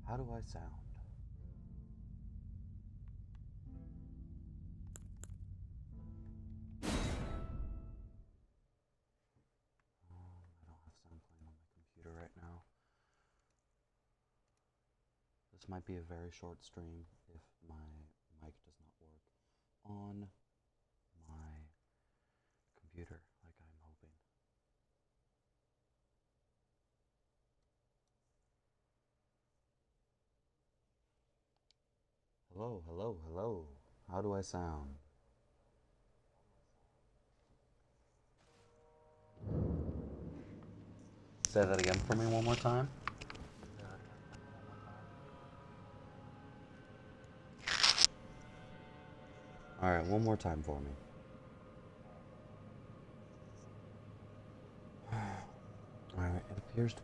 How do I sound? I don't have sound playing on my computer right now. This might be a very short stream if my mic does not work on my computer like I'm hoping. Hello, hello, hello. How do I sound? Say that again for me one more time. Alright, one more time for me. Alright, it appears to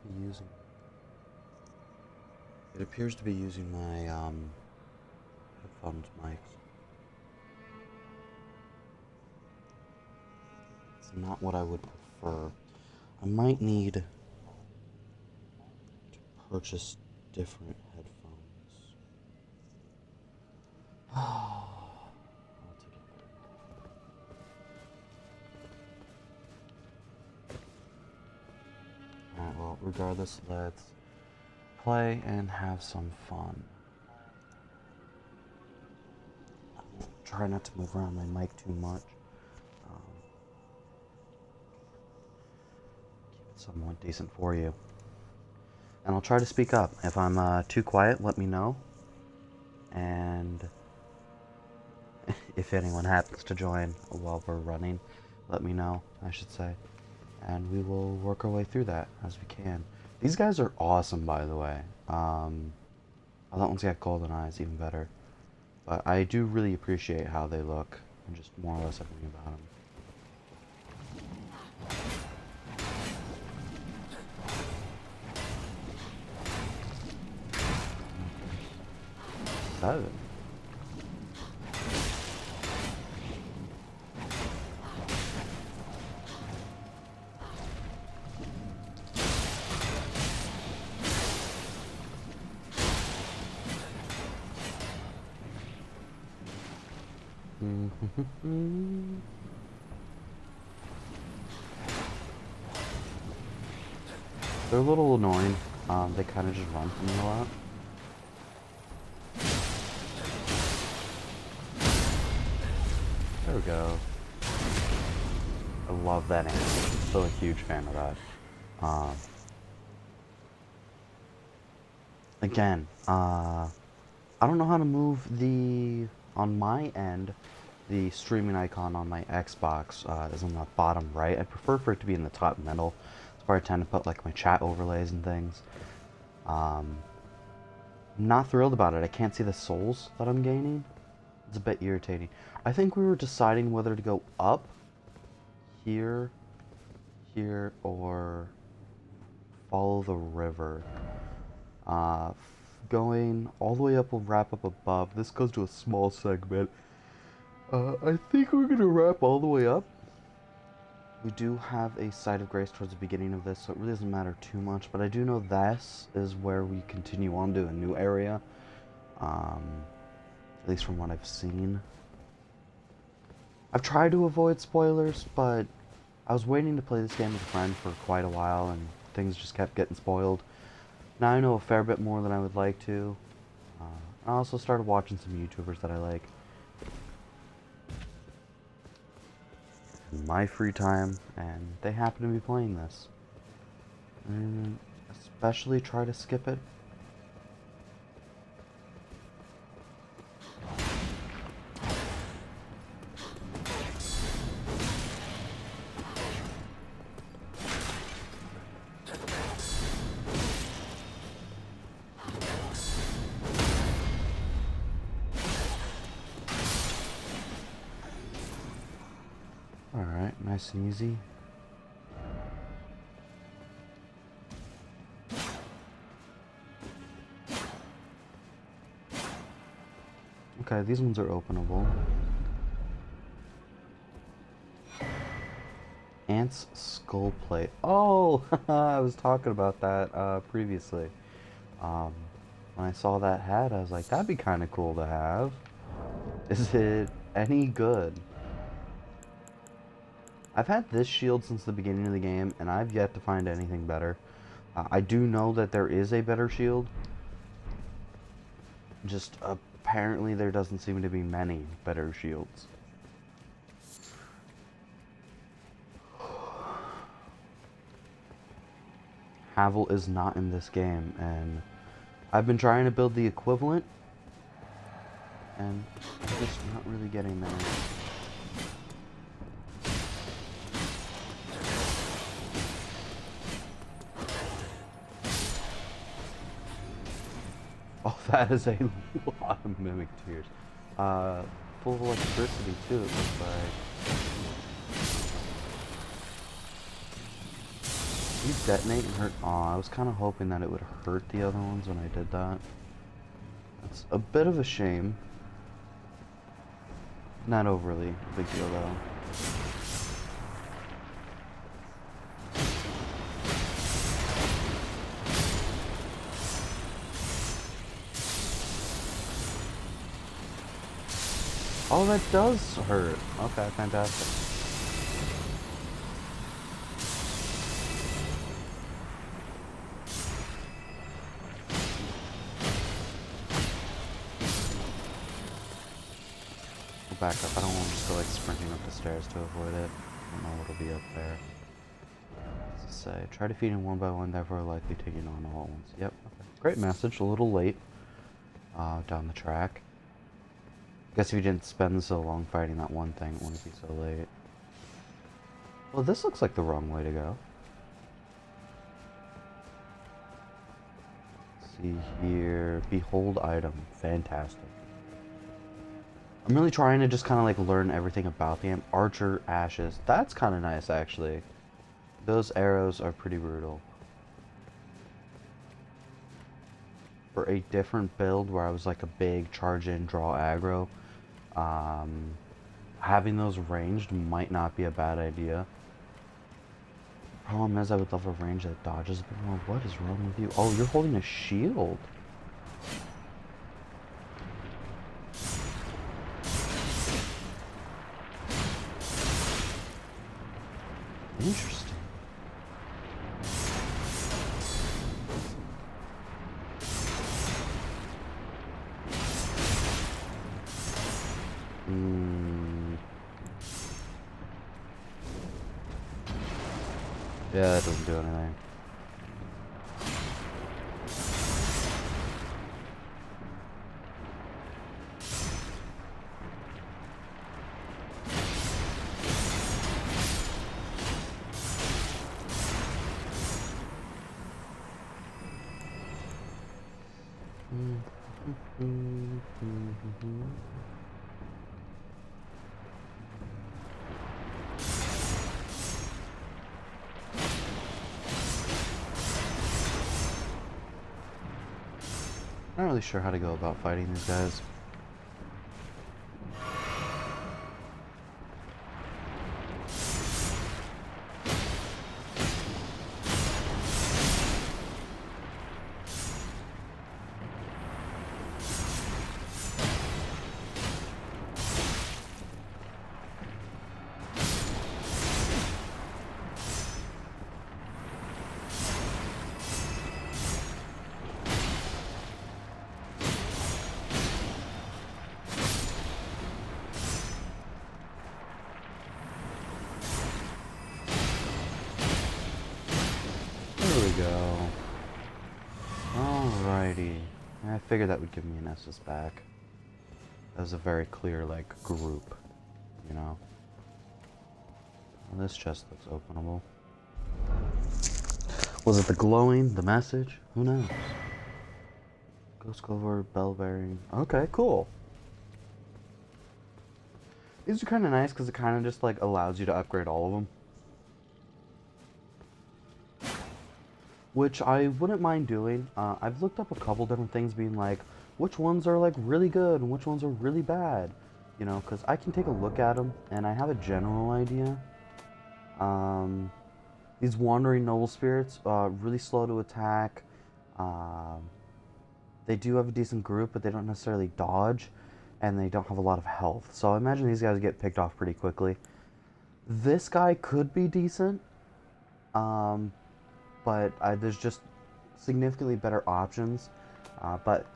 be using my headphones mics. It's not what I would prefer. I might need to purchase different headphones. I'll take it. Alright, well, regardless, let's play and have some fun. Try not to move around my mic too much. Keep it somewhat decent for you. And I'll try to speak up. If I'm too quiet, let me know. And if anyone happens to join while we're running, let me know, I should say. And we will work our way through that as we can. These guys are awesome, by the way. Oh, that one's got golden eyes, even better. But I do really appreciate how they look, and just more or less everything about them. Seven. They're a little annoying. They kind of just run from me a lot. There we go. I love that animation. I'm still a huge fan of that. Again, I don't know how to move on my end, the streaming icon on my Xbox is on the bottom right. I prefer for it to be in the top middle. That's where I tend to put like my chat overlays and things. I'm not thrilled about it. I can't see the souls that I'm gaining. It's a bit irritating. I think we were deciding whether to go up, here, or follow the river. Going all the way up will wrap up above. This goes to a small segment. I think we're gonna wrap all the way up. We do have a site of grace towards the beginning of this, so it really doesn't matter too much, but I do know this is where we continue on to a new area. At least from what I've seen. I've tried to avoid spoilers, but I was waiting to play this game with a friend for quite a while, and things just kept getting spoiled. Now I know a fair bit more than I would like to. I also started watching some YouTubers that I like. In my free time, and they happen to be playing this. And especially try to skip it. Alright, nice and easy. Okay, these ones are openable. Ant's skull plate. Oh, I was talking about that previously. When I saw that hat, I was like, that'd be kind of cool to have. Is it any good? I've had this shield since the beginning of the game, and I've yet to find anything better. I do know that there is a better shield. Just apparently there doesn't seem to be many better shields. Havel is not in this game, and I've been trying to build the equivalent, and just not really getting there. Oh, that is a lot of mimic tears. Full of electricity too, it looks like. These detonate and hurt. Aw, I was kind of hoping that it would hurt the other ones when I did that. That's a bit of a shame. Not overly a big deal though. Oh, that does hurt. Okay, fantastic. We'll back up. I don't want to just go like sprinting up the stairs to avoid it. I don't know what'll be up there. What does it say? Try defeating one by one, therefore likely taking on all at once. Yep. Okay. Great message. A little late. Down the track. Guess if you didn't spend so long fighting that one thing, it wouldn't be so late. Well, this looks like the wrong way to go. Let's see here. Behold item. Fantastic. I'm really trying to just kind of like learn everything about the amp. Archer ashes. That's kind of nice, actually. Those arrows are pretty brutal. For a different build where I was like a big charge in, draw aggro, having those ranged might not be a bad idea. Problem is, I would love a range that dodges a bit more. What is wrong with you? Oh, you're holding a shield. Interesting. Yeah, that doesn't do anything. Not really sure how to go about fighting these guys. There we go. Alrighty. I figured that would give me an Estus back. That was a very clear, like, group, you know? Well, this chest looks openable. Was it the glowing, the message? Who knows? Ghost Clover, bell bearing. Okay, cool. These are kind of nice because it kind of just, like, allows you to upgrade all of them. Which I wouldn't mind doing. I've looked up a couple different things being like, which ones are like really good and which ones are really bad. You know, because I can take a look at them and I have a general idea. These Wandering Noble Spirits, really slow to attack. They do have a decent group, but they don't necessarily dodge, and they don't have a lot of health. So I imagine these guys get picked off pretty quickly. This guy could be decent, um, but there's just significantly better options. But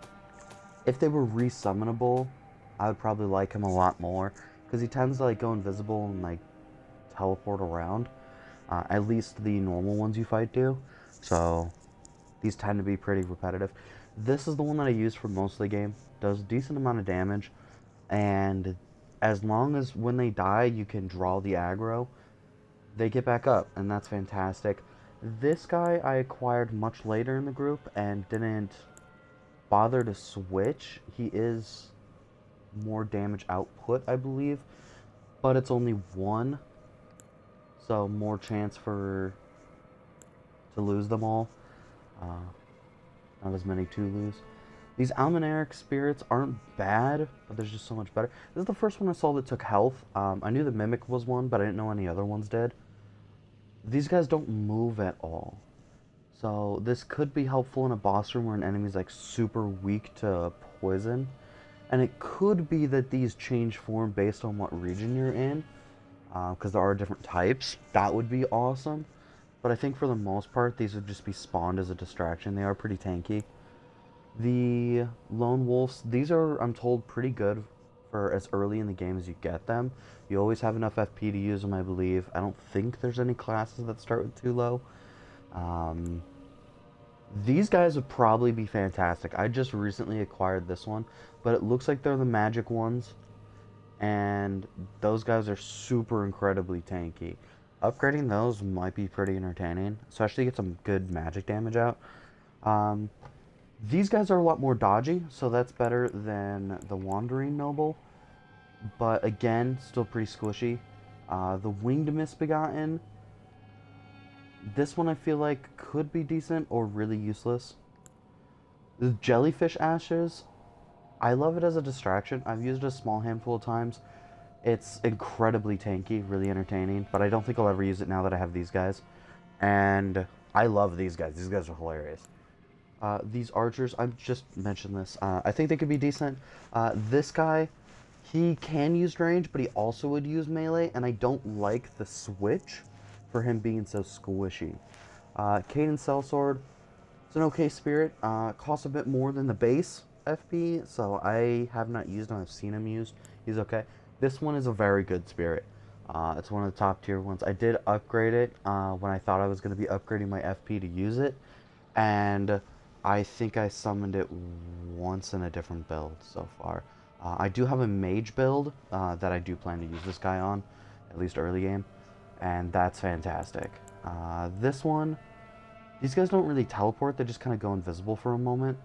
if they were resummonable, I would probably like him a lot more, because he tends to like go invisible and like teleport around. At least the normal ones you fight do. So these tend to be pretty repetitive. This is the one that I use for most of the game. Does a decent amount of damage, and as long as when they die you can draw the aggro, they get back up, and that's fantastic. This guy I acquired much later in the group and didn't bother to switch. He is more damage output, I believe, but it's only one, so more chance to lose them all. Not as many to lose. These almaneric spirits aren't bad, but there's just so much better. This is the first one I saw that took health. I knew the Mimic was one, but I didn't know any other ones did. These guys don't move at all. So this could be helpful in a boss room where an enemy's like super weak to poison. And it could be that these change form based on what region you're in, because there are different types. That would be awesome. But I think for the most part, these would just be spawned as a distraction. They are pretty tanky. The Lone Wolves, these are, I'm told, pretty good for as early in the game as you get them. You always have enough FP to use them, I believe. I don't think there's any classes that start with too low. These guys would probably be fantastic. I just recently acquired this one, but it looks like they're the magic ones. And those guys are super incredibly tanky. Upgrading those might be pretty entertaining, especially to get some good magic damage out. These guys are a lot more dodgy, so that's better than the Wandering Noble. But again, still pretty squishy. The Winged Misbegotten, this one I feel like could be decent or really useless. The Jellyfish Ashes, I love it as a distraction. I've used it a small handful of times. It's incredibly tanky, really entertaining, but I don't think I'll ever use it now that I have these guys. And I love these guys. These guys are hilarious. These archers, I've just mentioned this. I think they could be decent. This guy, he can use range, but he also would use melee, and I don't like the switch for him being so squishy. Cadence Sellsword, it's an okay spirit. Costs a bit more than the base FP, so I have not used him. I've seen him used. He's okay. This one is a very good spirit. It's one of the top tier ones. I did upgrade it when I thought I was going to be upgrading my FP to use it, and I think I summoned it once in a different build so far. I do have a mage build that I do plan to use this guy on, at least early game, and that's fantastic. This one, these guys don't really teleport, they just kind of go invisible for a moment.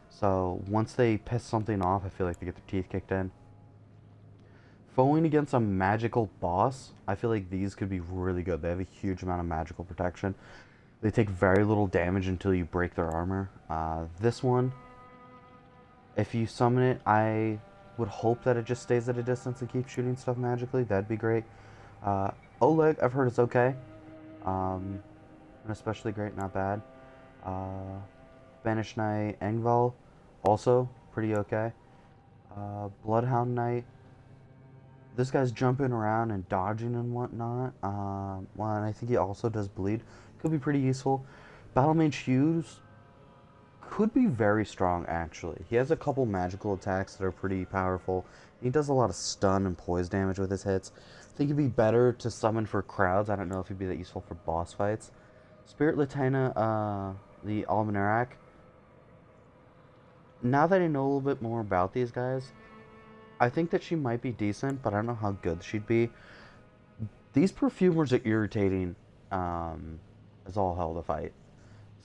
So once they piss something off, I feel like they get their teeth kicked in. Foeing against a magical boss, I feel like these could be really good. They have a huge amount of magical protection. They take very little damage until you break their armor. This one, if you summon it, I would hope that it just stays at a distance and keeps shooting stuff magically. That'd be great. Oleg, I've heard it's okay. And especially great, not bad. Banished Knight Engval, also pretty okay. Bloodhound Knight. This guy's jumping around and dodging and whatnot. Well, and I think he also does bleed. Could be pretty useful. Battle Mage Hughes could be very strong, actually. He has a couple magical attacks that are pretty powerful. He does a lot of stun and poise damage with his hits. I think he'd be better to summon for crowds. I don't know if he'd be that useful for boss fights. Spirit Latina, the Almanerac. Now that I know a little bit more about these guys, I think that she might be decent, but I don't know how good she'd be. These perfumers are irritating as all hell to fight.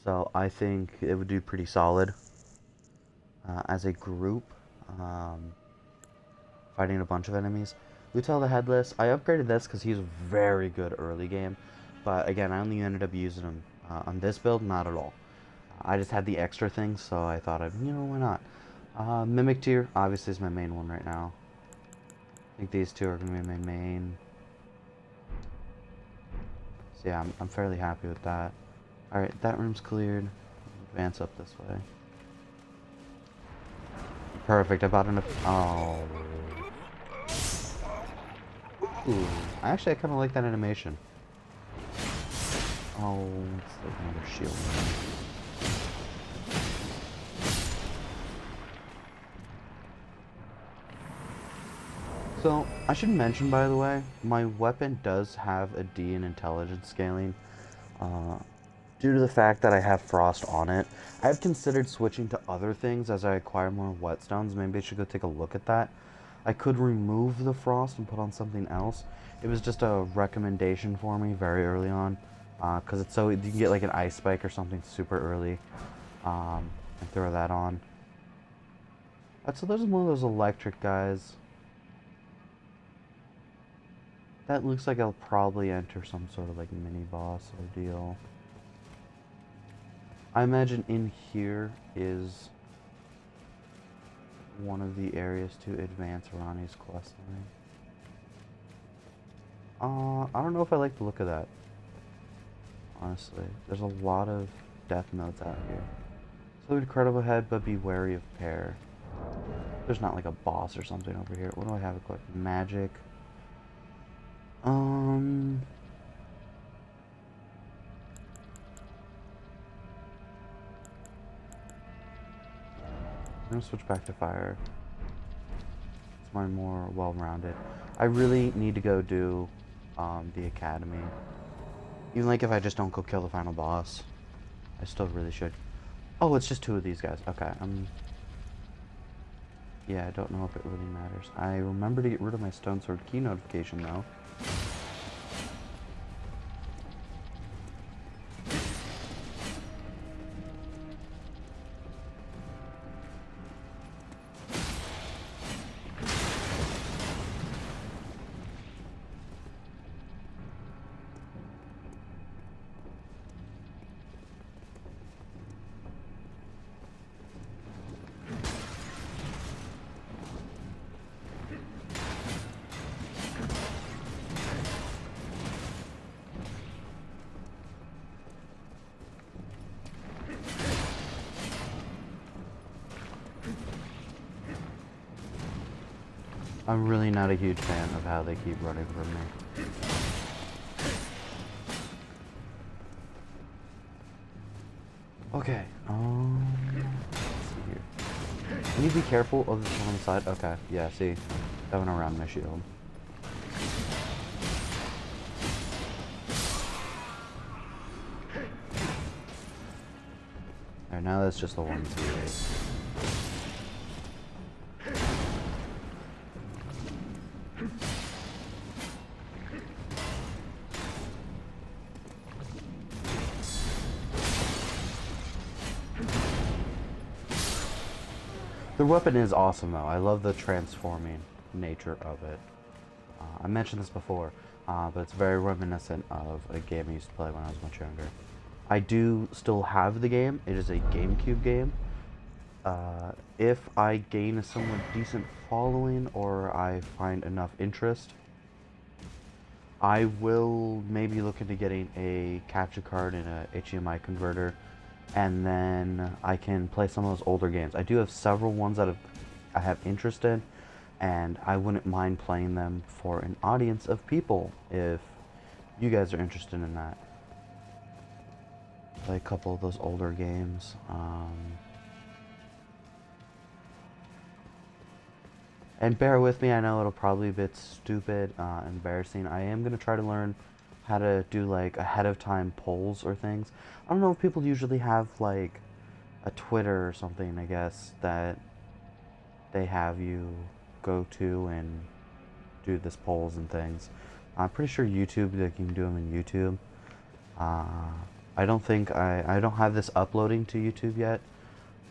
So I think it would do pretty solid as a group, fighting a bunch of enemies. Lutel the Headless, I upgraded this because he's very good early game. But again, I only ended up using him on this build, not at all. I just had the extra things, so I thought, why not? Mimic Tier, obviously, is my main one right now. I think these two are going to be my main. So yeah, I'm fairly happy with that. Alright, that room's cleared. Advance up this way. Perfect. I bought enough. Oh. Ooh. Actually, I kind of like that animation. Oh, it's like another shield. So, I should mention, by the way, my weapon does have a D in intelligence scaling. Due to the fact that I have frost on it, I have considered switching to other things as I acquire more whetstones. Maybe I should go take a look at that. I could remove the frost and put on something else. It was just a recommendation for me very early on, because it's so you can get like an ice spike or something super early, and throw that on. So there's one of those electric guys. That looks like I'll probably enter some sort of like mini boss ordeal. I imagine in here is one of the areas to advance Ronnie's questline. I don't know if I like the look of that. Honestly, there's a lot of death notes out here. So incredible head, but be wary of pair. There's not like a boss or something over here. What do I have equipped? Magic. I'm gonna switch back to fire. It's my more well-rounded. I really need to go do the academy. Even like if I just don't go kill the final boss, I still really should. Oh, it's just two of these guys. Okay, yeah, I don't know if it really matters. I remember to get rid of my stone sword key notification though. I'm really not a huge fan of how they keep running from me. Okay, let's see here. Can you be careful of this one on the side? Okay, yeah, see, that went around my shield. Alright, now that's just the one C8. The weapon is awesome though. I love the transforming nature of it. I mentioned this before, but it's very reminiscent of a game I used to play when I was much younger. I do still have the game. It is a GameCube game. If I gain a somewhat decent following or I find enough interest, I will maybe look into getting a capture card and a HDMI converter, and then I can play some of those older games. I do have several ones that I have interest in, and I wouldn't mind playing them for an audience of people if you guys are interested in that. Play a couple of those older games. And bear with me, I know it'll probably be a bit stupid, embarrassing. I am going to try to learn how to do like ahead of time polls or things. I don't know if people usually have like a Twitter or something, I guess, that they have you go to and do this polls and things. I'm pretty sure YouTube, they can do them in YouTube. I don't think I don't have this uploading to YouTube yet.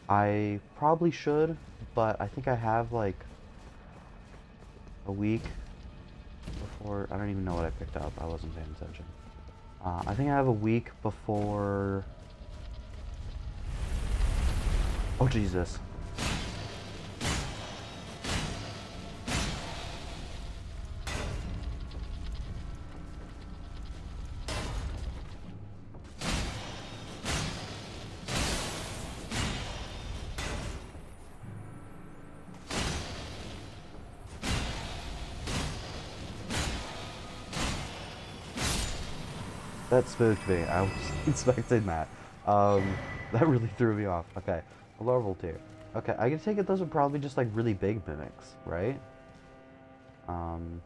I probably should, but I think I have like a week before. I don't even know what I picked up. I wasn't paying attention. I think I have a week before. Oh Jesus. That spooked me. I was expecting that. That really threw me off. Okay, a larval tier. Okay, I can take it those are probably just like really big mimics, right? Um,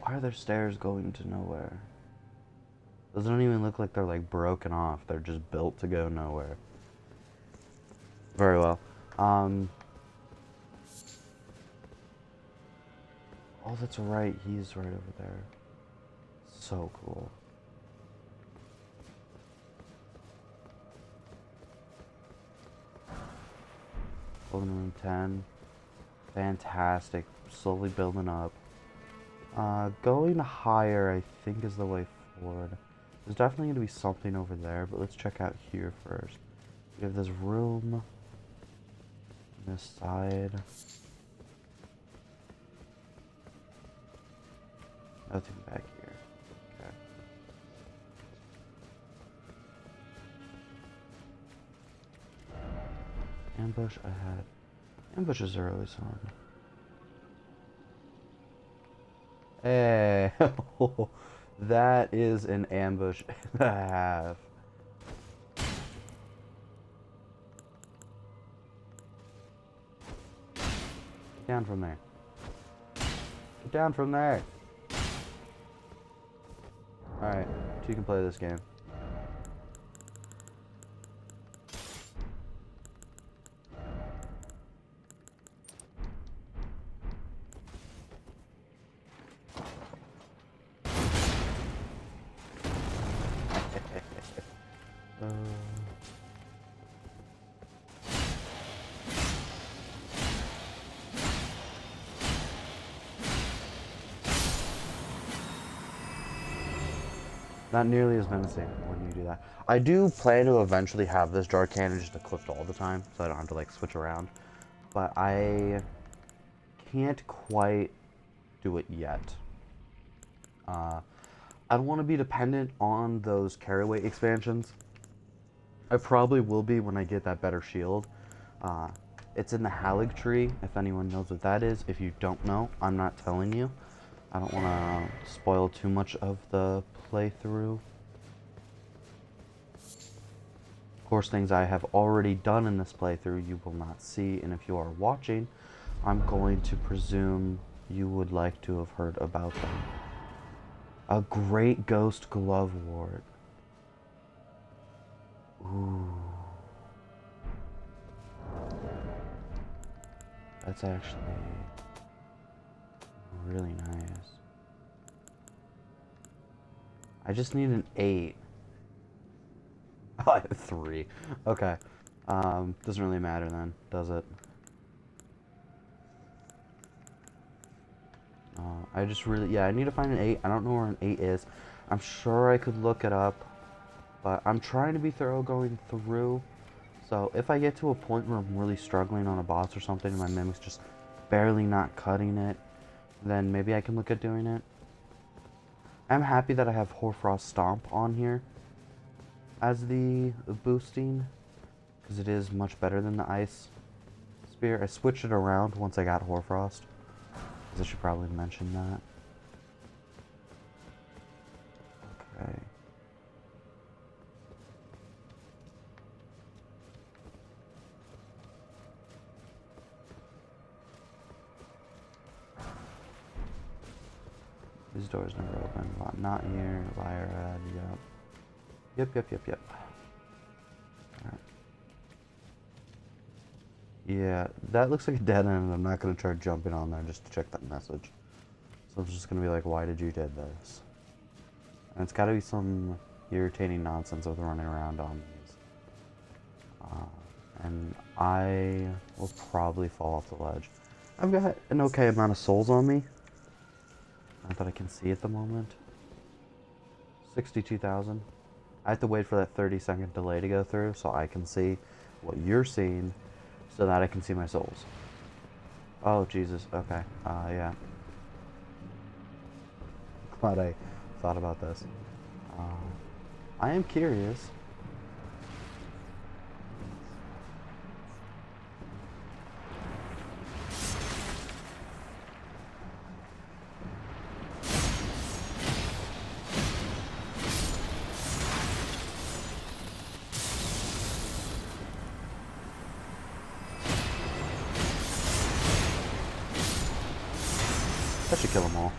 why are there stairs going to nowhere? Those don't even look like they're like broken off. They're just built to go nowhere. Very well. Um, oh, that's right. He's right over there. So cool. Golden Room 10. Fantastic. Slowly building up. Going higher, I think, is the way forward. There's definitely going to be something over there, but let's check out here first. We have this room. On this side. Nothing back here. Okay. Ambush ahead. Ambushes are always fun. Hey, that is an ambush and a half. Get down from there. Get down from there. Alright, you can play this game. Not nearly as menacing when you do that. I do plan to eventually have this jar cannon just equipped all the time, so I don't have to like switch around. But I can't quite do it yet. I don't want to be dependent on those carry weight expansions. I probably will be when I get that better shield. It's in the Halig tree, if anyone knows what that is. If you don't know, I'm not telling you. I don't want to spoil too much of the playthrough. Of course, things I have already done in this playthrough you will not see, and if you are watching, I'm going to presume you would like to have heard about them. A great ghost glove ward. Ooh. That's actually really nice. I just need an 8. Oh, I have 3. Okay. Doesn't really matter then, does it? I just really, yeah, I need to find an 8. I don't know where an 8 is. I'm sure I could look it up, but I'm trying to be thorough going through. So if I get to a point where I'm really struggling on a boss or something and my mimic's just barely not cutting it, then maybe I can look at doing it. I'm happy that I have Hoarfrost Stomp on here as the boosting, because it is much better than the Ice Spear. I switched it around once I got Hoarfrost, because I should probably mention that. Okay. These doors never open. Not here. Liar ad. Yep. Yep. Alright. Yeah, that looks like a dead end. I'm not going to try jumping on there just to check that message. So I'm just going to be like, why did you did this? And it's got to be some irritating nonsense with running around on these. And I will probably fall off the ledge. I've got an okay amount of souls on me. Not that I can see at the moment. 62,000. I have to wait for that 30-second delay to go through so I can see what you're seeing so that I can see my souls. Oh, Jesus. Okay. Yeah. Glad I thought about this. I am curious. That should kill them all.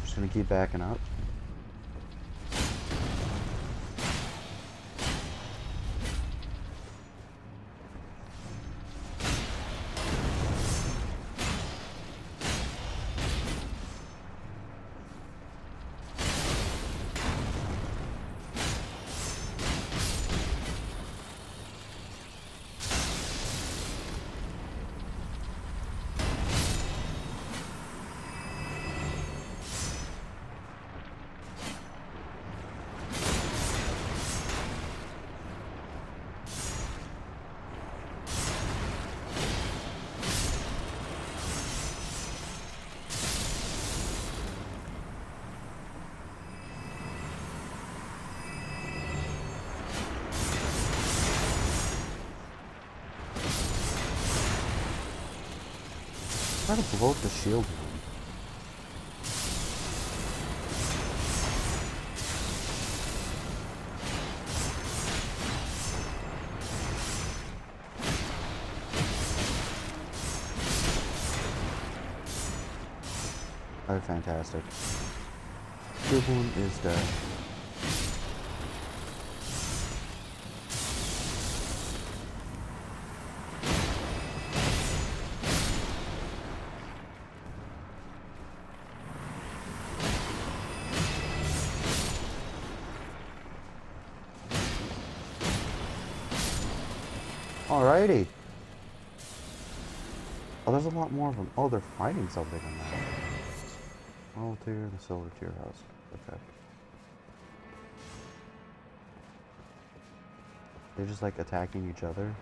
Just gonna keep backing up. Try to blow up the shield one. Oh, fantastic. Shield one is dead. Alrighty. Oh, there's a lot more of them. Oh, they're fighting something in that. Roll tier and the silver tier house. Okay. They're just like attacking each other.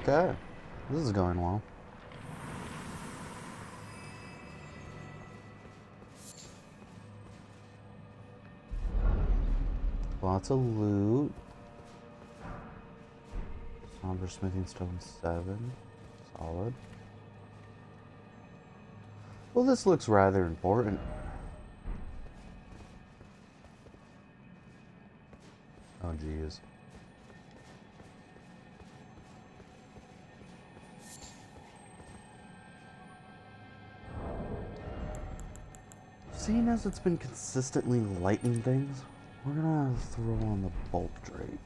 Okay, this is going well. Lots of loot. Somber smithing stone 7. Solid. Well, this looks rather important. Oh, geez. Seeing as it's been consistently lighting things, we're gonna throw on the bolt drake.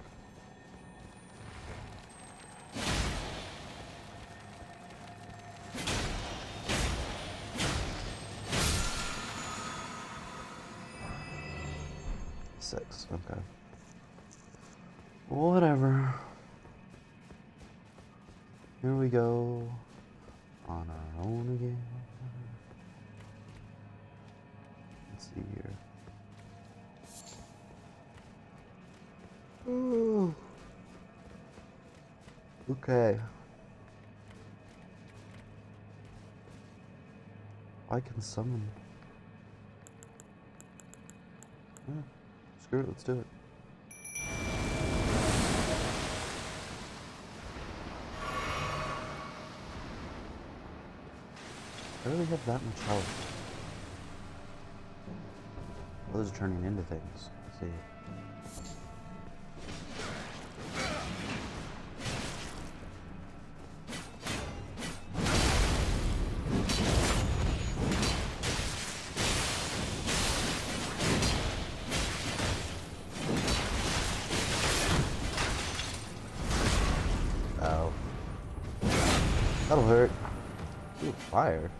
Six, okay. Whatever. Here we go. On our own again. Let's see here. Ooh. Okay. I can summon. Yeah, screw it, let's do it. I really have that much health. Well, those are turning into things. Let's see. Oh. That'll hurt. Ooh, fire.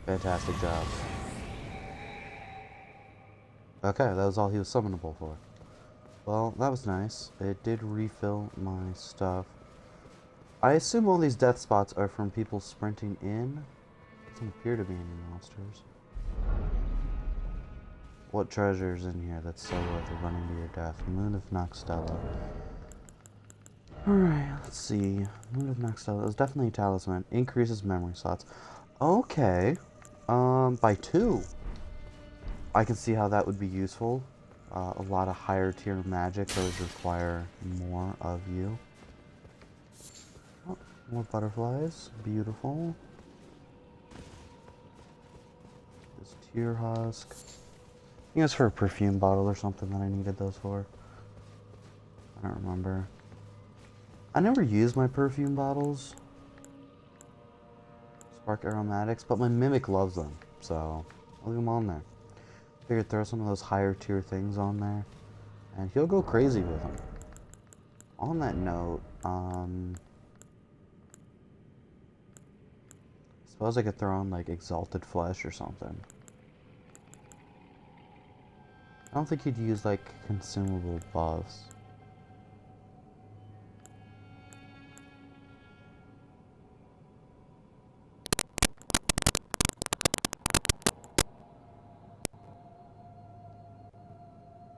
Fantastic job. Okay, that was all he was summonable for. Well, that was nice. It did refill my stuff. I assume all these death spots are from people sprinting in. Doesn't appear to be any monsters. What treasure's in here that's so worth running to your death? Moon of Noxtella. Alright, let's see. Moon of Noxtella. It was definitely a talisman. Increases memory slots. Okay. By 2. I can see how that would be useful. A lot of higher tier magic those require more of you. Oh, more butterflies. Beautiful. This tear husk. I think it's for a perfume bottle or something that I needed those for. I don't remember. I never use my perfume bottles. Spark aromatics, but my mimic loves them, so I'll leave them on there. Figured throw some of those higher tier things on there, and he'll go crazy with them. On that note, I suppose I could throw on like exalted flesh or something. I don't think he'd use like consumable buffs.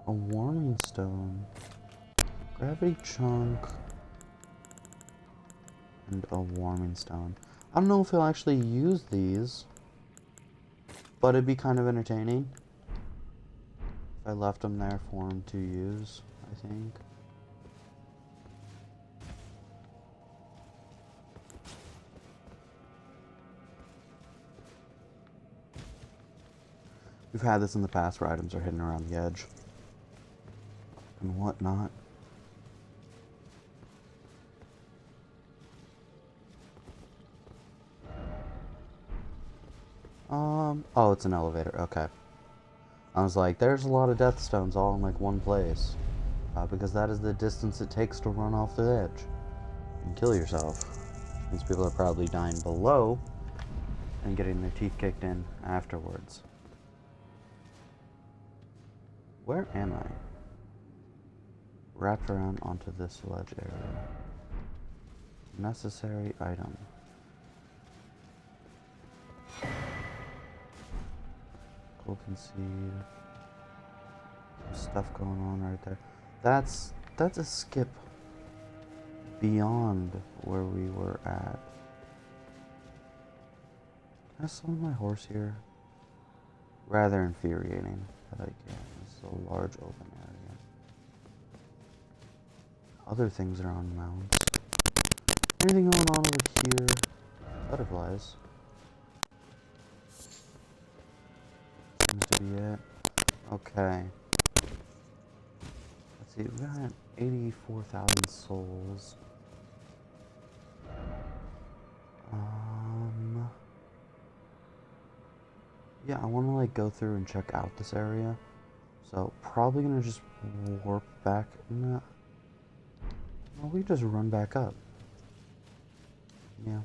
A warming stone, gravity chunk, and a warming stone. I don't know if he'll actually use these, but it'd be kind of entertaining if I left them there for him to use, I think. We've had this in the past where items are hidden around the edge and whatnot. Oh, it's an elevator. Okay. I was like, there's a lot of death stones all in like one place. Because that is the distance it takes to run off the edge and kill yourself. Which means people are probably dying below and getting their teeth kicked in afterwards. Where am I? Wrapped around onto this ledge area. Necessary item. Golden seed. Some stuff going on right there. That's a skip beyond where we were at. Can I summon my horse here? Rather infuriating that I can't. This is a large open area. Other things are on mounts. Anything going on over here? Butterflies. Seems to be it. Okay. Let's see, we got 84,000 souls. Yeah, I want to like go through and check out this area. So probably gonna just warp back. No, we just run back up. Yeah.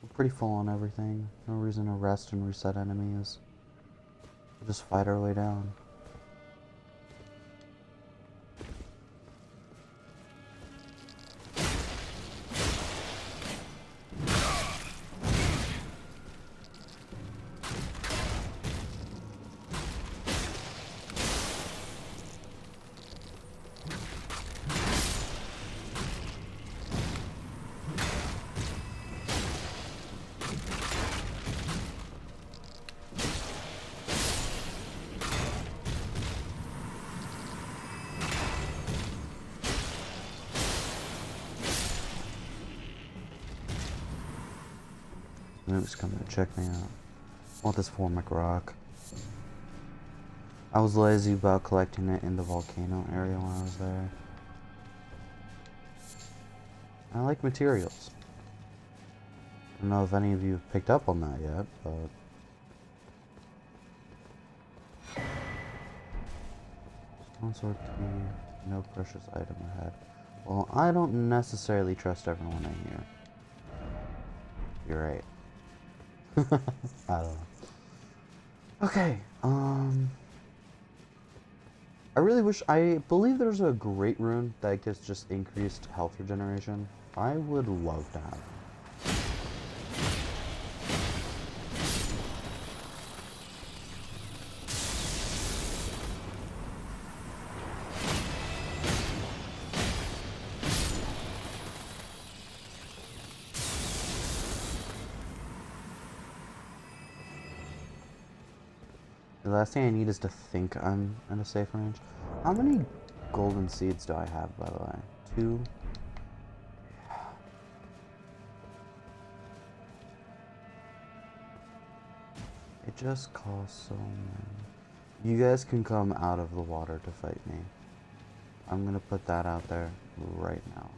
We're pretty full on everything. No reason to rest and reset enemies. We'll just fight our way down. Moon's coming to check me out. I want this formic rock. I was lazy about collecting it in the volcano area when I was there. I like materials. I don't know if any of you have picked up on that yet, but... Stone sword key, no precious item ahead. Well, I don't necessarily trust everyone in here. You're right. I don't know. Okay, I really wish, I believe there's a great rune that gives just increased health regeneration. I would love to have it. The last thing I need is to think I'm in a safe range. How many golden seeds do I have, by the way? 2? It just costs so many. You guys can come out of the water to fight me. I'm gonna put that out there right now.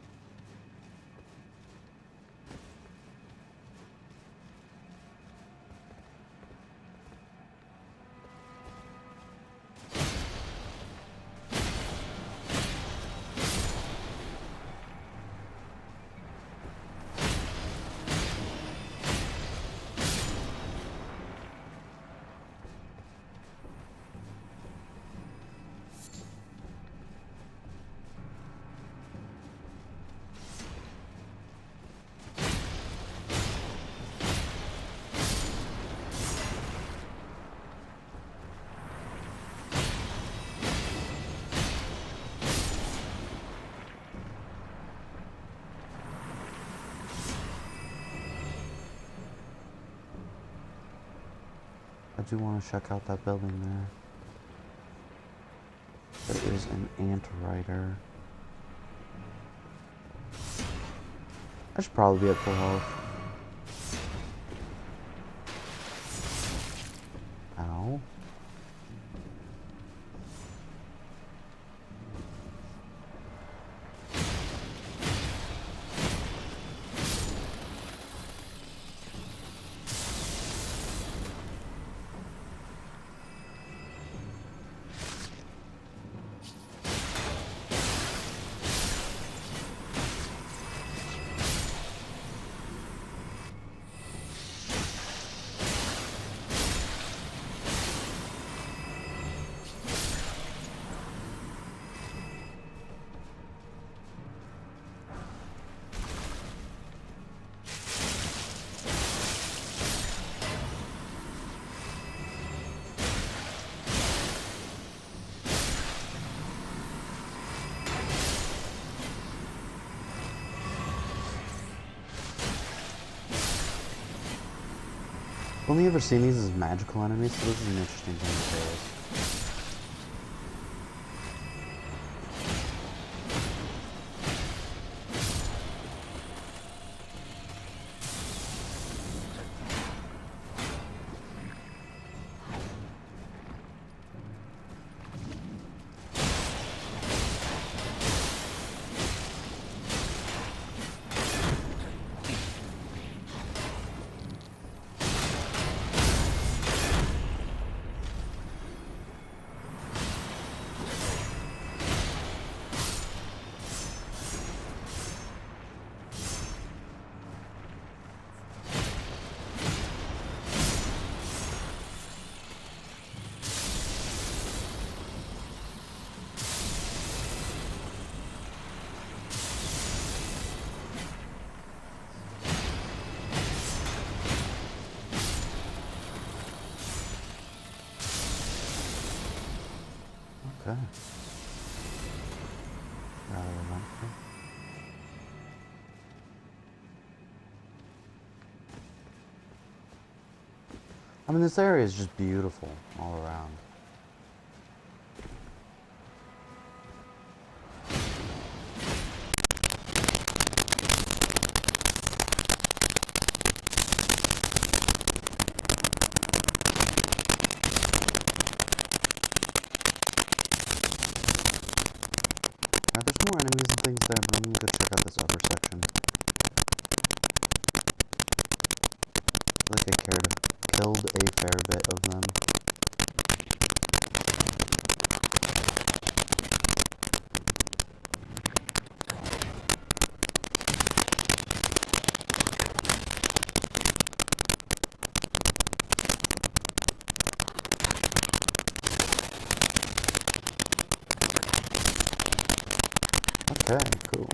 I do want to check out that building there. There is an ant rider. I should probably be at full health. Ow. I've only ever seen these as magical enemies, so this is an interesting thing to say. Okay. Rather eventful. I mean, this area is just beautiful all around. There's more enemies and things there, but I'm gonna go check out this upper section. I feel like I killed a fair bit of them. Okay, cool.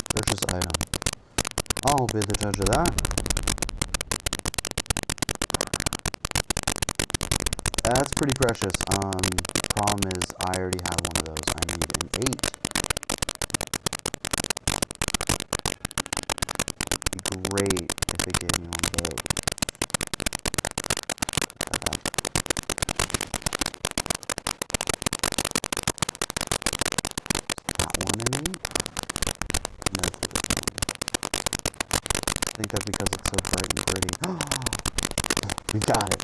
Purchase item. I'll be the judge of that. That's pretty precious. Problem is, I already have one of those. I need an 8. It'd be great if it gave me one of those. That one in it? No, this one. I think that's because it's so bright and pretty. We got it.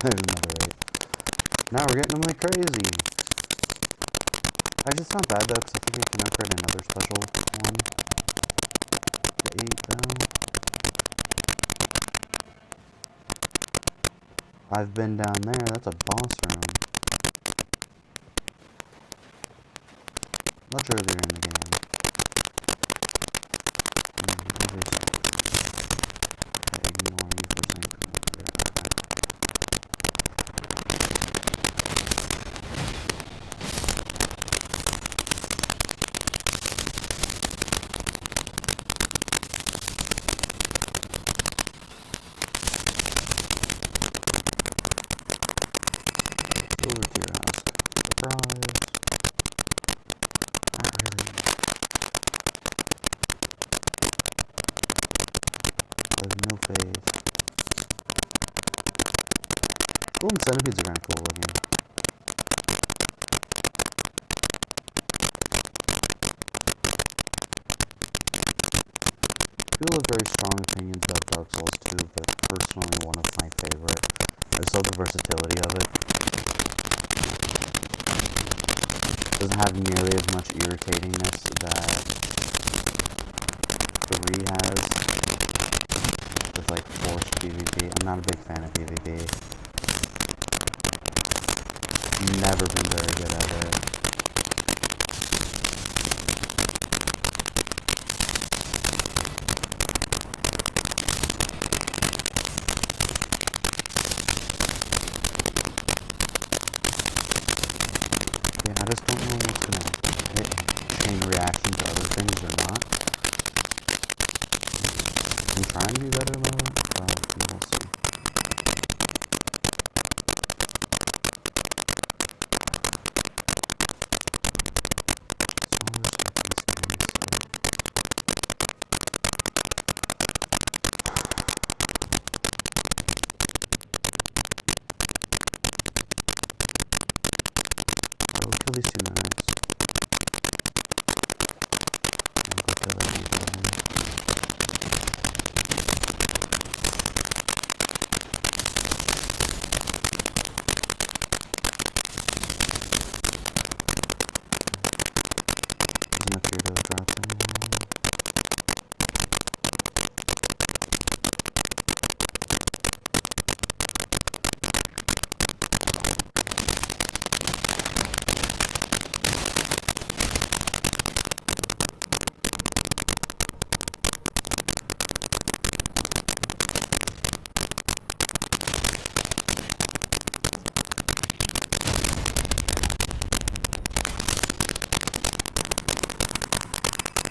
There's another 8. Now we're getting them like crazy. Actually, it's not bad though, because I think I can upgrade another special one. The 8 though. I've been down there, that's a boss room. Much earlier in the game. Ignore you for saying over to your house. Surprise. Not really. I have no faith. Golden centipedes are kind of cool looking. People have very strong opinions about Dark Souls 2, but personally one of my favorite. I just love the versatility of it. Doesn't have nearly as much irritatingness that 3 has with like forced PvP. I'm not a big fan of PvP. Never been very good at it. Yeah, I just don't know what's gonna hit chain reaction to other things or not. I'm trying to be better about it, but we'll see. I'll kill these 2 minutes. I'll go kill that one. Doesn't appear to have dropped anyone.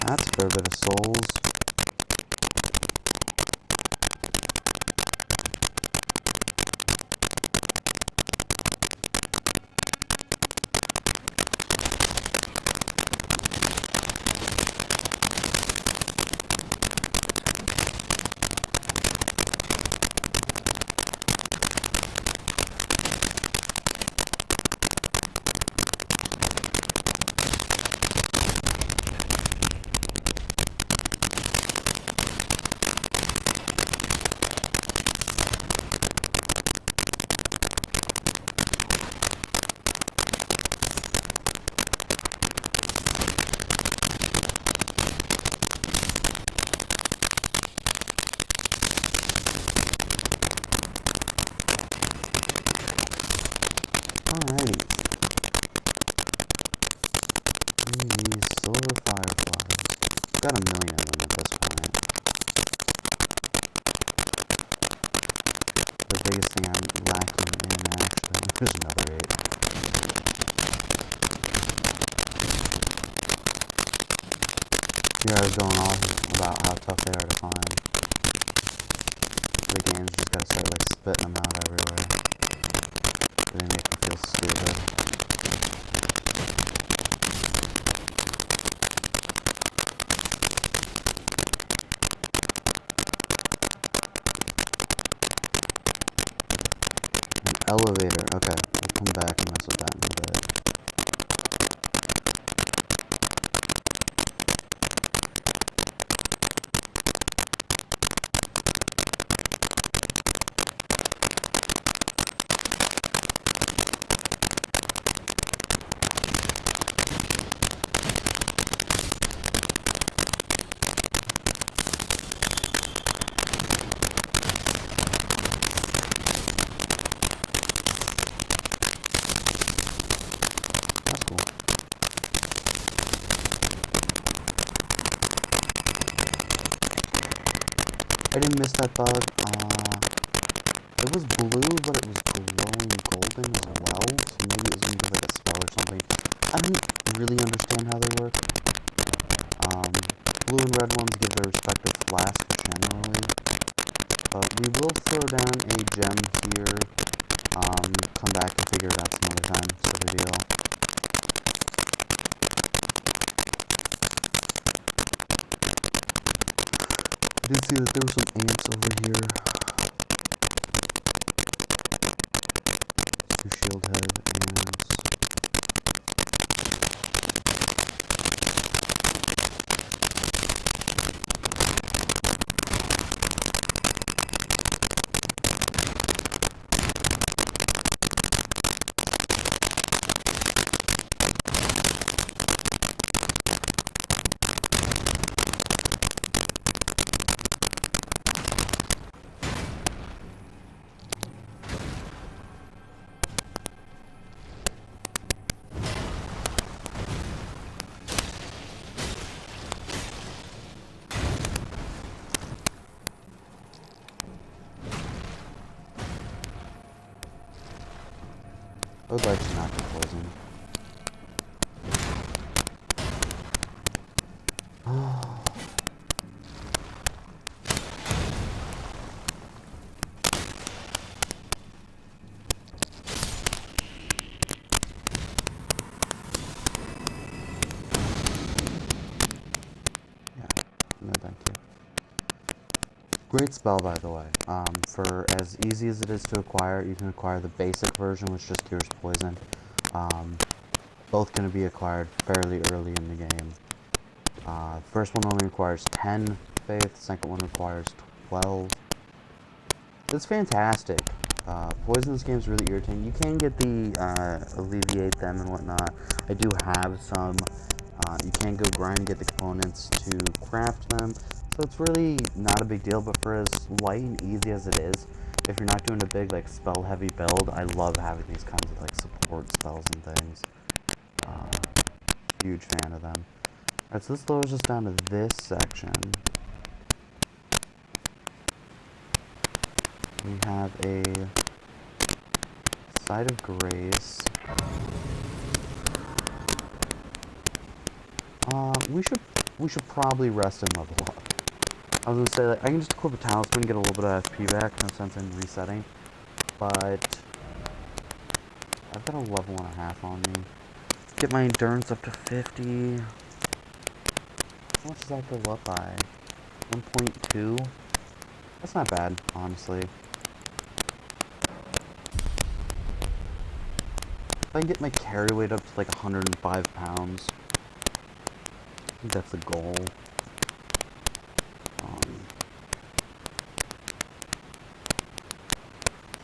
That's a fair bit of souls. Alrighty. These silver fireflies. Got a million of them at this point. The biggest thing I'm lacking in, actually. There's another 8. Here I was going on about how tough they are to find. The game's just gotta start like spitting them out everywhere. They make me feel stupid. An elevator. Okay, I'll come back and mess with that in a bit. That's cool. I didn't miss that bug. It was blue, but it was glowing golden as well, so maybe it was gonna give like a spell or something. I didn't really understand how they work. Blue and red ones give their respective flasks generally, but we will throw down a gem here, come back and figure it out some other time, sort of deal. I did see that there were some ants over here. Two shield head ants. I would like to not get poisoned. Yeah, no thank you. Great spell, by the way. For as easy as it is to acquire, you can acquire the basic version, which just cures poison. Both going to be acquired fairly early in the game. First one only requires 10 faith, second one requires 12. It's fantastic. Poison in this game is really irritating. You can get the alleviate them and whatnot. I do have some. You can go grind and get the components to craft them. So it's really not a big deal, but for as light and easy as it is, if you're not doing a big like spell heavy build, I love having these kinds of like support spells and things. Huge fan of them. Alright, so this lowers us down to this section. We have a site of grace. We should probably rest and level up. I was gonna say, like, I can just equip a talisman and get a little bit of FP back, no sense in resetting. But I've got a level and a half on me. Get my endurance up to 50. How much does that go up by? 1.2? That's not bad, honestly. If I can get my carry weight up to like 105 pounds, I think that's the goal.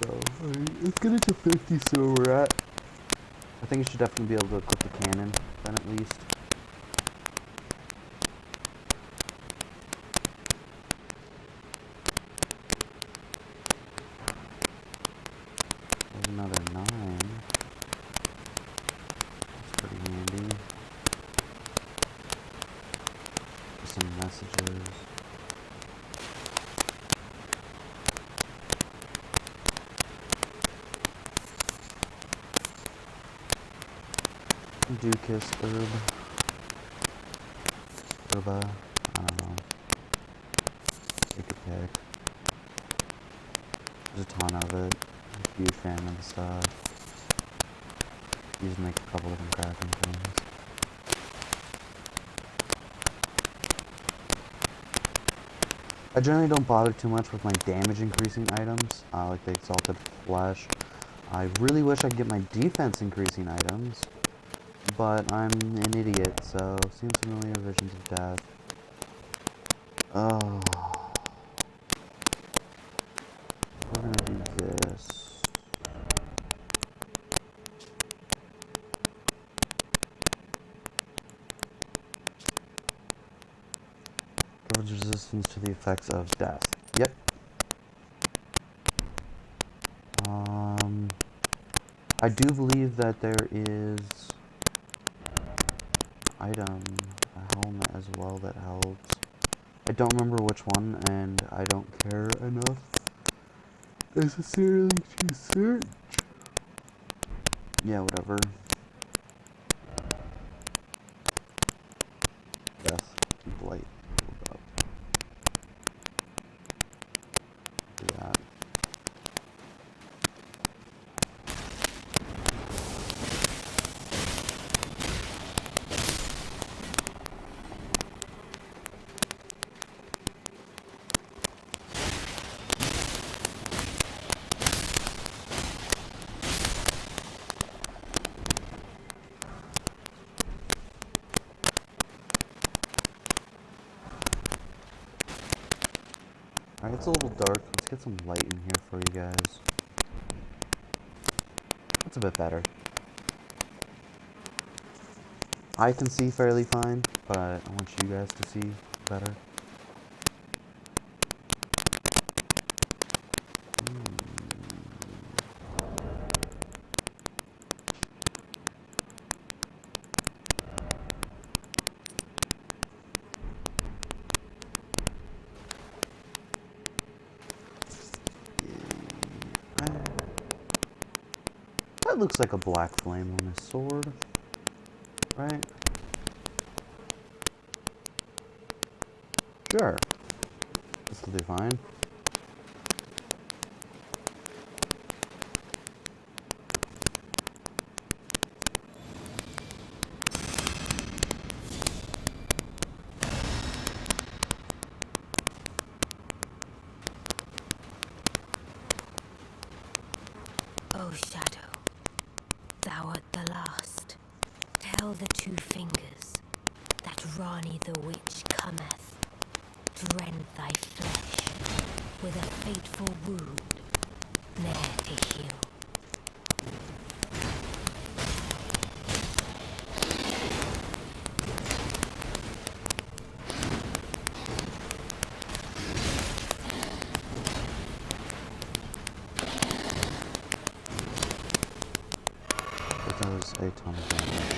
So, let's get it to 50, so we're at. I think you should definitely be able to equip the cannon, then at least. There's another 9. messages. Ducus herb. Herba. I don't know. Take a pick. There's a ton of it. I'm a huge fan of the stuff. Use to make a couple different crafting things. I generally don't bother too much with my damage increasing items, like the Exalted Flesh. I really wish I could get my defense increasing items, but I'm an idiot, so seems familiar, Visions of Death. Oh. We're gonna do this. Provides resistance to the effects of death. Yep. I do believe that there is item, a helmet as well that helps. I don't remember which one, and I don't care enough necessarily to search. Yeah, whatever. Death, blight, build up. Do that. Alright, it's a little dark. Let's get some light in here for you guys. That's a bit better. I can see fairly fine, but I want you guys to see better. That looks like a black flame on his sword, right? Sure. This will do fine. O Shadow, thou art the last. Tell the two fingers that Rani the witch cometh to rend thy flesh with a fateful wound, ne'er to heal. It does a ton of damage.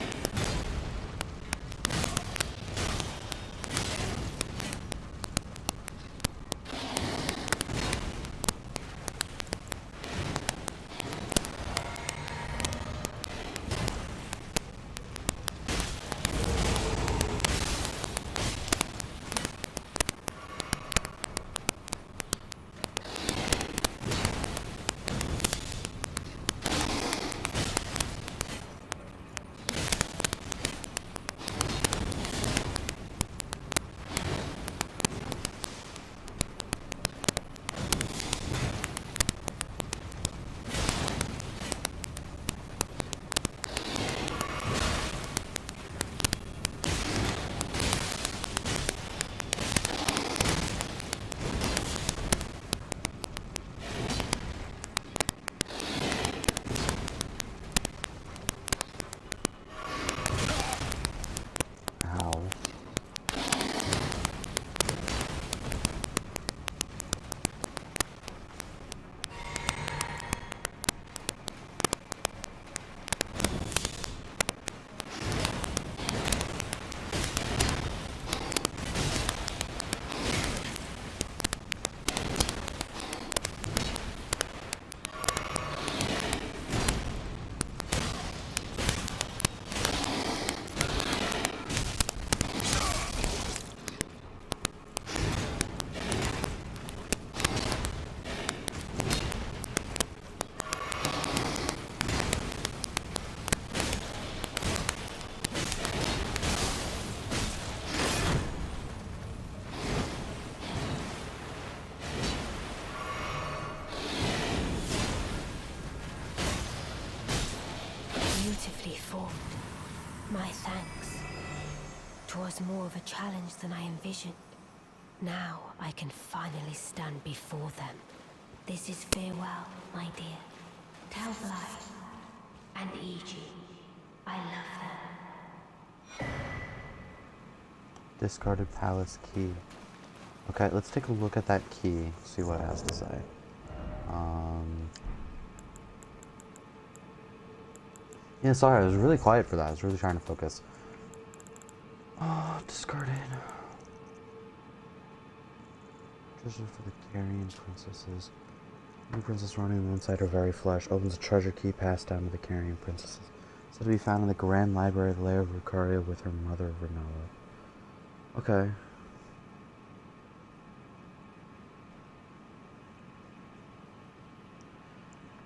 beautifully formed. My thanks. 'Twas more of a challenge than I envisioned. Now I can finally stand before them. This is farewell, my dear. Tell Blythe and Iji I love them. Discarded palace key. Okay, let's take a look at that key, see what it has to say. Yeah, sorry, I was really quiet for that. I was really trying to focus. Oh, discarded. Treasure for the carrion princesses. The princess running on the inside her very flesh opens a treasure key passed down to the carrion princesses. Said to be found in the grand library of the lair of Lucaria with her mother, Renoa. Okay.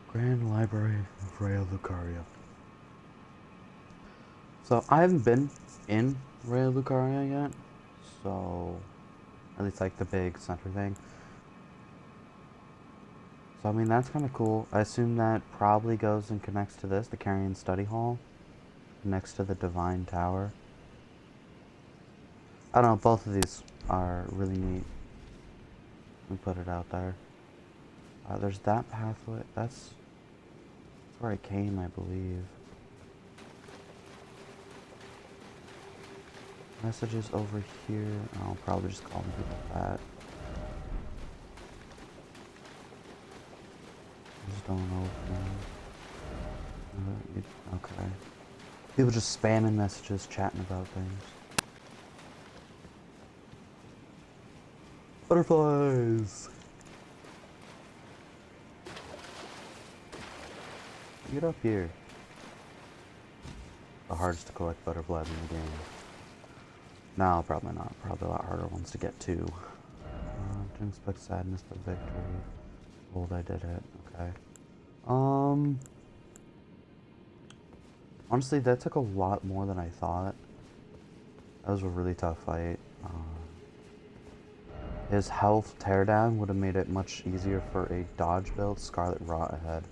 Grand Library of Rhea Lucaria. So, I haven't been in Rhea Lucaria yet, so, at least like the big center thing. So, I mean, that's kind of cool. I assume that probably goes and connects to this, the Carrion Study Hall, next to the Divine Tower. I don't know, both of these are really neat. Let me put it out there. There's that pathway. That's where I came, I believe. Messages over here. I'll probably just call them that. Just don't open. Okay. People just spamming messages, chatting about things. Butterflies! Get up here. The hardest to collect butterflies in the game. No, probably not. Probably a lot harder ones to get to. Didn't expect sadness, but victory. Old, I did it. Okay. Honestly, that took a lot more than I thought. That was a really tough fight. His health teardown would have made it much easier for a dodge build. Scarlet Rot ahead.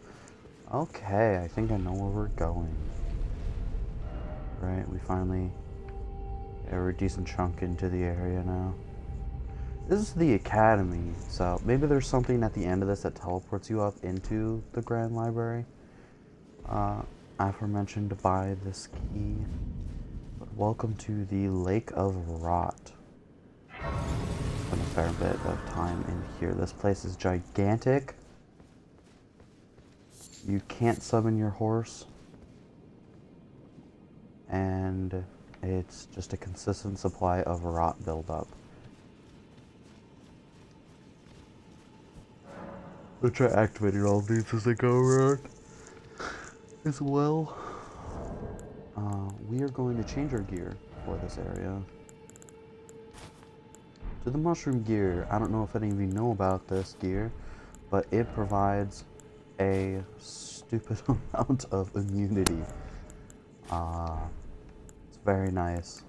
Okay, I think I know where we're going. Right, we finally... Yeah, we're a decent chunk into the area now. This is the academy, so maybe there's something at the end of this that teleports you up into the Grand Library. Aforementioned to buy this key. But welcome to the Lake of Rot. Spent a fair bit of time in here. This place is gigantic. You can't summon your horse. And it's just a consistent supply of rot buildup. I'll try activating all these as they go around as well. We are going to change our gear for this area to the mushroom gear. I don't know if any of you know about this gear, but it provides a stupid amount of immunity. It's very nice.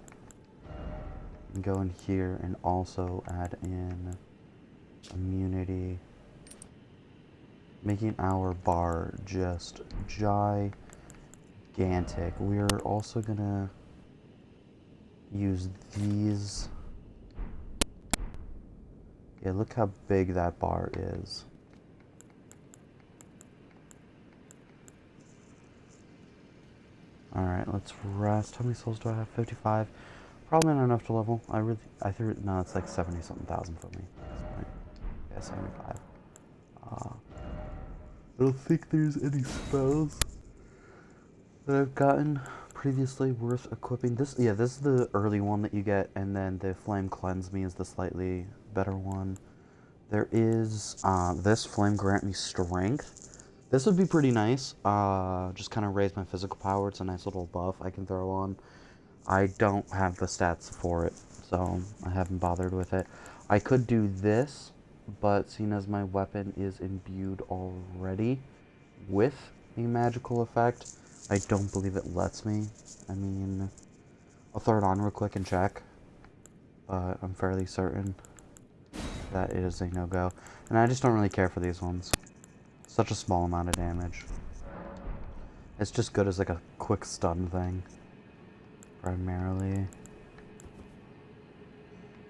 You can go in here and also add in immunity, making our bar just gigantic. We're also gonna use these. Yeah, look how big that bar is. Alright, let's rest. How many souls do I have? 55. Probably not enough to level. I threw it, no, it's like 70 something thousand for me at this point. Yeah, 75. I don't think there's any spells that I've gotten previously worth equipping. This is the early one that you get, and then the Flame Cleanse Me is the slightly better one. There is, this Flame Grant Me Strength. This would be pretty nice. Just kind of raise my physical power. It's a nice little buff I can throw on. I don't have the stats for it, so I haven't bothered with it. I could do this, but seeing as my weapon is imbued already with a magical effect, I don't believe it lets me. I mean, I'll throw it on real quick and check, but I'm fairly certain that it is a no-go. And I just don't really care for these ones. Such a small amount of damage. It's just good as like a quick stun thing. Primarily.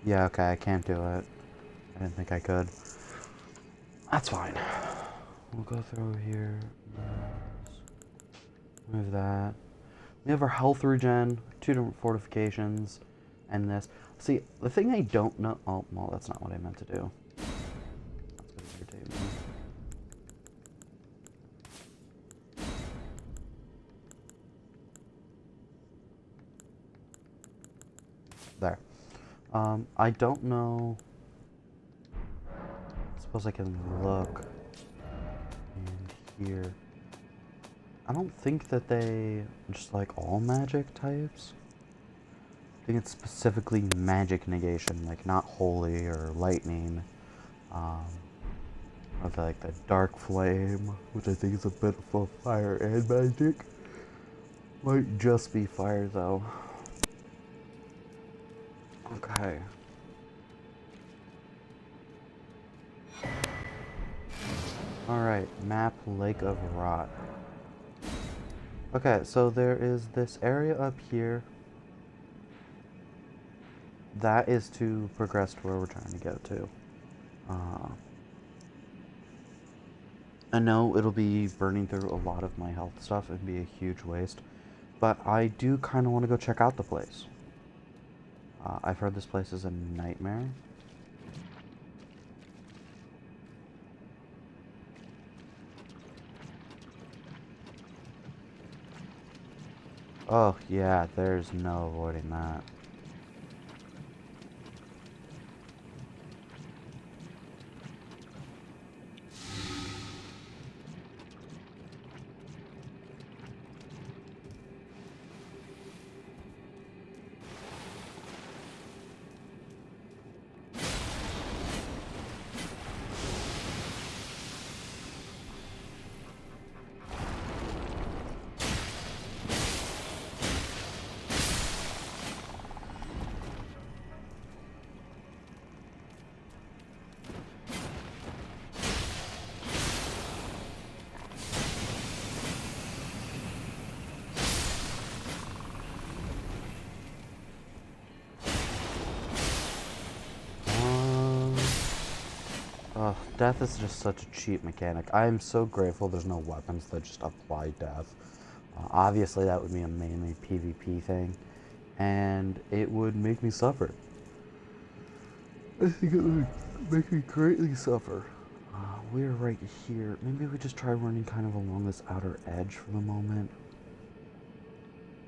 Yeah, okay, I can't do it. I didn't think I could. That's fine. We'll go through here. Move that. We have our health regen, 2 different fortifications, and this. See, the thing I don't know... Oh, well, that's not what I meant to do. That's going to irritate me. There. I don't know... I suppose I can look in here. I don't think that they just like all magic types. I think it's specifically magic negation, like not holy or lightning. Or like the dark flame, which I think is a bit of a fire and magic. Might just be fire though. Okay. Alright, map Lake of Rot. Okay, so there is this area up here. That is to progress to where we're trying to go to. I know it'll be burning through a lot of my health stuff and be a huge waste, but I do kind of want to go check out the place. I've heard this place is a nightmare. Oh, yeah, there's no avoiding that. Death is just such a cheap mechanic. I am so grateful there's no weapons that just apply death. Obviously, that would be a mainly PvP thing, and it would make me suffer. I think it would make me greatly suffer. We're right here. Maybe we just try running kind of along this outer edge for the moment.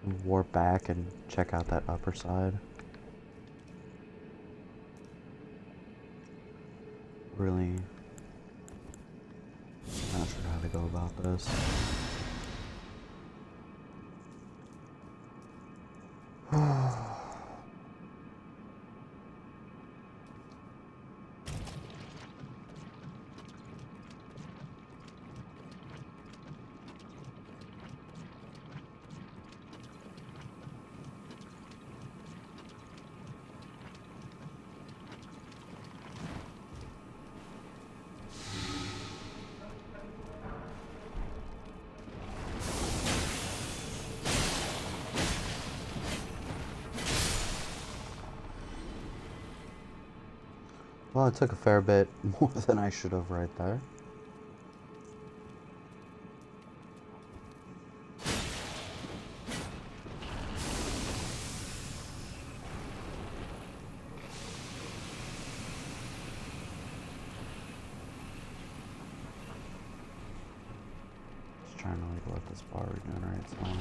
And warp back and check out that upper side. Really not sure how to go about this. Well, it took a fair bit more than I should have right there. Just trying to like let this bar regenerate some.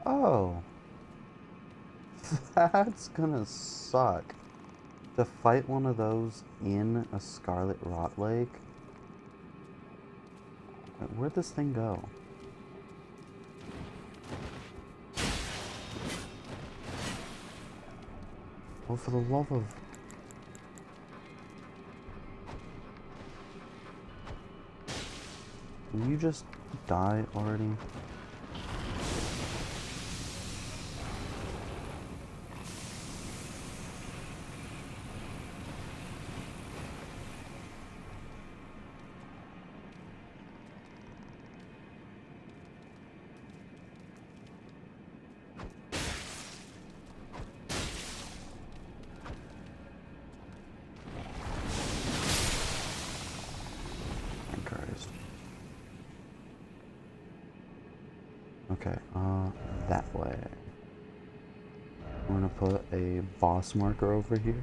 Oh, that's gonna suck. To fight one of those in a Scarlet Rot Lake? Where'd this thing go? Well, for the love of... Will you just die already? Okay, that way. I'm gonna put a boss marker over here.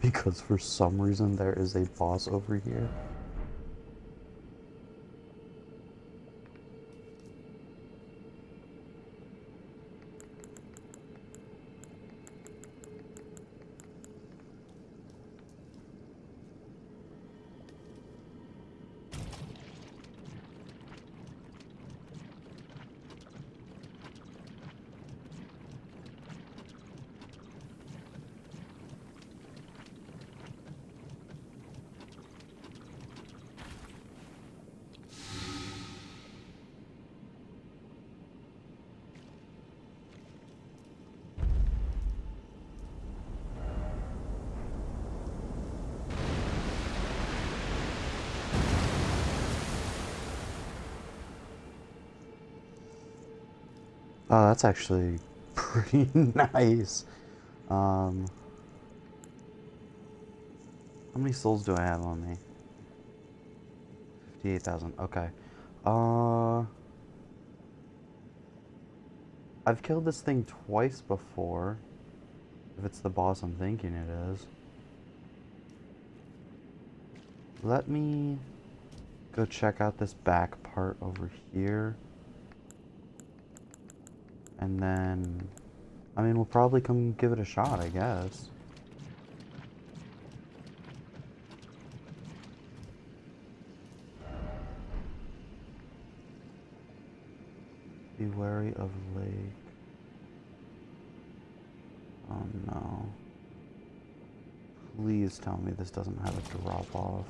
Because for some reason there is a boss over here. Oh, that's actually pretty nice. How many souls do I have on me? 58,000. Okay. Uh, I've killed this thing twice before. If it's the boss I'm thinking it is. Let me go check out this back part over here. And then, I mean, we'll probably come give it a shot, I guess. Be wary of lake. Oh no. Please tell me this doesn't have a drop off.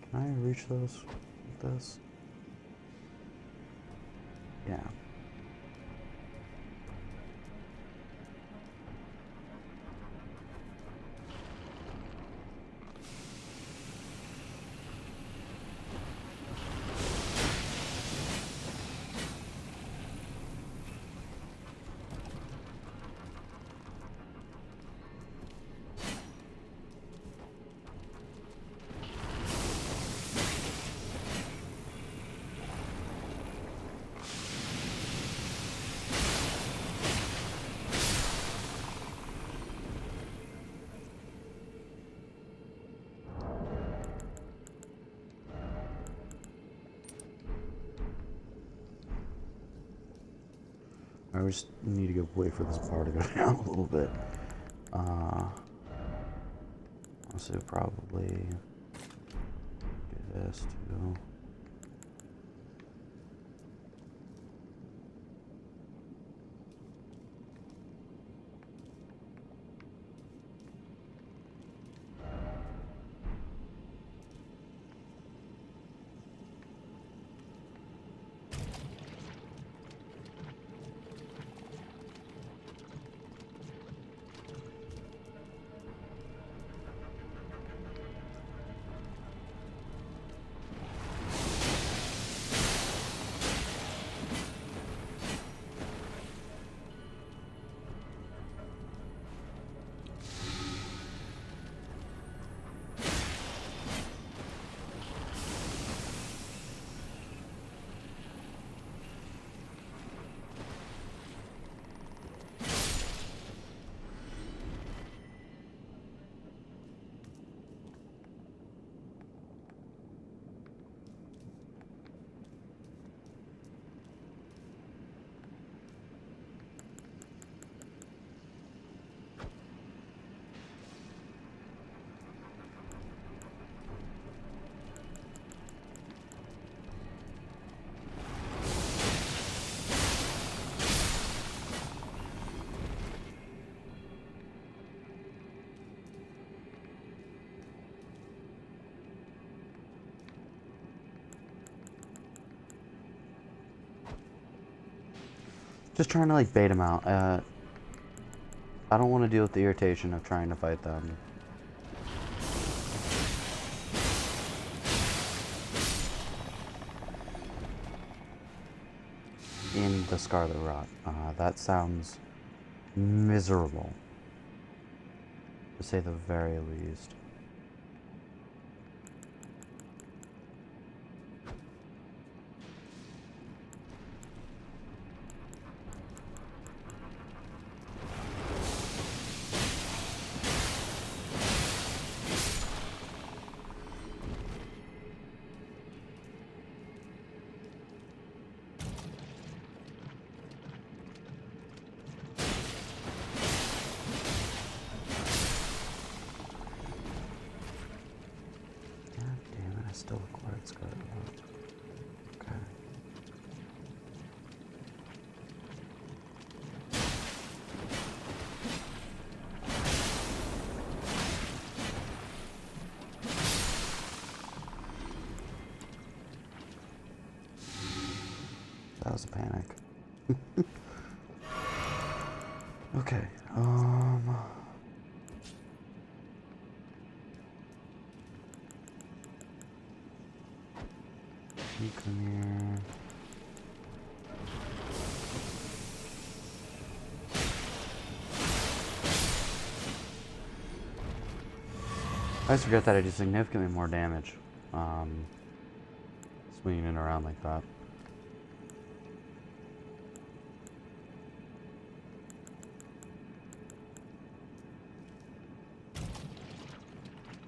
Can I reach those with this? Yeah. I just need to go wait for this bar to go down a little bit. So probably do this too. Just trying to like bait him out. I don't want to deal with the irritation of trying to fight them. In the Scarlet Rot. That sounds miserable, to say the very least. Still required Scarlet Rot. Okay. That was a panic. Okay. You come here. I always forget that I do significantly more damage, swinging it around like that.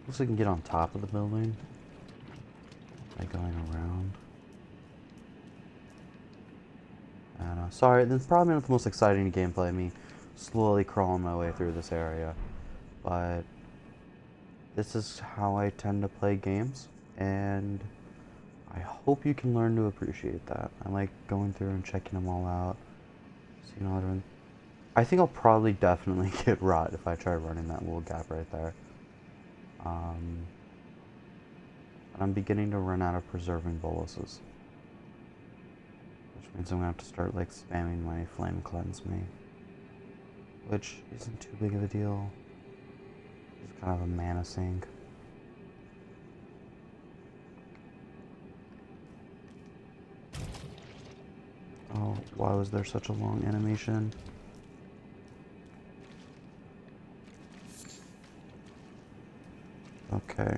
Looks like I can get on top of the building by going around. And sorry, that's probably not the most exciting gameplay, me slowly crawling my way through this area, but this is how I tend to play games, and I hope you can learn to appreciate that. I like going through and checking them all out. So, you know, I think I'll probably definitely get rot if I try running that little gap right there. I'm beginning to run out of preserving boluses, which means I'm gonna have to start like spamming my flame cleanse me, which isn't too big of a deal. It's kind of a mana sink. Oh, why was there such a long animation? Okay.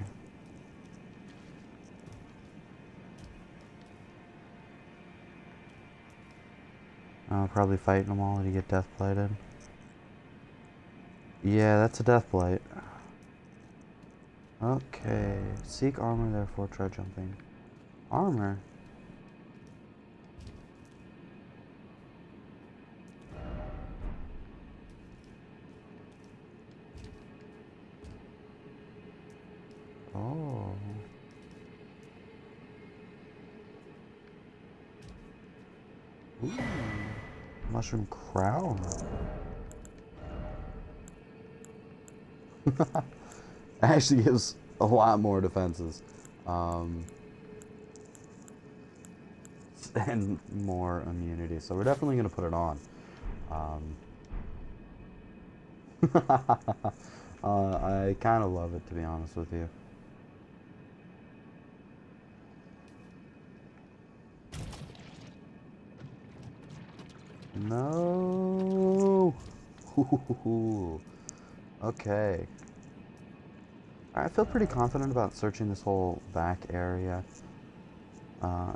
Probably fighting them all to get death blighted. Yeah, that's a death blight. Okay. Seek armor, therefore try jumping. Armor? Oh. Ooh. Mushroom crown. Actually gives a lot more defenses. And more immunity. So we're definitely going to put it on. I kind of love it, to be honest with you. No. Okay. I feel pretty confident about searching this whole back area.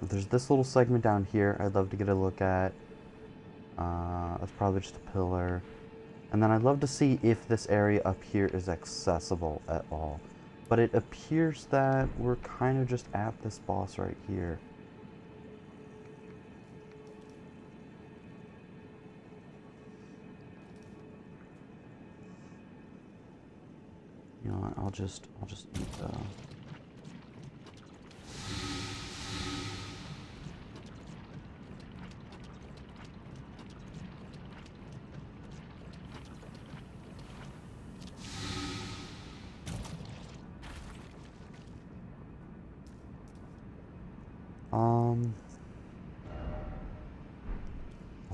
There's this little segment down here I'd love to get a look at. That's probably just a pillar. And then I'd love to see if this area up here is accessible at all. But it appears that we're kind of just at this boss right here. You know what, I'll just eat the...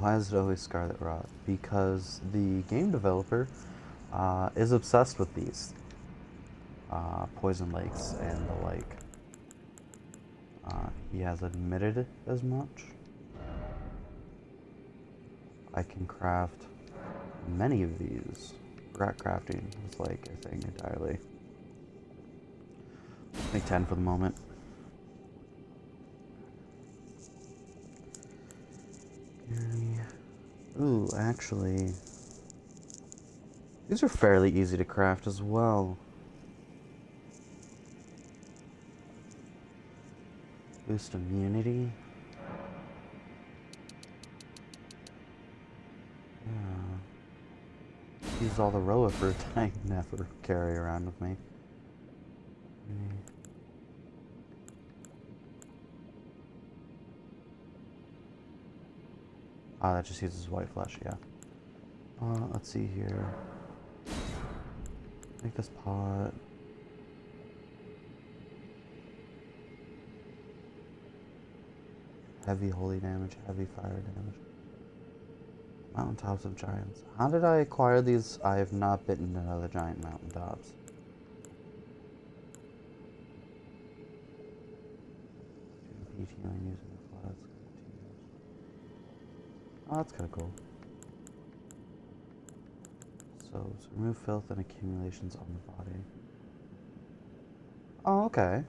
Why is it always Scarlet Rot? Because the game developer is obsessed with these poison lakes and the like. He has admitted as much. I can craft many of these. Rat crafting is like a thing entirely. Make 10 for the moment. Ooh, actually, these are fairly easy to craft as well. Boost immunity. Yeah. Use all the Roa fruit I never carry around with me. Ah, that just uses white flesh, yeah. Let's see here. Make this pot. Heavy holy damage, heavy fire damage. Mountaintops of giants. How did I acquire these? I have not bitten another giant mountaintops. Healing using the floods. Oh, that's kind of cool. So remove filth and accumulations on the body. Oh, okay.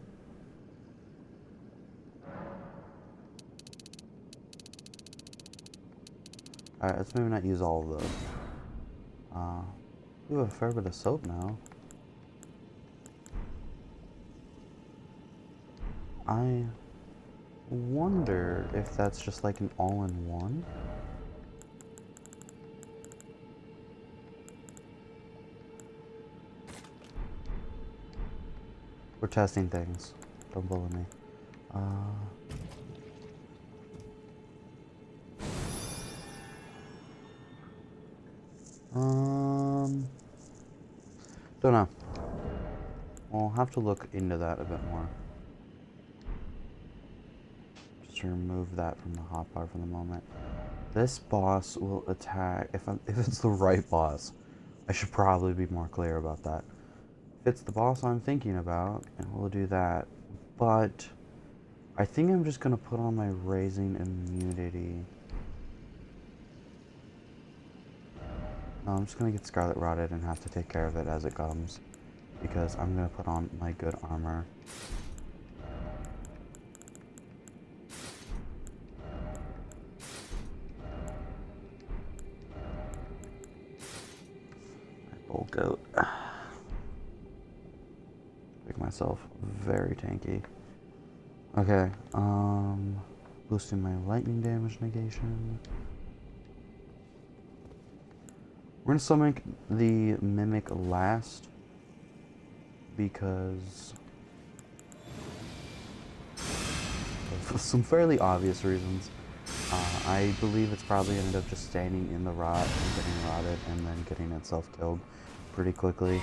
Alright, let's maybe not use all of those. We have a fair bit of soap now. I wonder if that's just like an all-in-one. We're testing things. Don't bully me. Don't know. We'll have to look into that a bit more. Just remove that from the hotbar for the moment. This boss will attack. If it's the right boss, I should probably be more clear about that. If it's the boss I'm thinking about, and we'll do that. But I think I'm just gonna put on my raising immunity. No, I'm just gonna get Scarlet Rotted and have to take care of it as it comes. Because I'm gonna put on my good armor. Bull goat. Make myself very tanky. Okay, boosting my lightning damage negation. We're gonna summon the Mimic last because of some fairly obvious reasons. I believe it's probably ended up just standing in the rot and getting rotted and then getting itself killed pretty quickly.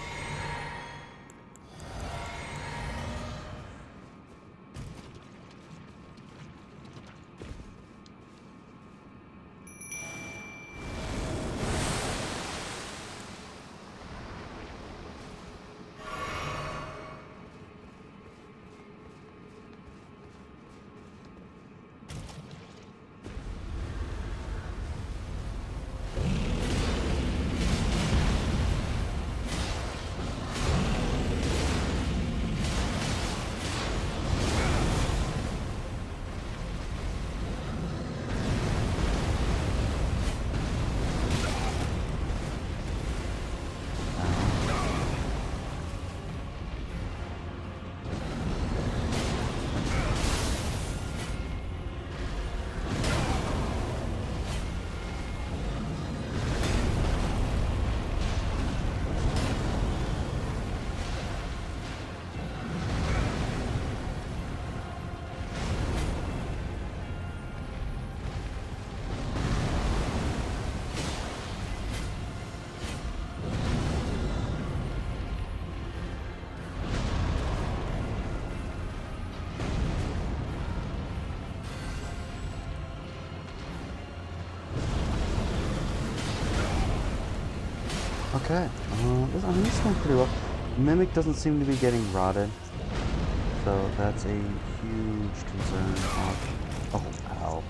Okay. I mean, this is going pretty well. Mimic doesn't seem to be getting rotted. So that's a huge concern. Oh, ow.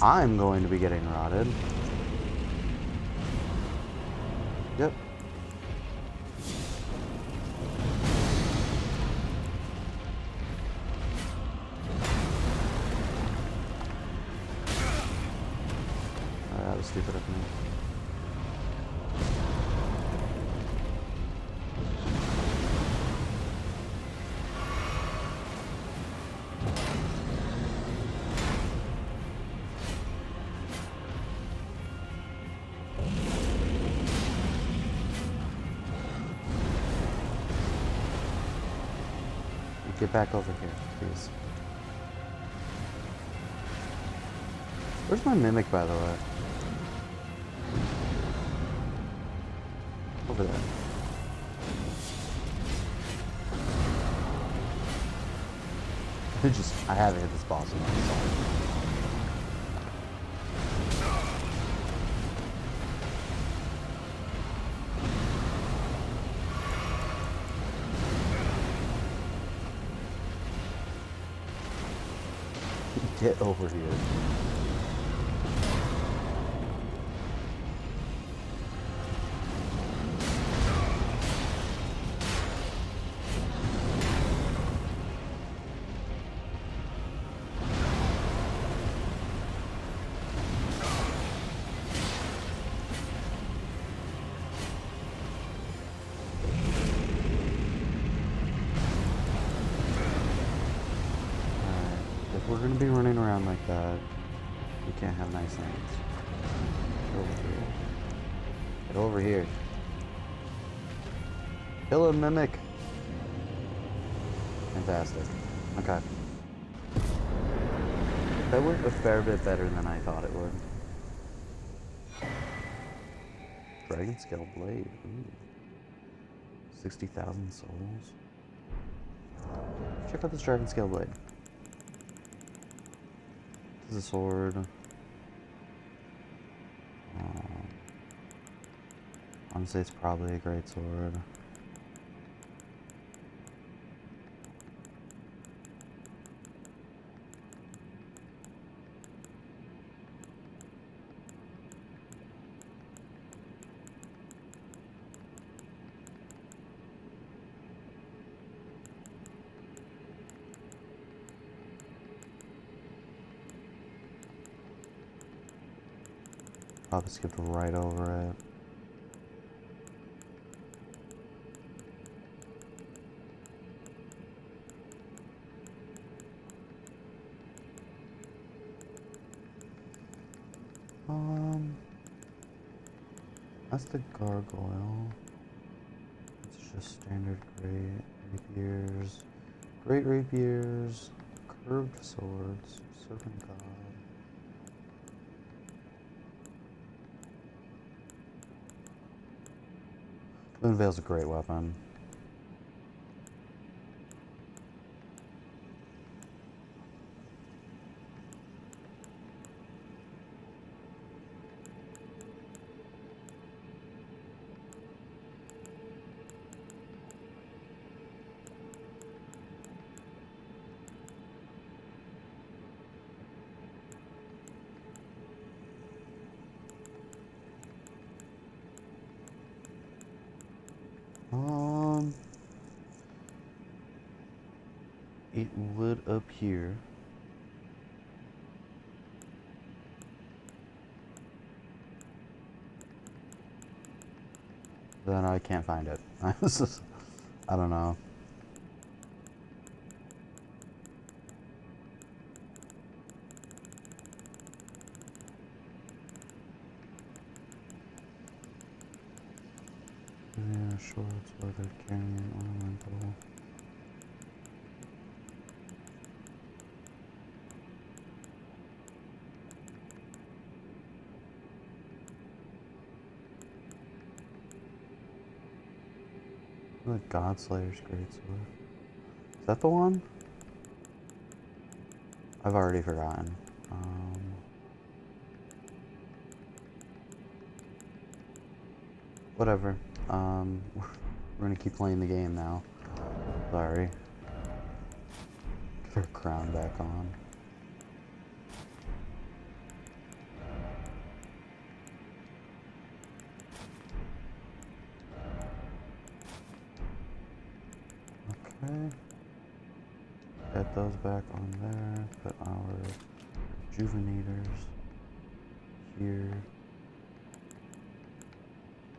I'm going to be getting rotted. Yep. That was stupid of me. Get back over here, please. Where's my mimic, by the way? Over there. I haven't hit this boss in a while. Get over here. If we're gonna be running around like that, we can't have nice things. Get over here. Get over here. Kill a mimic. Fantastic. Okay. That worked a fair bit better than I thought it would. Dragon Scale Blade. Ooh. 60,000 souls. Check out this Dragon Scale Blade. This is a sword. Honestly, it's probably a great sword. Probably skipped right over it. That's the gargoyle. It's just standard great rapiers, great rapiers, curved swords, serpent god. Moonveil's a great weapon. It would appear then I can't find it. I don't know. Yeah, shorts, weathered, carrying, ornamental. The Godslayer's greatsword. Is that the one? I've already forgotten. Whatever. we're gonna keep playing the game now. Sorry. Get her crown back on. Okay. Get those back on there. Put our rejuvenators here.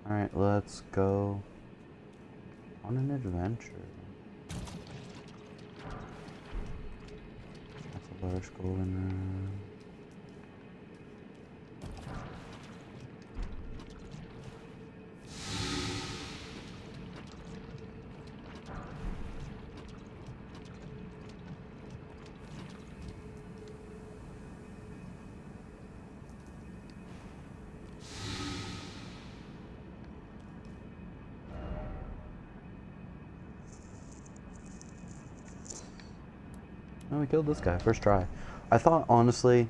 Alright, let's go on an adventure. That's a large golden room. Oh, we killed this guy, first try. I thought, honestly,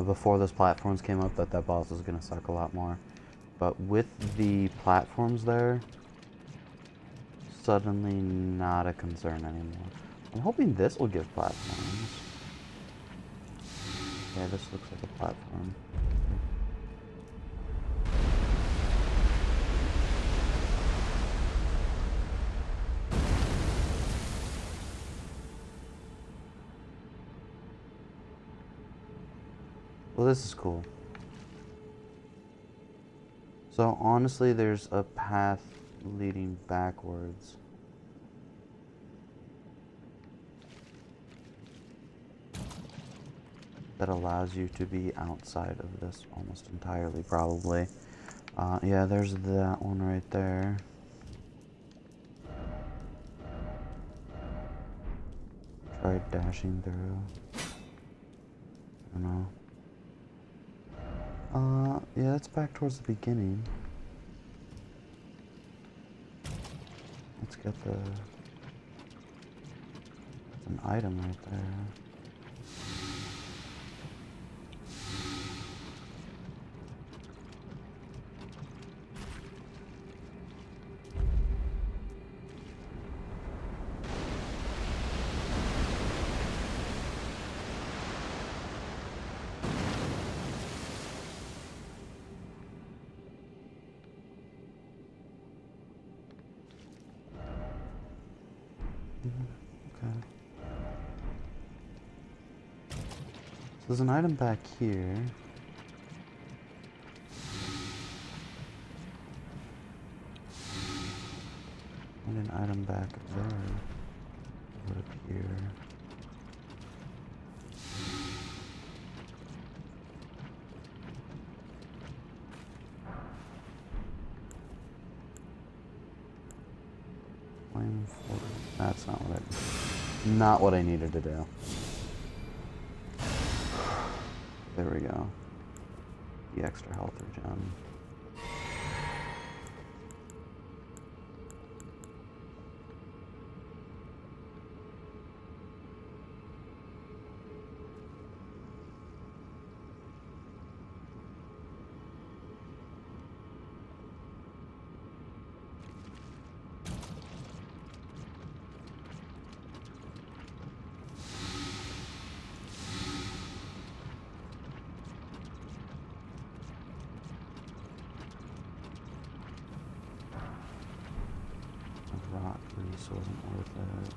before those platforms came up, that boss was going to suck a lot more. But with the platforms there, suddenly not a concern anymore. I'm hoping this will give platforms. Yeah, this looks like a platform. Well, this is cool. So honestly, there's a path leading backwards. That allows you to be outside of this almost entirely, probably. Yeah, there's that one right there. Tried dashing through. I don't know. Yeah, that's back towards the beginning. Let's get the... That's an item right there. Okay. So there's an item back here. And an item back there. What up here? Flame for that's not what I needed to do. There we go. The extra health regen. Rock grease wasn't worth it.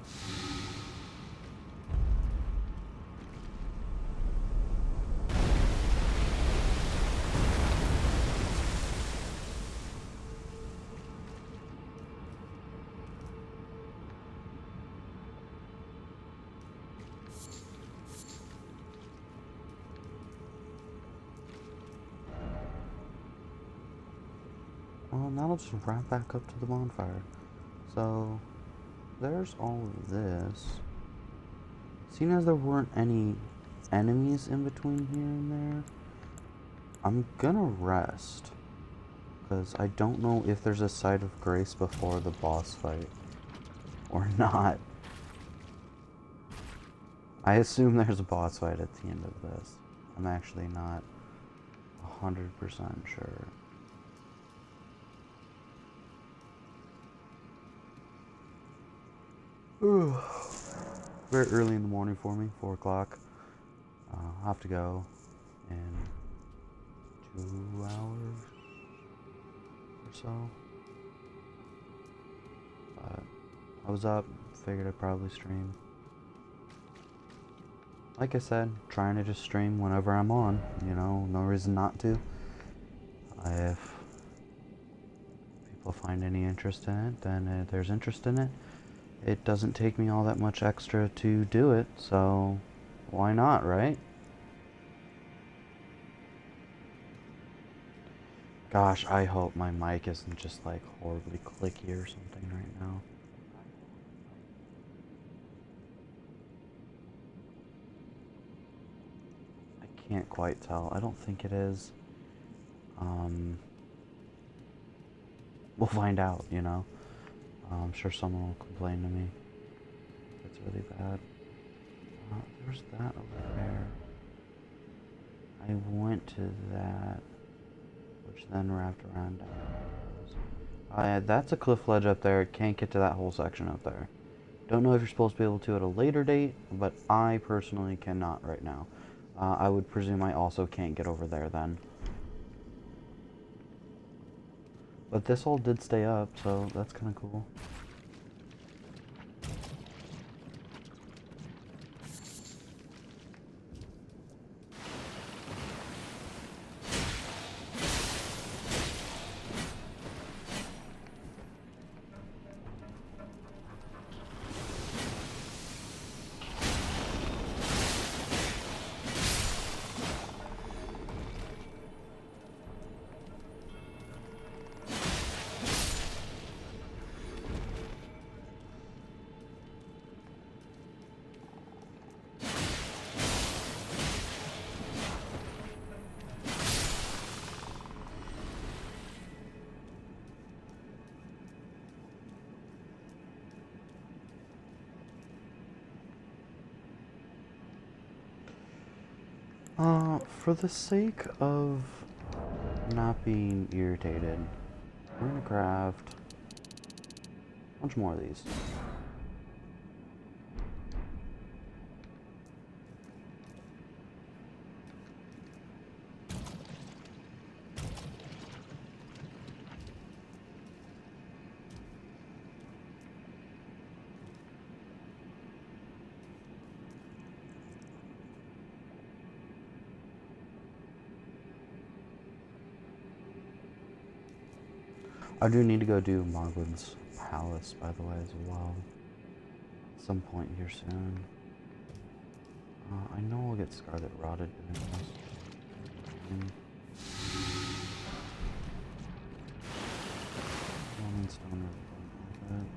Well, now I'll just wrap back up to the bonfire. So, there's all of this. Seeing as there weren't any enemies in between here and there, I'm gonna rest. Because I don't know if there's a site of grace before the boss fight. Or not. I assume there's a boss fight at the end of this. I'm actually not 100% sure. Very early in the morning for me, 4 o'clock. I'll have to go in 2 hours or so. But I was up, figured I'd probably stream. Like I said, trying to just stream whenever I'm on, you know, no reason not to. If people find any interest in it, then there's interest in it. It doesn't take me all that much extra to do it, so why not, right? Gosh, I hope my mic isn't just like horribly clicky or something right now. I can't quite tell. I don't think it is. We'll find out, you know. I'm sure someone will complain to me if it's really bad. There's that over there. I went to that, which then wrapped around down. Yeah, that's a cliff ledge up there. Can't get to that whole section up there. Don't know if you're supposed to be able to at a later date, but I personally cannot right now. I would presume I also can't get over there then. But this all did stay up, so that's kind of cool. For the sake of not being irritated, we're gonna craft a bunch more of these. I do need to go do Marglin's Palace, by the way, as well. At some point here soon. I know we'll get Scarlet Rotted in this. Rolling Stone really don't like it.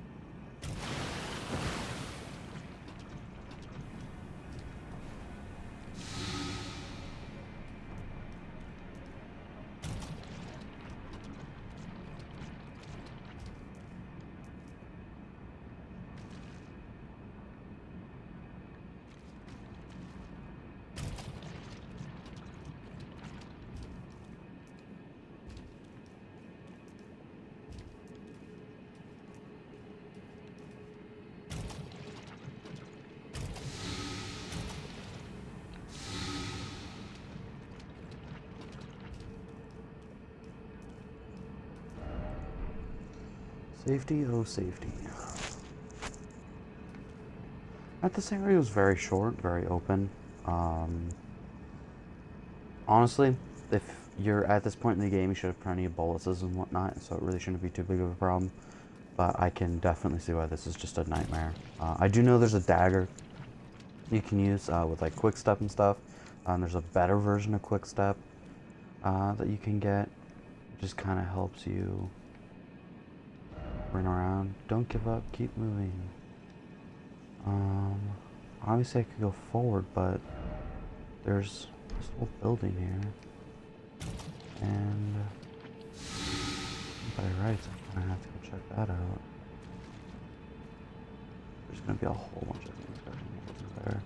Safety, oh safety. This area was very short, very open. Honestly, if you're at this point in the game, you should have plenty of boluses and whatnot, so it really shouldn't be too big of a problem. But I can definitely see why this is just a nightmare. I do know there's a dagger you can use with like quick step and stuff. There's a better version of quick step that you can get. It just kind of helps you run around. Don't give up, keep moving. Obviously I could go forward, but there's this whole building here. And by rights, I'm gonna have to go check that out. There's gonna be a whole bunch of things going on there.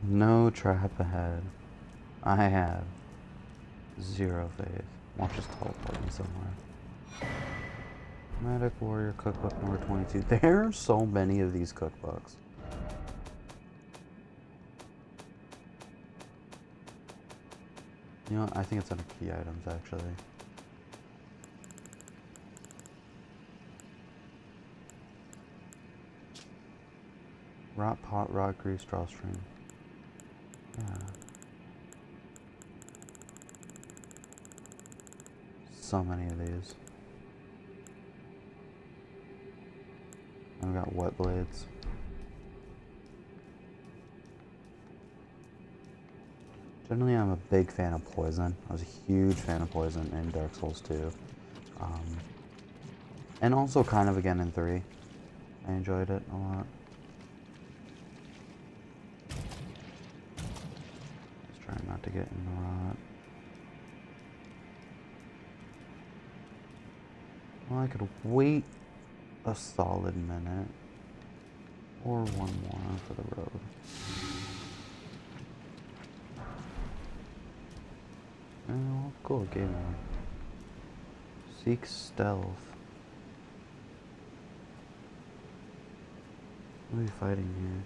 No trap ahead. I have zero faith. Watch just teleport me somewhere. Medic Warrior Cookbook number 22. There are so many of these cookbooks. You know what? I think it's under key items, actually. Rot pot, rot grease, drawstring. Yeah. So many of these. I've got wet blades. Generally, I'm a big fan of poison. I was a huge fan of poison in Dark Souls 2. And also kind of again in 3. I enjoyed it a lot. Just trying not to get in the rot. Well, I could wait a solid minute. Or one more for the road. Oh, cool, game on. Seek stealth. What are we fighting here?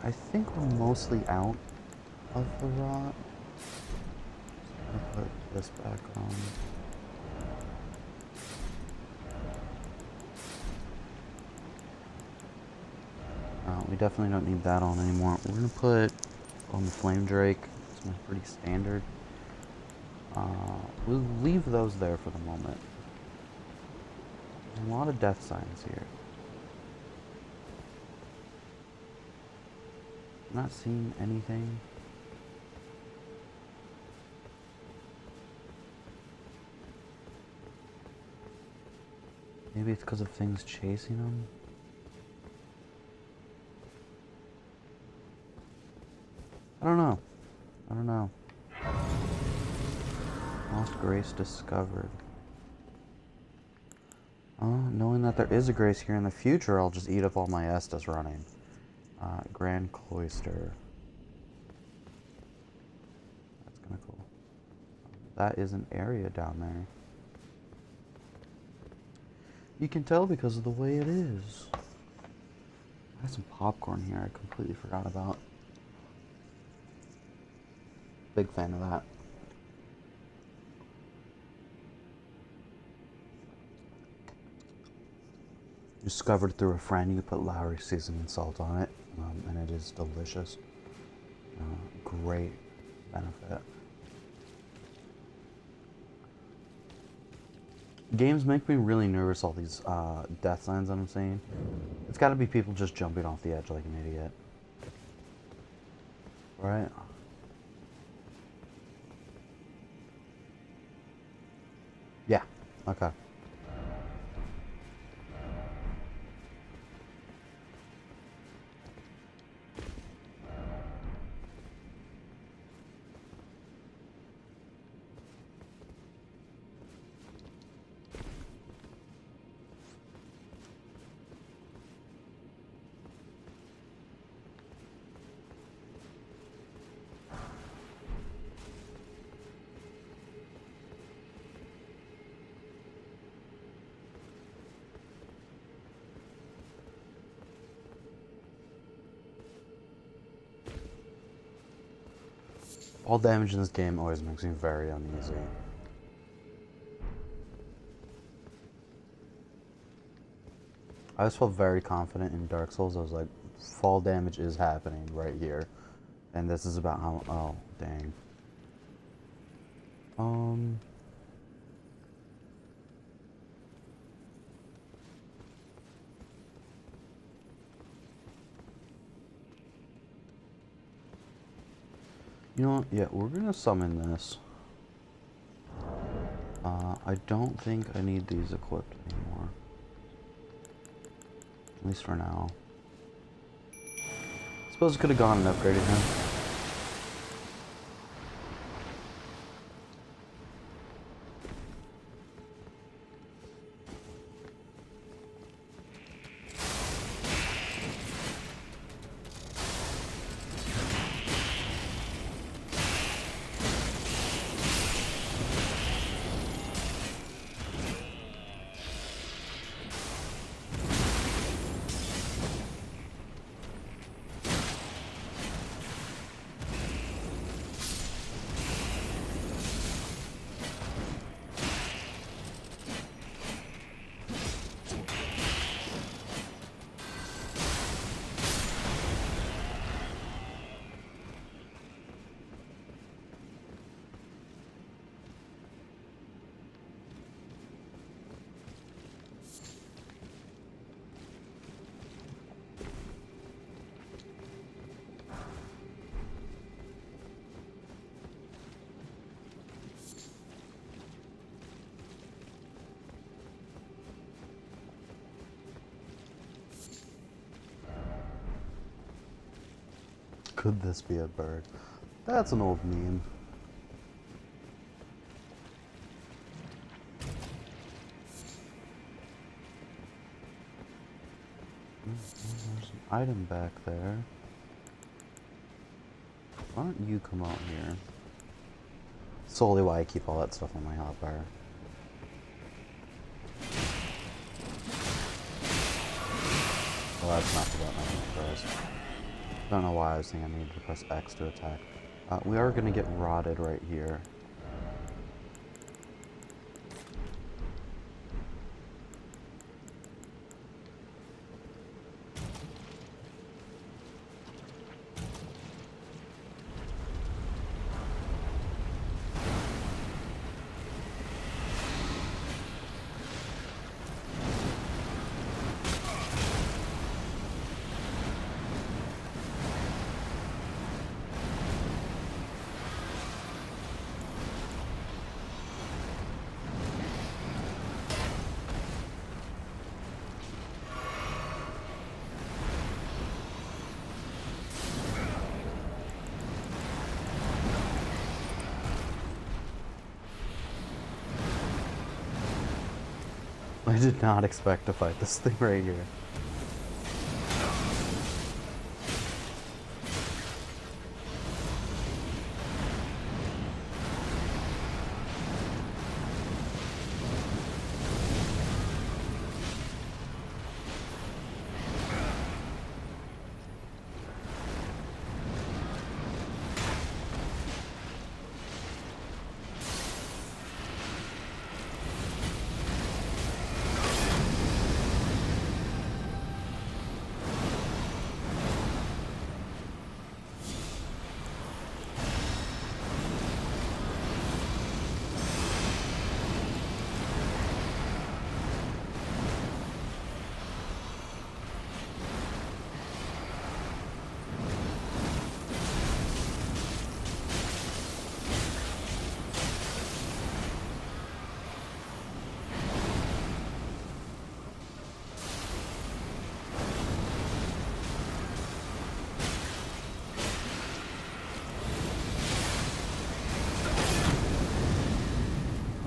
I think we're mostly out of the rot. I'm gonna put this back on. We definitely don't need that on anymore. We're gonna put on the Flame Drake. It's pretty standard. We'll leave those there for the moment. There's a lot of death signs here. Not seeing anything. Maybe it's because of things chasing them. I don't know. I don't know. Lost Grace discovered. Knowing that there is a Grace here in the future, I'll just eat up all my Estus running. Grand Cloister. That's kind of cool. That is an area down there. You can tell because of the way it is. I have some popcorn here I completely forgot about. Big fan of that. Discovered through a friend, you put Lowry seasoning salt on it, and it is delicious. Great benefit. Games make me really nervous, all these death signs that I'm seeing. It's gotta be people just jumping off the edge like an idiot. Right? Yeah, okay. All damage in this game always makes me very uneasy. I just felt very confident in Dark Souls. I was like, fall damage is happening right here. And this is about how... Oh, dang. You know what? Yeah, we're gonna summon this. I don't think I need these equipped anymore. At least for now. Suppose I could have gone and upgraded him. Could this be a bird? That's an old meme. There's an item back there. Why don't you come out here? Solely why I keep all that stuff on my hotbar. Well, that's not the button I need to press. Don't know why I was thinking I needed to press X to attack. We are going to get rotted right here. I did not expect to fight this thing right here.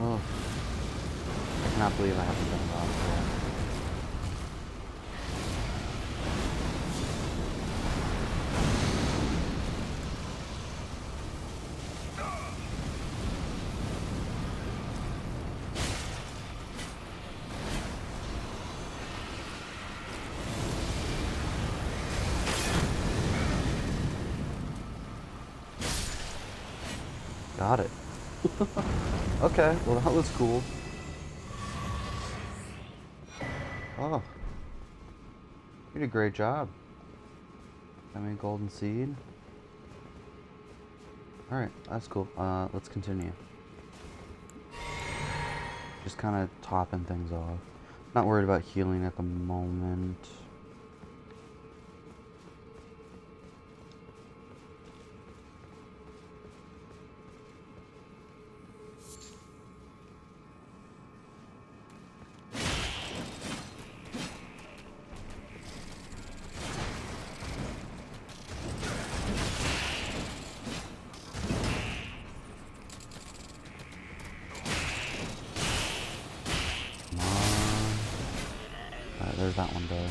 Oh, I cannot believe I haven't done that before. Got it. Okay, well that was cool. Oh, you did a great job. I mean, golden seed. Alright, that's cool. Let's continue. Just kind of topping things off. Not worried about healing at the moment. there's that one done.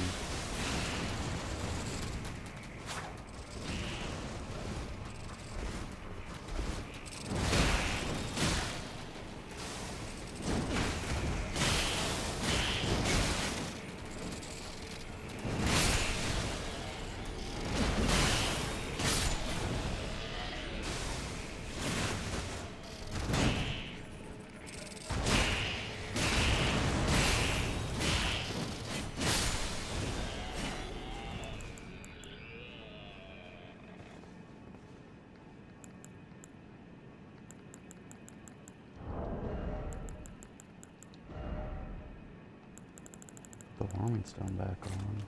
The warming stone back on.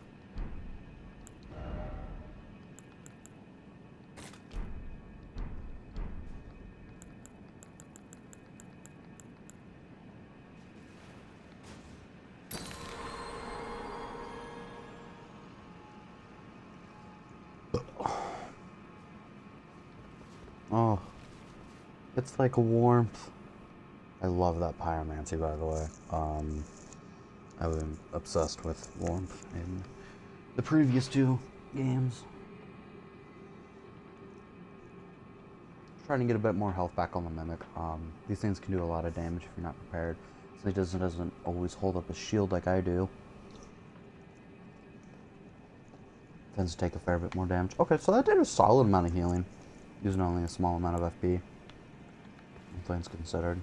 Oh, it's like warmth. I love that pyromancy, by the way. I've been obsessed with warmth in the previous two games. Trying to get a bit more health back on the Mimic. These things can do a lot of damage if you're not prepared. So it doesn't always hold up a shield like I do. Tends to take a fair bit more damage. Okay, so that did a solid amount of healing, using only a small amount of FP. All things considered.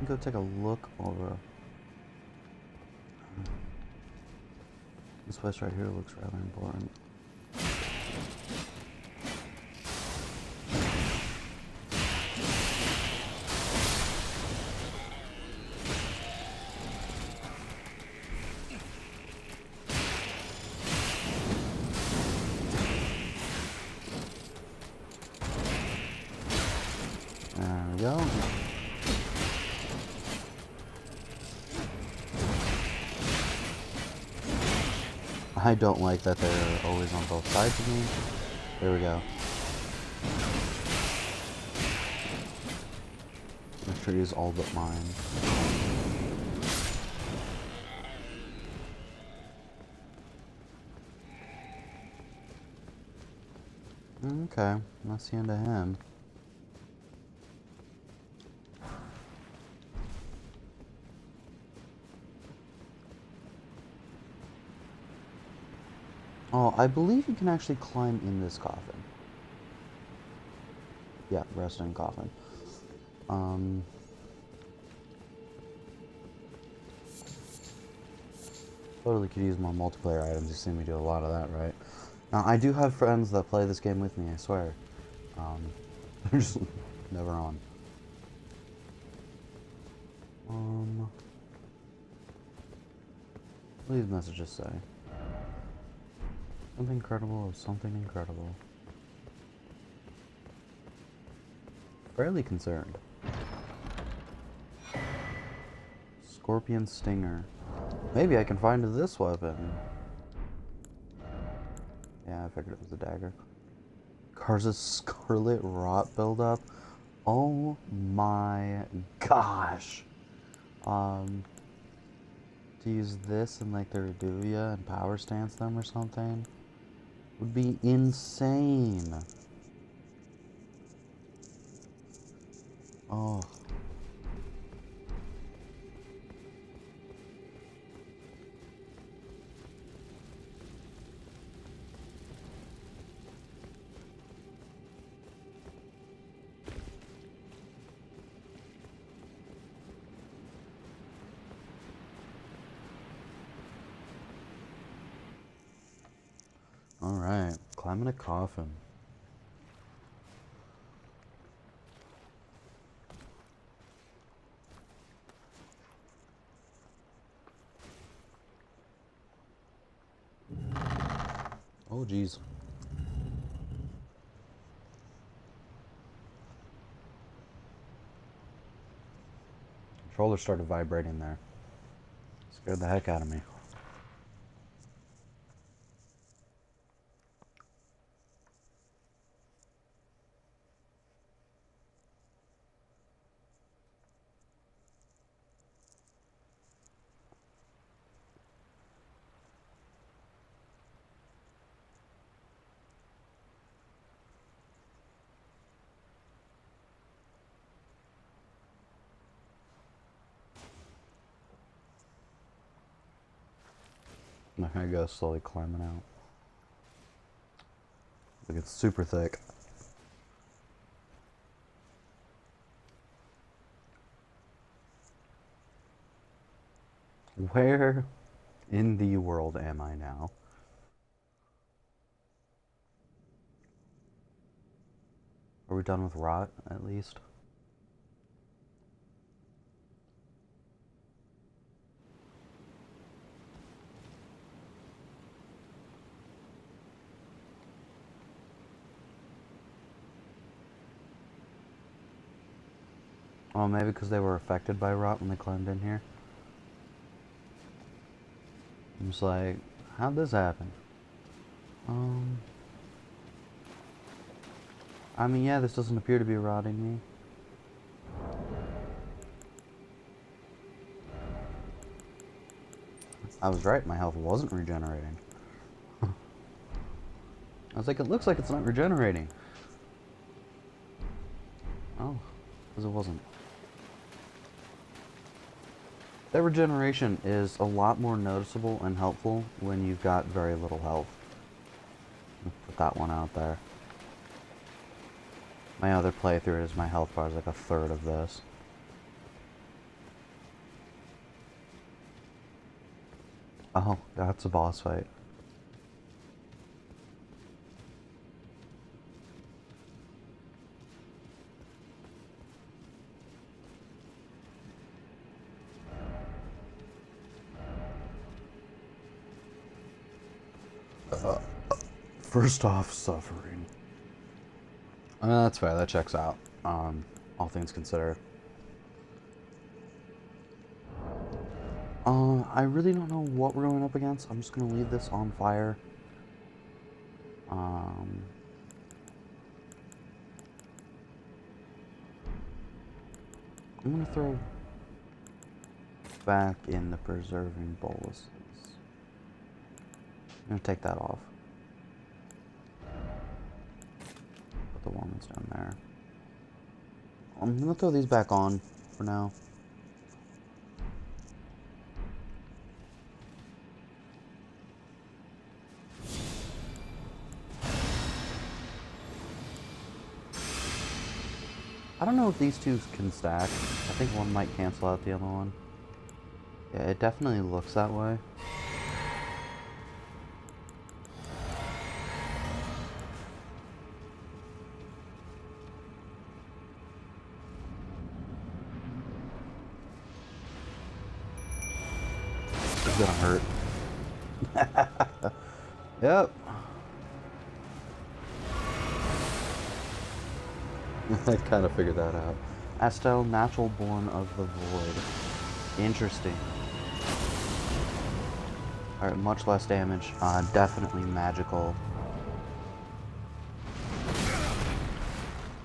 Go take a look over. This place right here looks rather important. There we go. I don't like that they're always on both sides of me. There we go. I'm sure he's all but mine. Okay, that's the end of him. Oh, I believe you can actually climb in this coffin. Yeah, rest in coffin. Totally could use more multiplayer items. You've seen me do a lot of that, right? Now, I do have friends that play this game with me, I swear. They're just never on. What do these messages say? Something incredible of something incredible. Fairly concerned. Scorpion Stinger. Maybe I can find this weapon. Yeah, I figured it was a dagger. Karza's Scarlet Rot buildup. Oh my gosh. To use this in like the Reduvia and power stance them or something would be insane. Oh. Alright, climbing a coffin. Oh, geez. Controller started vibrating there. Scared the heck out of me. There I go, slowly climbing out. Like it's super thick. Where in the world am I now? Are we done with rot, at least? Oh, maybe because they were affected by rot when they climbed in here? I'm just like, how'd this happen? I mean, yeah, this doesn't appear to be rotting me. I was right, my health wasn't regenerating. I was like, it looks like it's not regenerating. Oh, because it wasn't. That regeneration is a lot more noticeable and helpful when you've got very little health. Put that one out there. My other playthrough is my health bar is like a third of this. Oh, that's a boss fight. First off, suffering. That's fair, that checks out, all things considered. I really don't know what we're going up against. I'm just gonna leave this on fire. I'm gonna throw back in the preserving boluses. I'm gonna take that off. Put the one that's down there. I'm gonna throw these back on for now. I don't know if these two can stack. I think one might cancel out the other one. Yeah, it definitely looks that way. It's gonna hurt. Yep. I kind of figured that out. Astel, natural born of the void. Interesting. Alright, much less damage. Definitely magical.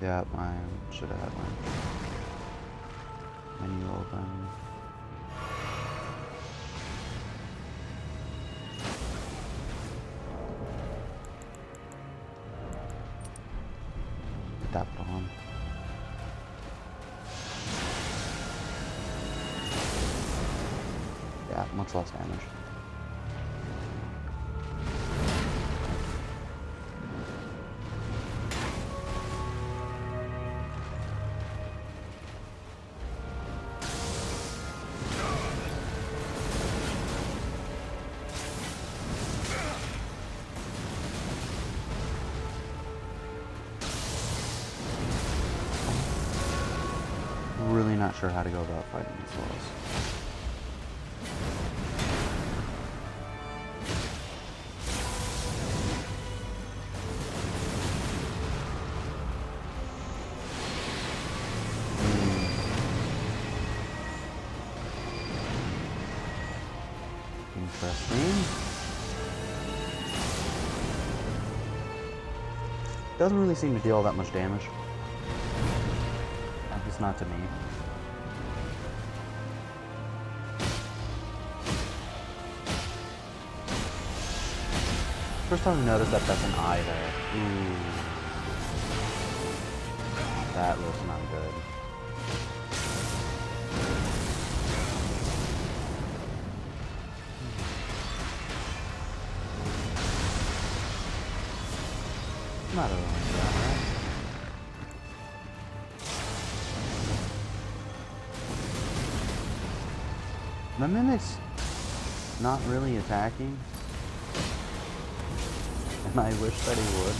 Yeah, I should have had my menu open. Tap it on. Yeah, much less damage. Really not sure how to go about fighting these walls. Interesting. Doesn't really seem to deal all that much damage. At least not to me. First time I noticed that that's an eye there. Ooh. That looks not good. My mimic's not really attacking. And I wish that he would.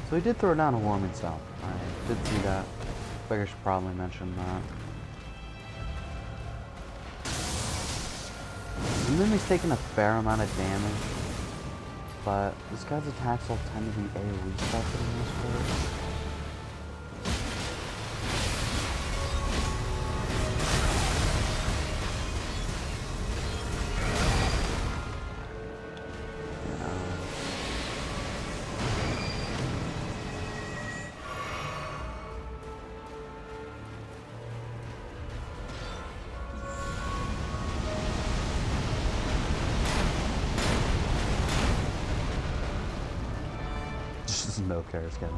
So he did throw down a warming cell. I did see that. I think I should probably mention that. And then he's taking a fair amount of damage. But this guy's attacks all tend to be AoE stuff for the most part. Just no cares, Kevin.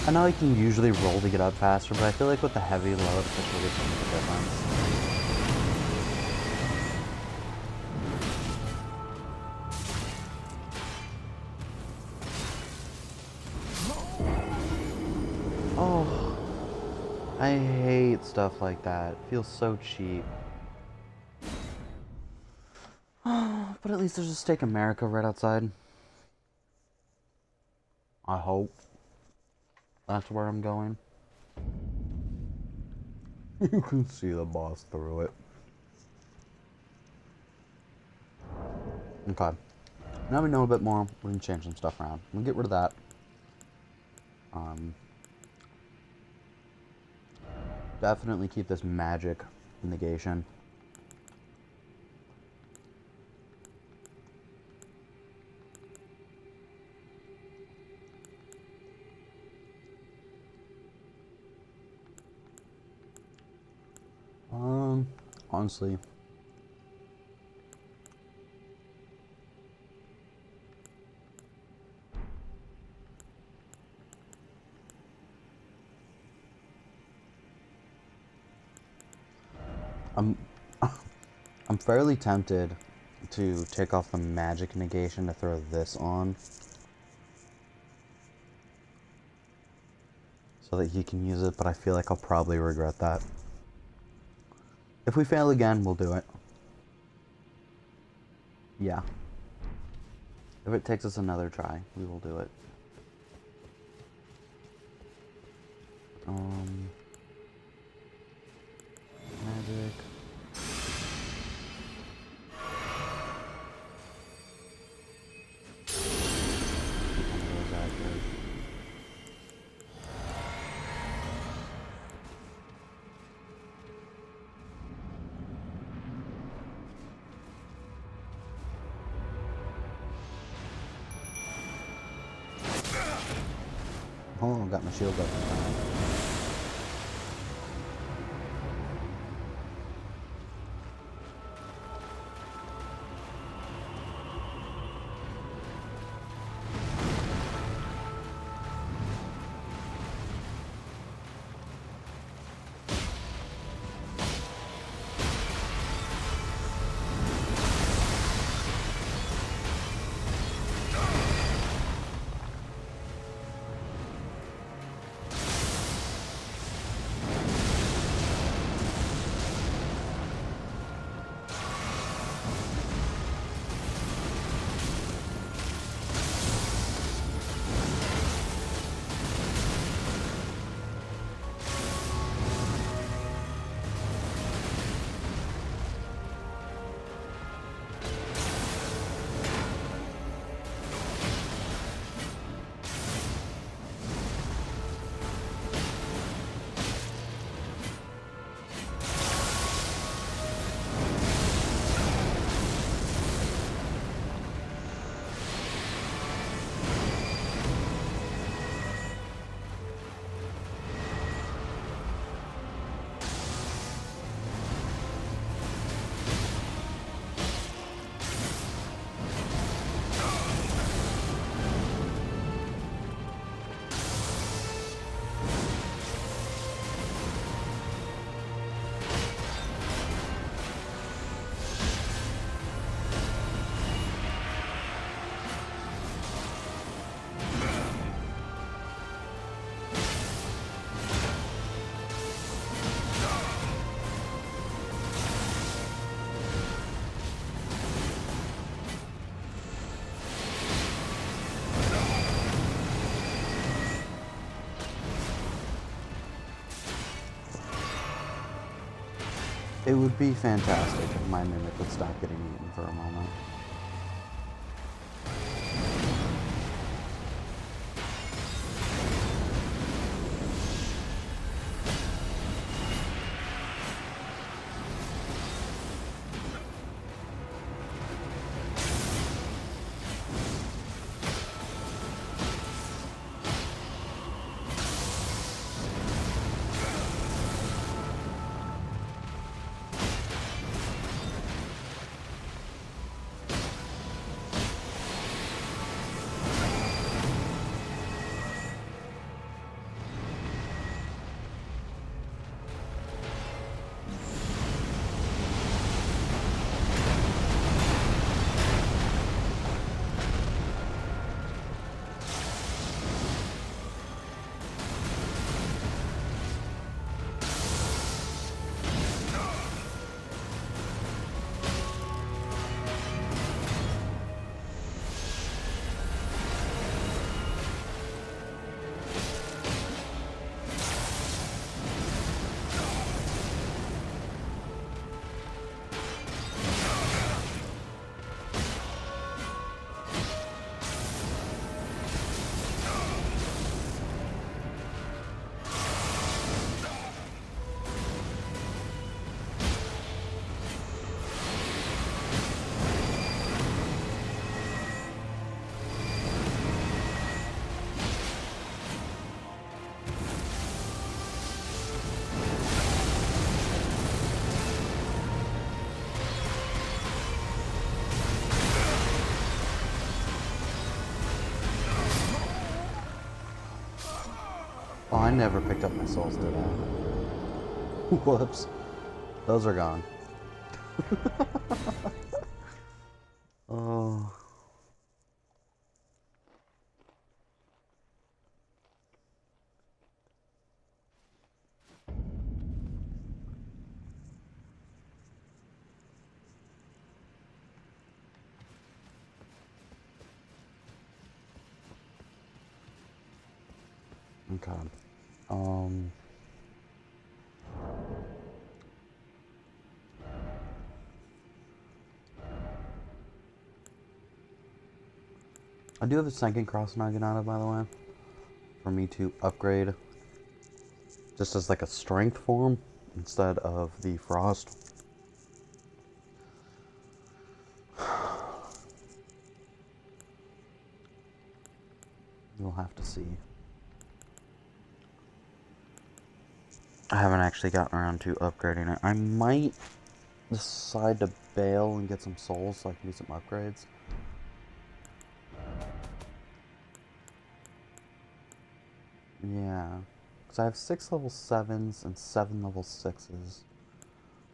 I know I can usually roll to get up faster, but I feel like with the heavy load, it's just really making a difference. Oh, I hate stuff like that. It feels so cheap. Oh, but at least there's a Steak America right outside. I hope. That's where I'm going. You can see the boss through it. Okay. Now we know a bit more. We can change some stuff around. We'll get rid of that. Definitely keep this magic negation. Honestly. I'm fairly tempted to take off the magic negation to throw this on. So that he can use it, but I feel like I'll probably regret that. If we fail again, we'll do it. Yeah. If it takes us another try, we will do it. Magic. Oh, got my shield up. It would be fantastic if my mimic would stop getting eaten for a moment. Oh, I never picked up my souls, did I? Whoops. Those are gone. Oh. Okay. Um. I do have a second cross Naginata, by the way, for me to upgrade just as like a strength form instead of the frost. You'll have to see. I haven't actually gotten around to upgrading it. I might decide to bail and get some souls so I can do some upgrades. Yeah, because I have 6 level 7s and 7 level 6s.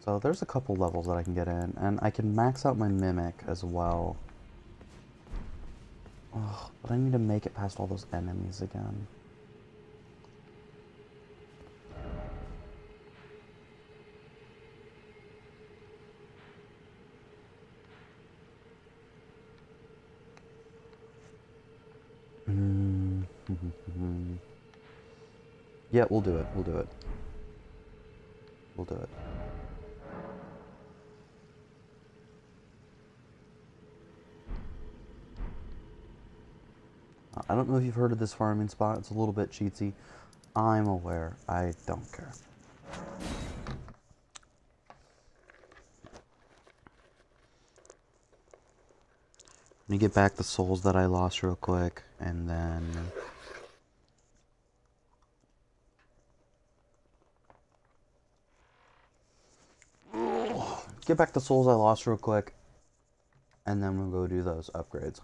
So there's a couple levels that I can get in, and I can max out my Mimic as well. Ugh, but I need to make it past all those enemies again. Yeah, we'll do it. We'll do it. We'll do it. I don't know if you've heard of this farming spot. It's a little bit cheatsy. I'm aware. I don't care. Let me get back the souls that I lost real quick, and then... Get back the souls I lost real quick, and then we'll go do those upgrades.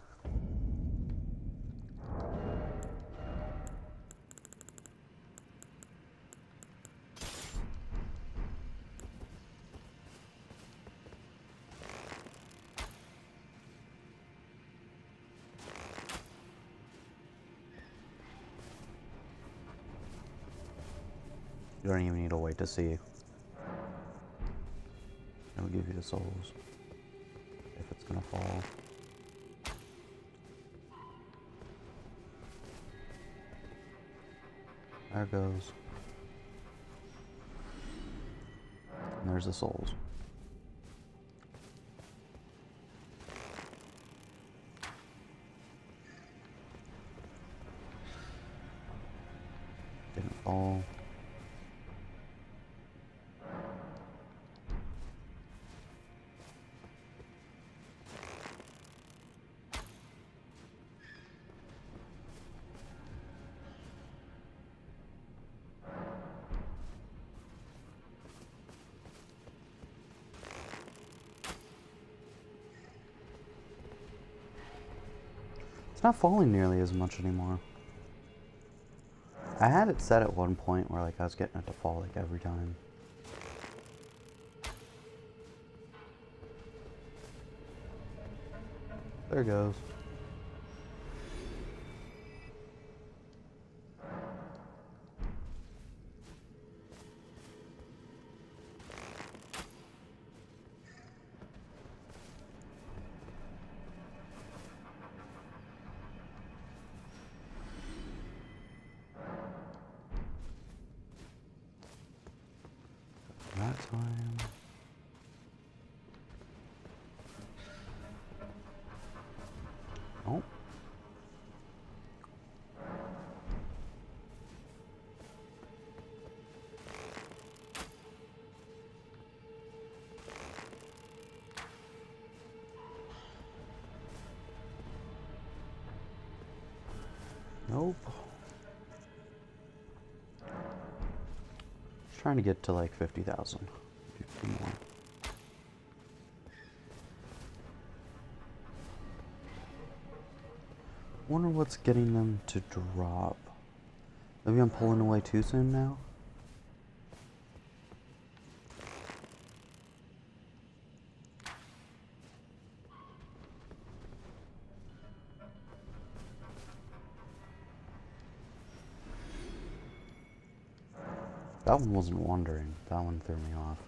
You don't even need to wait to see. It'll give you the souls. If it's gonna fall. There it goes. And there's the souls. Didn't fall. It's not falling nearly as much anymore. I had it set at one point where like I was getting it to fall like every time. There it goes. That time. Oh. Nope. Just trying to get to like 50,000. More. Wonder what's getting them to drop. Maybe I'm pulling away too soon now? That one wasn't wandering. That one threw me off.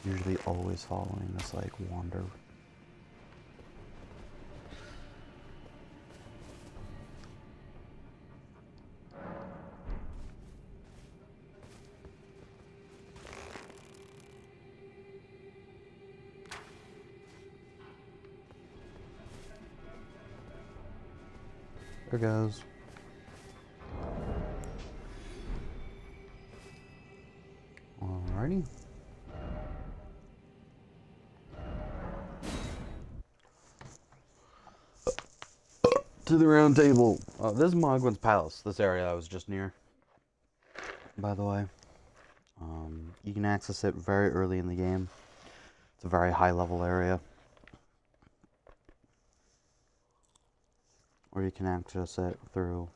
Usually always following this like wander. There goes. Alrighty. To the round table. This is Mogwin's Palace, this area I was just near. By the way. You can access it very early in the game. It's a very high level area. Or you can access it through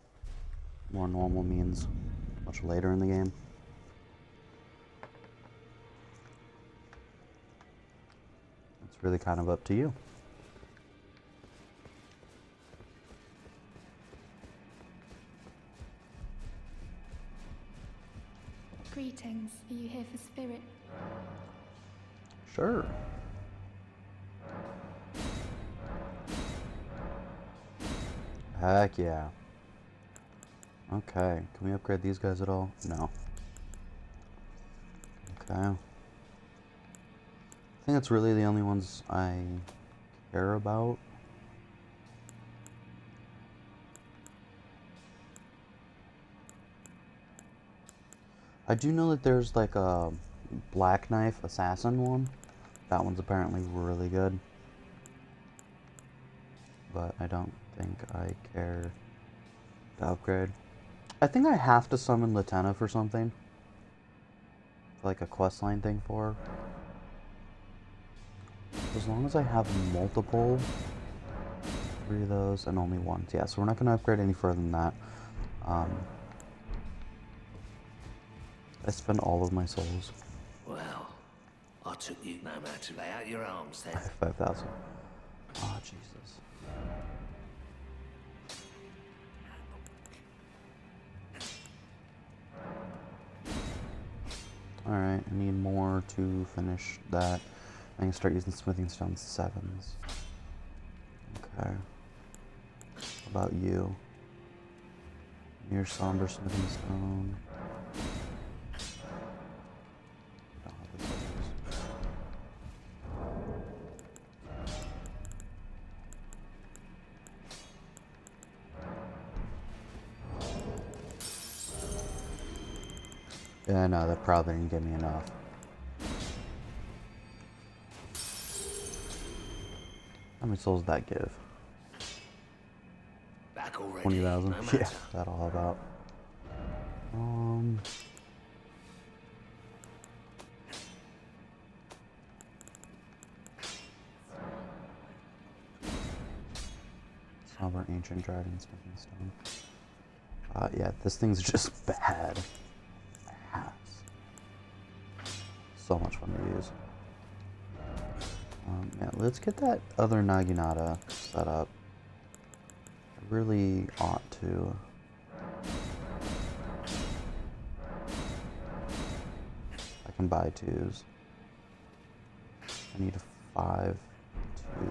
more normal means much later in the game. It's really kind of up to you. Greetings. Are you here for spirit? Sure. Heck yeah. Okay, can we upgrade these guys at all? No. Okay. I think that's really the only ones I care about. I do know that there's like a black knife assassin one. That one's apparently really good. But I don't think I care to upgrade. I think I have to summon Latenna for something. Like a questline thing for her. As long as I have multiple, 3 of those and only ones. Yeah, so we're not going to upgrade any further than that. I spend all of my souls. Well, I took you no matter to lay out your arms then. I have 5,000. Oh, Jesus. Alright, I need more to finish that. I can start using smithing stones 7s. Okay. How about you? Your somber smithing stone. Don't have Yeah, no, that probably didn't give me enough. How many souls did that give? Back already, 20,000? no Yeah, matter. that all about. Somber Ancient Dragon Smithing Stone. Yeah, this thing's just bad. Ass. So much fun to use. Yeah, let's get that other Naginata set up. I really ought to. I can buy twos. I need 5 twos.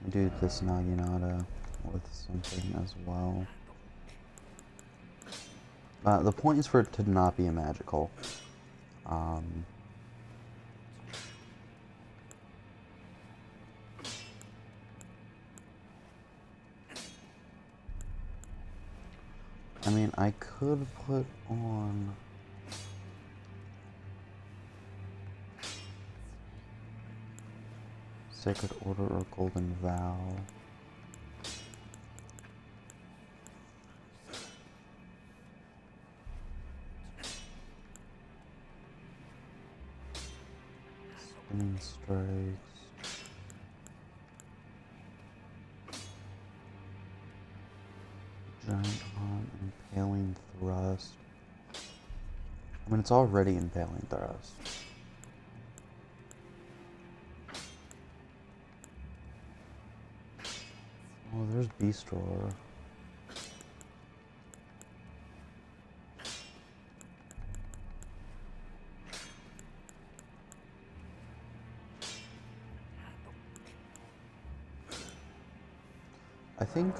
I do this Naginata with something as well. The point is for it to not be a magical. I mean, I could put on... Sacred Order or Golden Vow. Spinning Strikes. Giant Hunt, Impaling Thrust. I mean, it's already Impaling Thrust. Oh, there's Beast Roar. I think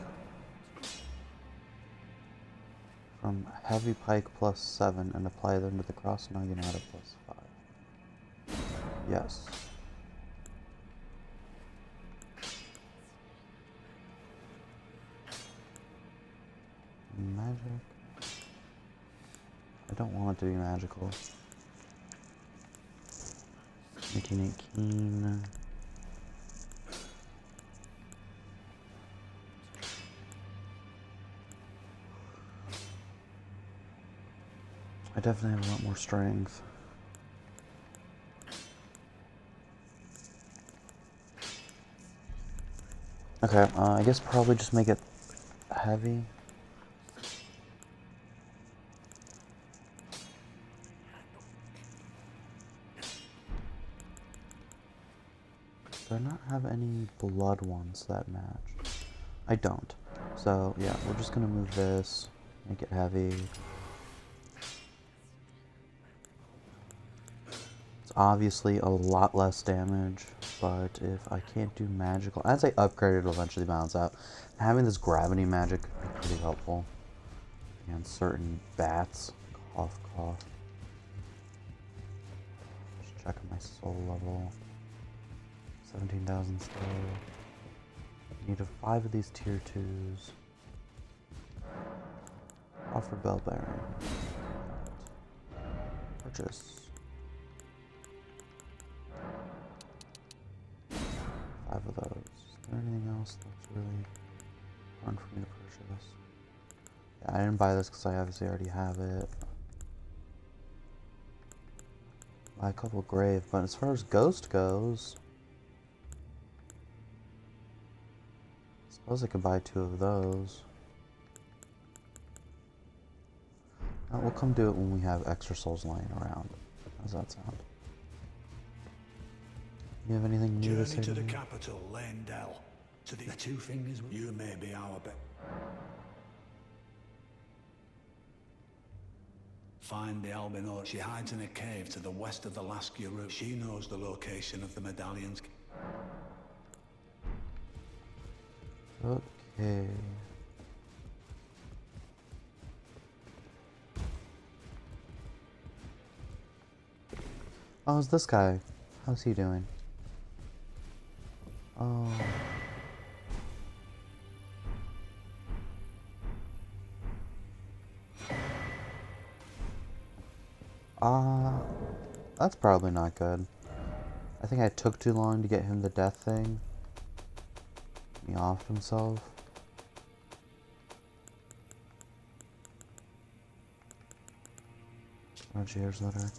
from Heavy Pike +7 and apply them to the Cross Naginata +5. Yes. Magic. I don't want it to be magical. 1918. I definitely have a lot more strength. Okay, I guess probably just make it heavy. Do I not have any blood ones that match? I don't. So, yeah, we're just gonna move this, make it heavy. It's obviously a lot less damage, but if I can't do magical, as I upgrade it'll eventually balance out. Having this gravity magic could be pretty helpful. And certain bats. Cough, cough. Just checking my soul level. 17,000 still. Need 5 of these tier 2s. Offer Bell Bearing. Purchase. 5 of those. Is there anything else that's really fun for me to purchase? Yeah, I didn't buy this because I obviously already have it. Buy a couple Grave, but as far as Ghost goes, I suppose I could buy 2 of those. We'll come do it when we have extra souls lying around. How's that sound? You have anything new to say? Journey to the me? capital, Landell. To the Two Fingers, you may be our bet. Find the albino. She hides in a cave to the west of the Laskia route. She knows the location of the medallions. Okay. Oh, it's this guy. How's he doing? Oh. Uh, that's probably not good. I think I took too long to get him the death thing. He offed himself. Rogier's letter.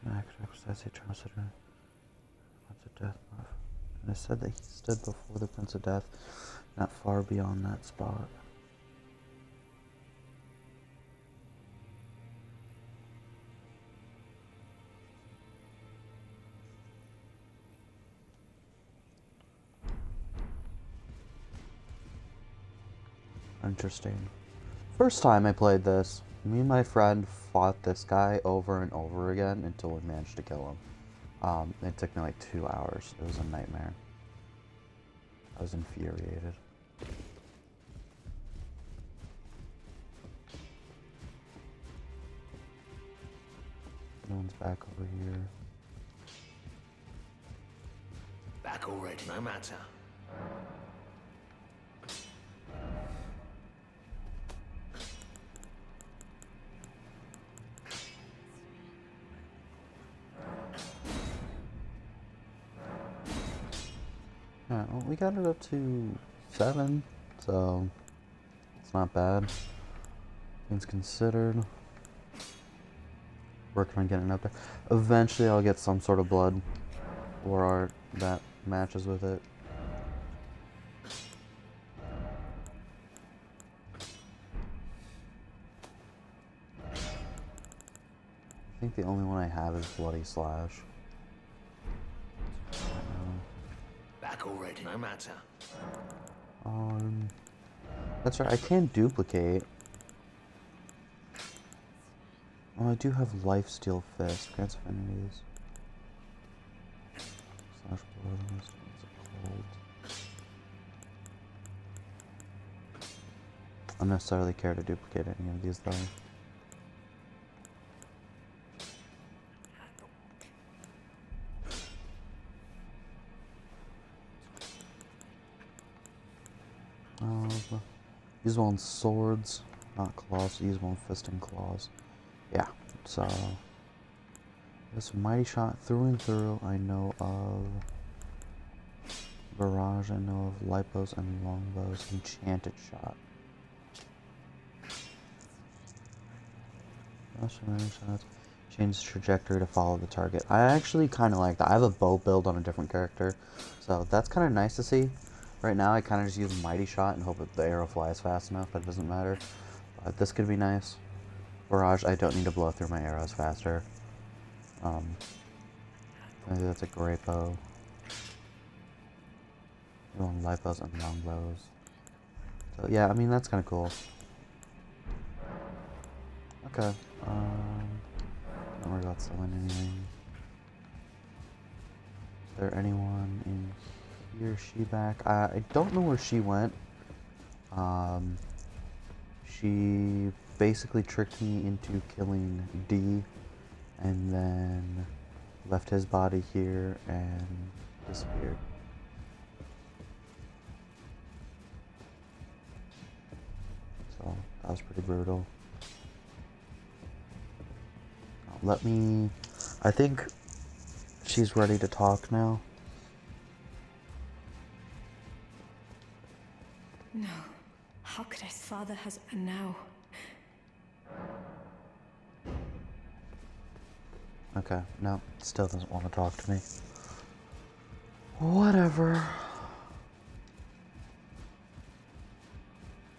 An act of ecstasy turns to Prince of Death. And it said that he stood before the Prince of Death, not far beyond that spot. Interesting. First time I played this, me and my friend fought this guy over and over again until we managed to kill him. It took me like 2 hours. It was a nightmare. I was infuriated. No one's back over here. Back already, no matter. Alright, well, we got it up to 7, so it's not bad. Things considered. Working on getting it up there. Eventually I'll get some sort of blood or art that matches with it. I think the only one I have is Bloody Slash. Back already, no matter. That's right, I can duplicate. Oh, I do have Lifesteal Fist. Grants affinities. Slash blood. Cold. Unnecessarily care to duplicate any of these though. These ones swords, not claws. These one fist and claws. Yeah, so this mighty shot through and through. I know of barrage. I know of lipos and longbows. Enchanted shot. Change trajectory to follow the target. I actually kind of like that. I have a bow build on a different character, so that's kind of nice to see. Right now, I kind of just use Mighty Shot and hope that the arrow flies fast enough, but it doesn't matter. But this could be nice. Barrage, I don't need to blow through my arrows faster. Maybe that's a great bow. Doing lipos and longbows. So yeah, I mean, that's kind of cool. Okay. Don't worry about selling anything. Is there anyone in here? She back? I don't know where she went. She basically tricked me into killing D, and then left his body here and disappeared. So that was pretty brutal. Let me... I think she's ready to talk now. No. How could his father has... And now... Okay, no, still doesn't want to talk to me. Whatever. How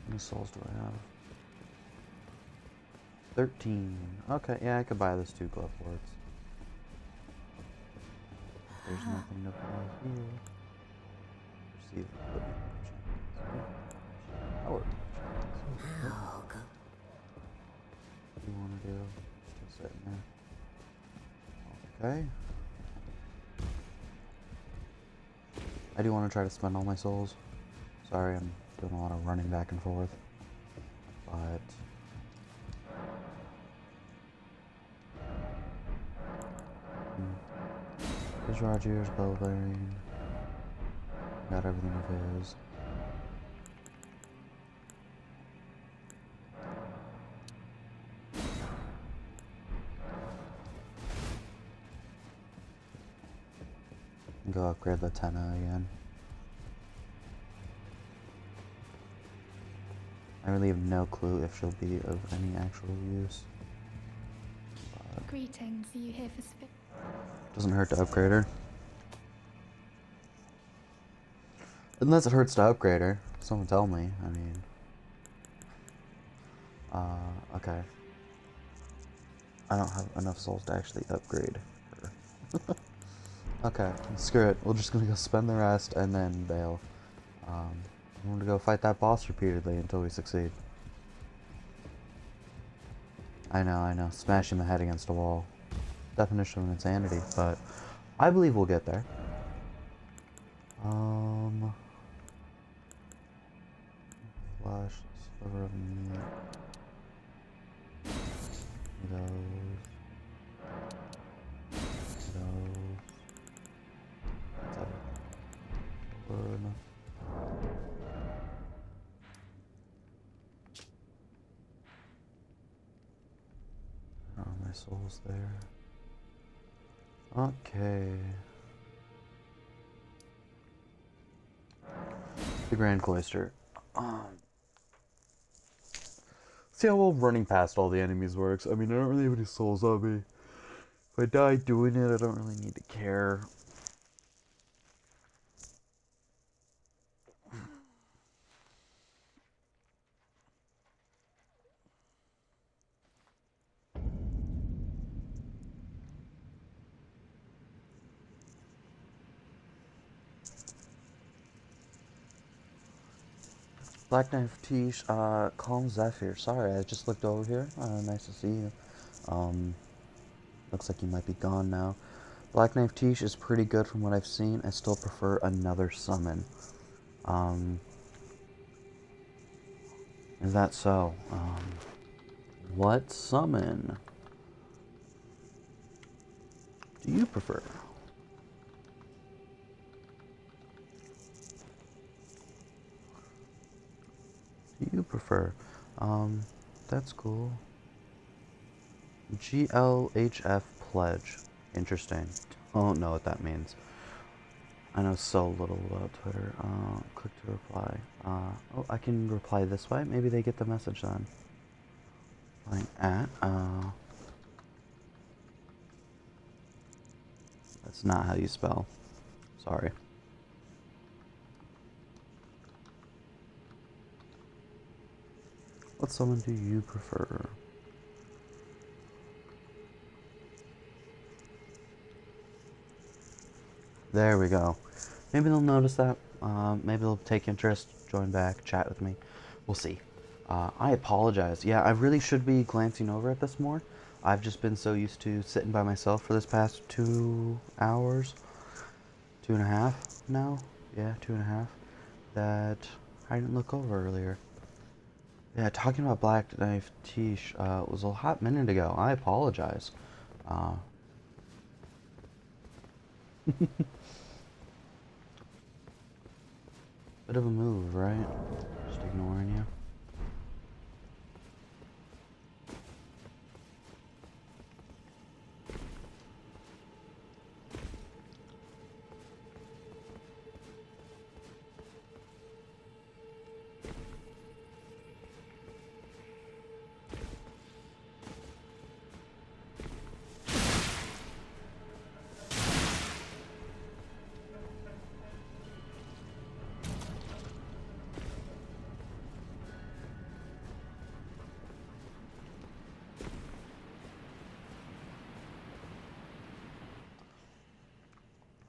many souls do I have? 13. Okay, yeah, I could buy this 2 glove boards. There's nothing to buy here. Receive equipment. Power. What do you want to do? Still sitting there. Okay. I do want to try to spend all my souls. Sorry, I'm doing a lot of running back and forth. But... There's Roger's bow bearing. Got everything of his. go upgrade the Tenna again. I really have no clue if she'll be of any actual use. Greetings, are you here for spirit? Doesn't hurt to upgrade her. Unless it hurts to upgrade her. Someone tell me. I mean... okay. I don't have enough souls to actually upgrade her. Okay, screw it. We're just gonna go spend the rest and then bail. I'm gonna go fight that boss repeatedly until we succeed. I know. Smashing the head against a wall. Definition of insanity, but I believe we'll get there. Flash, sliver of meat. Those. Burn. Oh, my soul's there. Okay. The Grand Cloister. See how well running past all the enemies works? I mean, I don't really have any souls on me. If I die doing it, I don't really need to care. Black Knife Tish, Calm Zephyr. Sorry, I just looked over here. Nice to see you. Looks like you might be gone now. Black Knife Tish is pretty good from what I've seen. I still prefer another summon. Is that so? What summon do you prefer? That's cool. GLHF Pledge. Interesting. Don't know what that means. I know so little about Twitter. Click to reply. Oh, I can reply this way. Maybe they get the message then. Like at, that's not how you spell. Sorry. What summon do you prefer? There we go. Maybe they'll notice that. Maybe they'll take interest, join back, chat with me. We'll see. I apologize. Yeah, I really should be glancing over at this more. I've just been so used to sitting by myself for this past 2 hours. 2.5 now? Yeah, 2.5. That I didn't look over earlier. Yeah, talking about Black Knife Tish was a hot minute ago. I apologize. Bit of a move, right? Just ignoring you.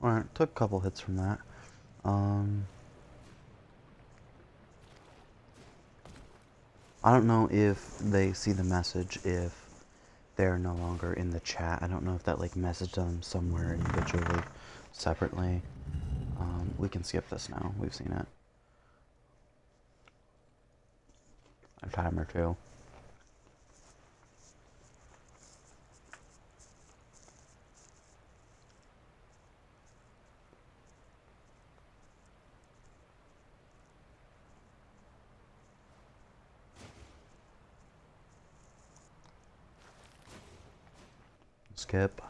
Alright, took a couple hits from that. I don't know if they see the message if they're no longer in the chat. I don't know if that like messaged them somewhere individually, separately. We can skip this now. We've seen it. A time or two. Skip.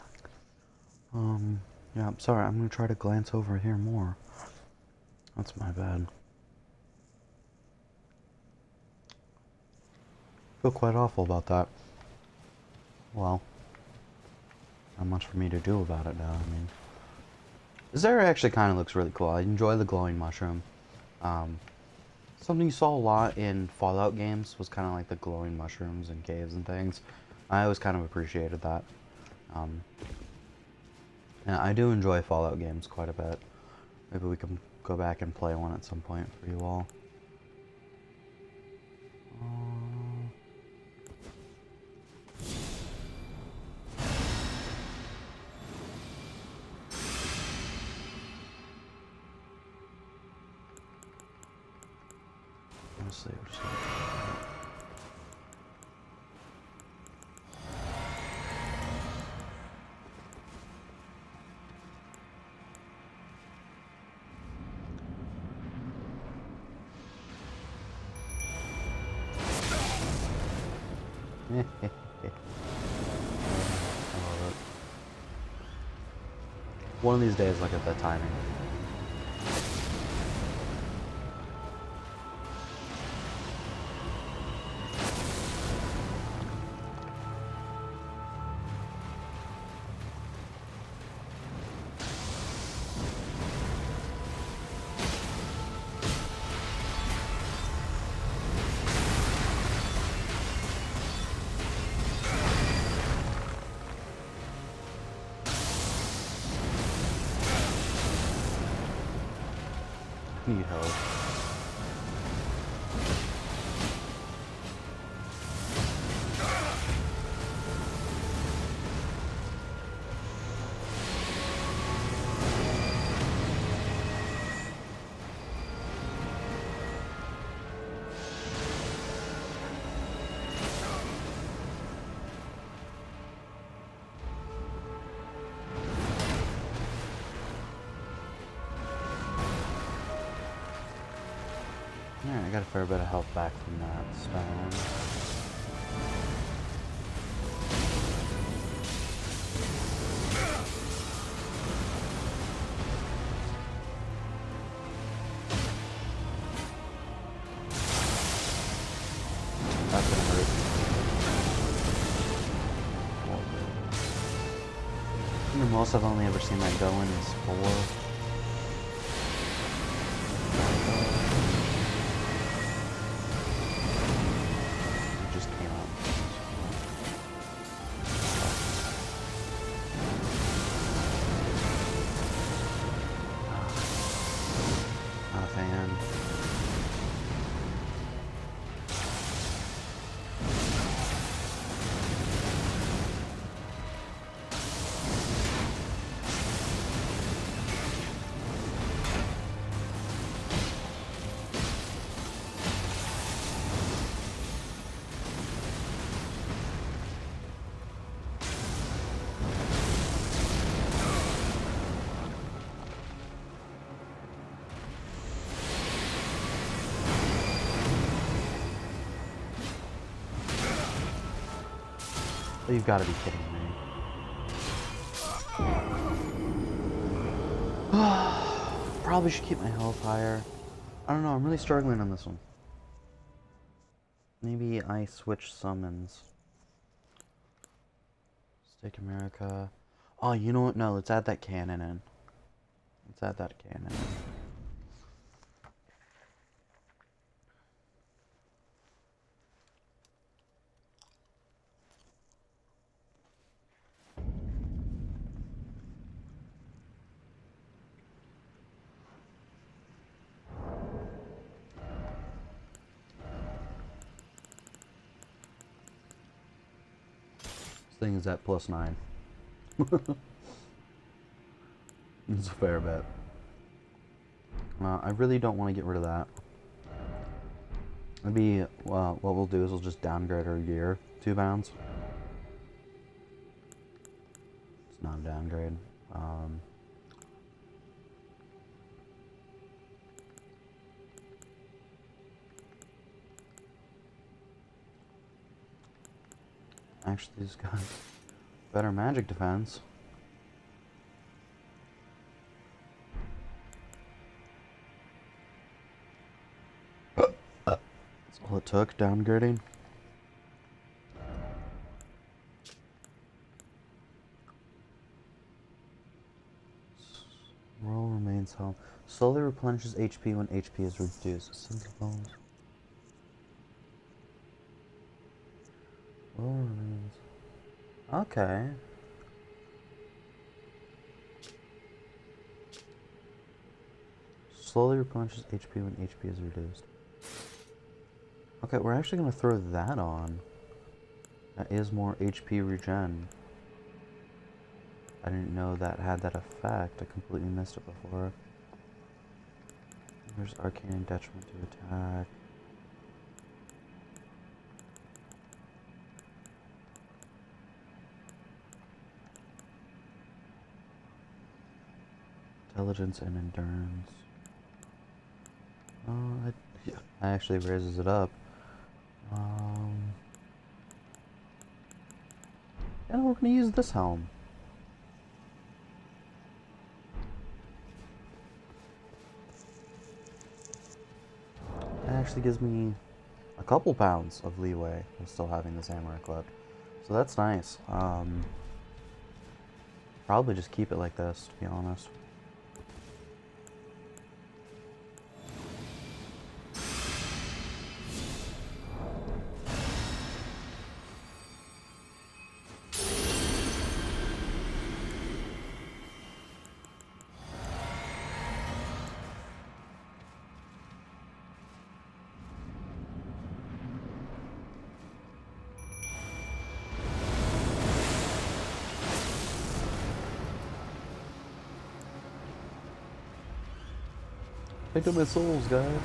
Yeah, I'm sorry. I'm gonna try to glance over here more. That's my bad. Feel quite awful about that. Well, not much for me to do about it now. I mean, this area actually kind of looks really cool. I enjoy the glowing mushroom. Um, Something you saw a lot in Fallout games was kind of like the glowing mushrooms and caves and things. I always kind of appreciated that. Um, and I do enjoy Fallout games quite a bit. Maybe we can go back and play one at some point for you all. Let's see. I love it. One of these days, look at that timing. Need help. Alright, I got a fair bit of health back from that stone. That's gonna hurt. I think the most I've only ever seen that go in is 4. You've got to be kidding me. Probably should keep my health higher. I don't know, I'm really struggling on this one. Maybe I switch summons. Stick America. Oh, you know what? No, let's add that cannon in. Let's add that cannon in. This thing is at +9. It's a fair bet. I really don't want to get rid of that. Maybe what we'll do is we'll just downgrade our gear 2 pounds. It's not a downgrade. Actually, these guys better magic defense. all it took, downgrading. Roll remains home. Slowly replenishes HP when HP is reduced. Single bones. Roll remains. Okay. Slowly replenishes HP when HP is reduced. Okay, we're actually gonna throw that on. That is more HP regen. I didn't know that had that effect. I completely missed it before. There's arcane detriment to attack. Intelligence and endurance. It actually raises it up. And we're gonna use this helm. It actually gives me a couple pounds of leeway of still having this hammer equipped. So that's nice. Probably just keep it like this, to be honest. Pick up my souls, guys.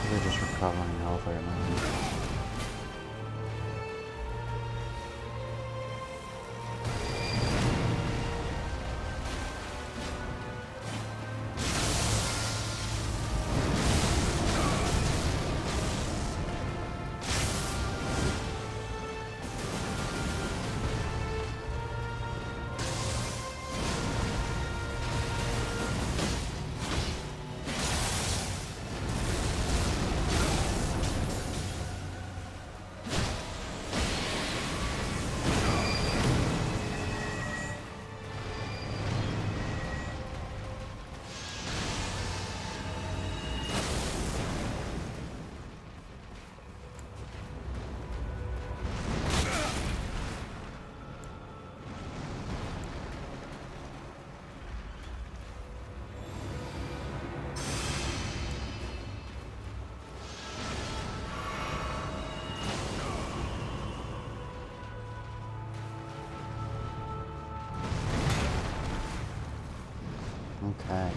They're just recovering health right now. Okay.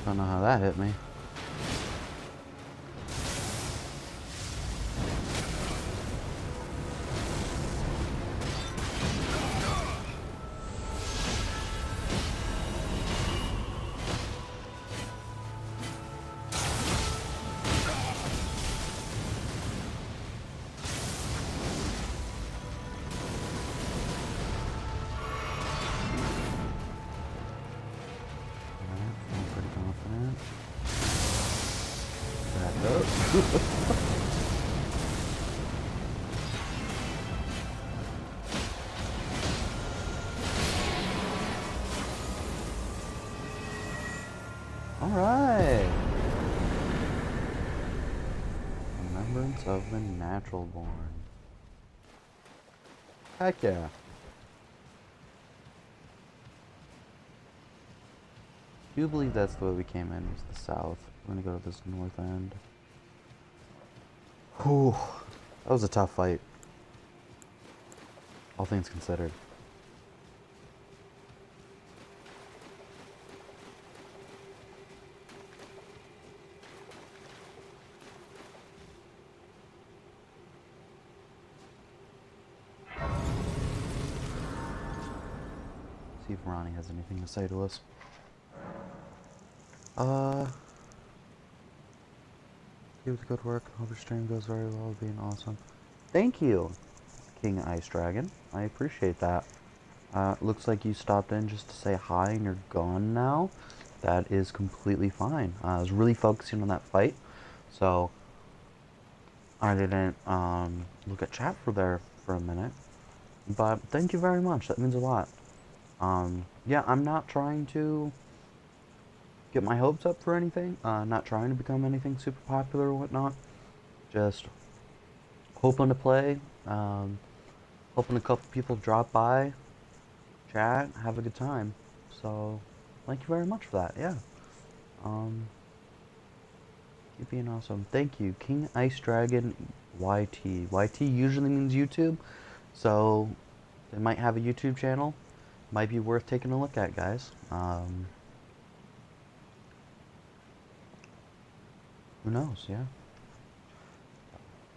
Don't know how that hit me. Alright. Remembrance of the Natural Born. Heck yeah. I do believe that's the way we came in, was the south. We're gonna go to this north end. Whew. That was a tough fight. All things considered. See if Ronnie has anything to say to us. Keep the good work. Hope your stream goes very well. Being awesome. Thank you, King Ice Dragon. I appreciate that. Looks like you stopped in just to say hi and you're gone now. That is completely fine. I was really focusing on that fight, so I didn't look at chat for a minute. But thank you very much. That means a lot. Yeah, I'm not trying to get my hopes up for anything. Not trying to become anything super popular or whatnot. Just hoping to play. Hoping a couple people drop by, chat, have a good time. So, thank you very much for that. Yeah. Keep being awesome. Thank you, King Ice Dragon YT. YT usually means YouTube, so they might have a YouTube channel. Might be worth taking a look at, guys. Who knows? Yeah.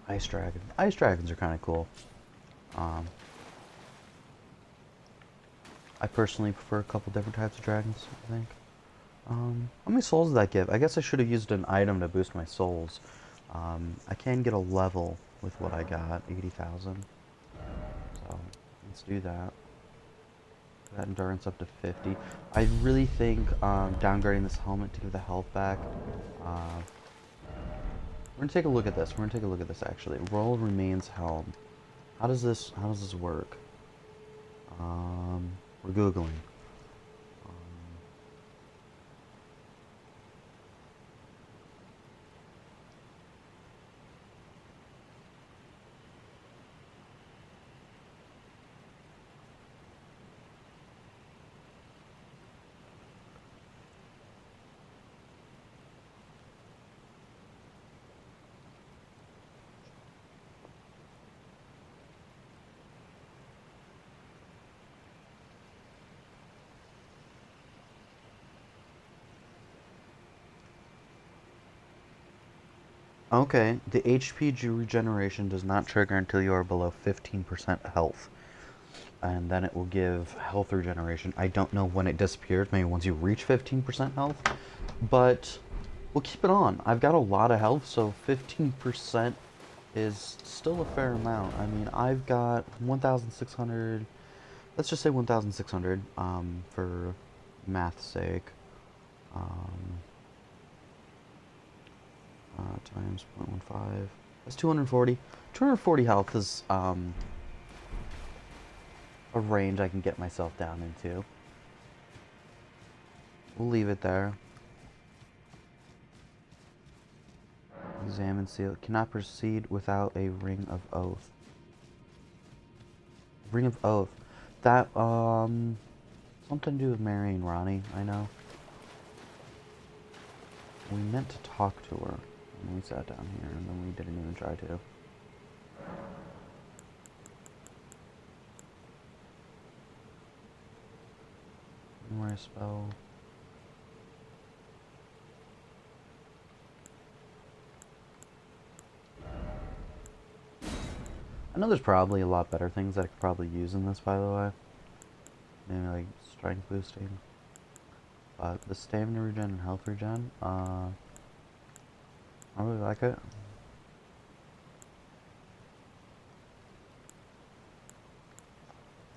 Ice Dragon. Ice Dragons are kind of cool. I personally prefer a couple different types of dragons, I think. How many souls did that give? I guess I should have used an item to boost my souls. I can get a level with what I got, 80,000. So, let's do that. That endurance up to 50. I really think downgrading this helmet to give the health back. We're gonna take a look at this. We're gonna take a look at this actually. Roll remains helm. How does this work? We're googling. Okay, the HP regeneration does not trigger until you are below 15% health. And then it will give health regeneration. I don't know when it disappears, maybe once you reach 15% health. But we'll keep it on. I've got a lot of health, so 15% is still a fair amount. I mean, I've got 1,600, let's just say 1,600 for math's sake. Times 0.15. That's 240. 240 health is a range I can get myself down into. We'll leave it there. Examine seal. Cannot proceed without a ring of oath. Ring of oath. That something to do with marrying Ronnie, I know. We meant to talk to her. And we sat down here, and then we didn't even try to. Memorize spell. I know there's probably a lot better things that I could probably use in this, by the way. Maybe like strength boosting. But the stamina regen and health regen, I really like it.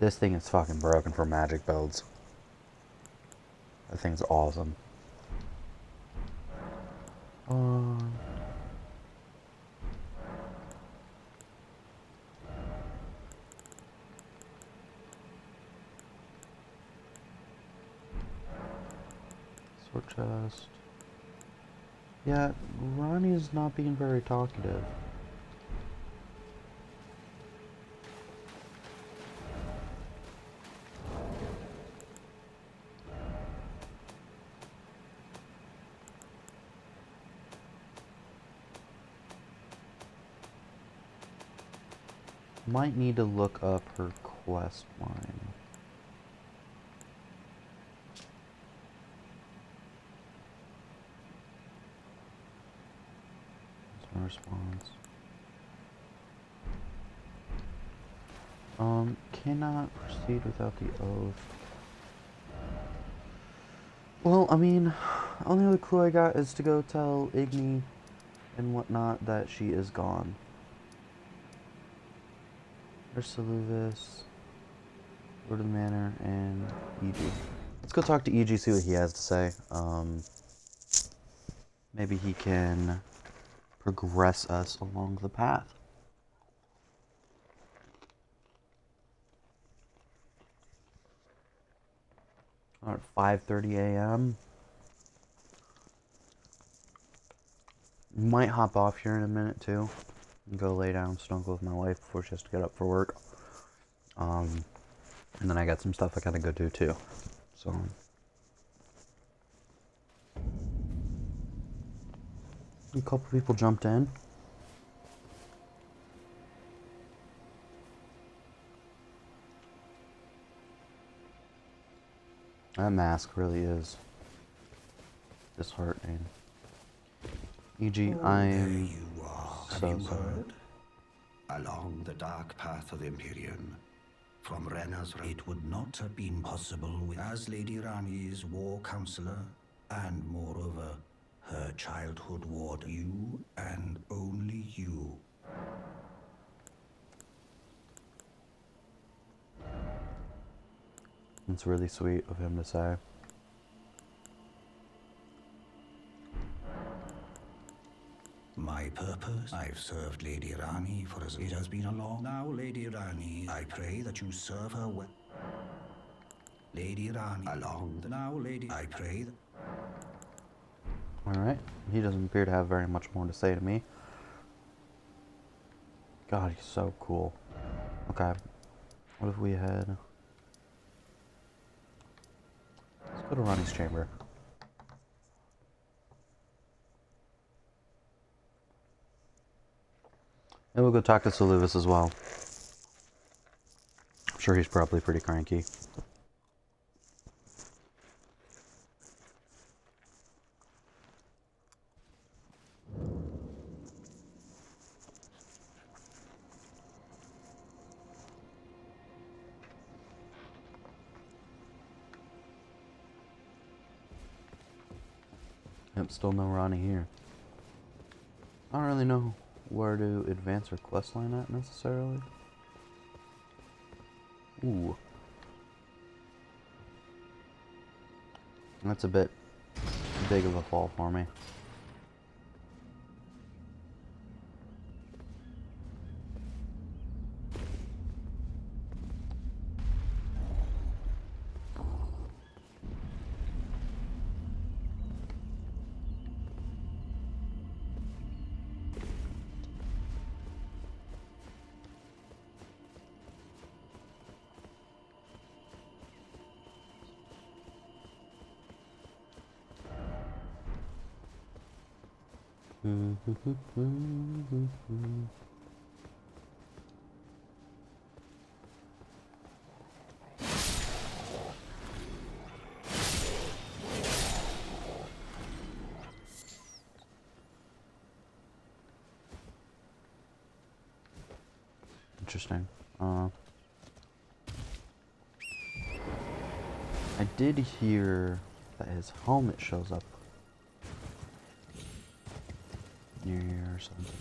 This thing is fucking broken for magic builds. That thing's awesome. Sword chest. Yeah, Ronnie's not being very talkative. Might need to look up her quest line. There's no response. Cannot proceed without the oath. Well, I mean, only other clue I got is to go tell Igni and whatnot that she is gone. There's Saluvis, Lord of the Manor, and E.G. Let's go talk to E.G., see what he has to say. Maybe he can progress us along the path. At 5:30 a.m. Might hop off here in a minute too and go lay down, snuggle with my wife before she has to get up for work. And then I got some stuff I gotta go do too. So a couple people jumped in. That mask really is disheartening. E.G., I am You are. so Have you sorry. heard? Along the dark path of Empyrean, from Rena's it would not have been possible as Lady Rani's war counselor, and moreover, her childhood ward. You and only you. It's really sweet of him to say. My purpose? I've served Lady Rani for as it has been a long. Now, Lady Rani, I pray that you serve her well. Lady Rani, now, Lady, I pray that. Alright, he doesn't appear to have very much more to say to me. God, he's so cool. Okay, what if we had... Let's go to Ronnie's chamber. And we'll go talk to Saluvis as well. I'm sure he's probably pretty cranky. Yep, still no Ronnie here. I don't really know where to advance our quest line at necessarily. Ooh. That's a bit big of a fall for me. Interesting. I did hear that his helmet shows up near here or something.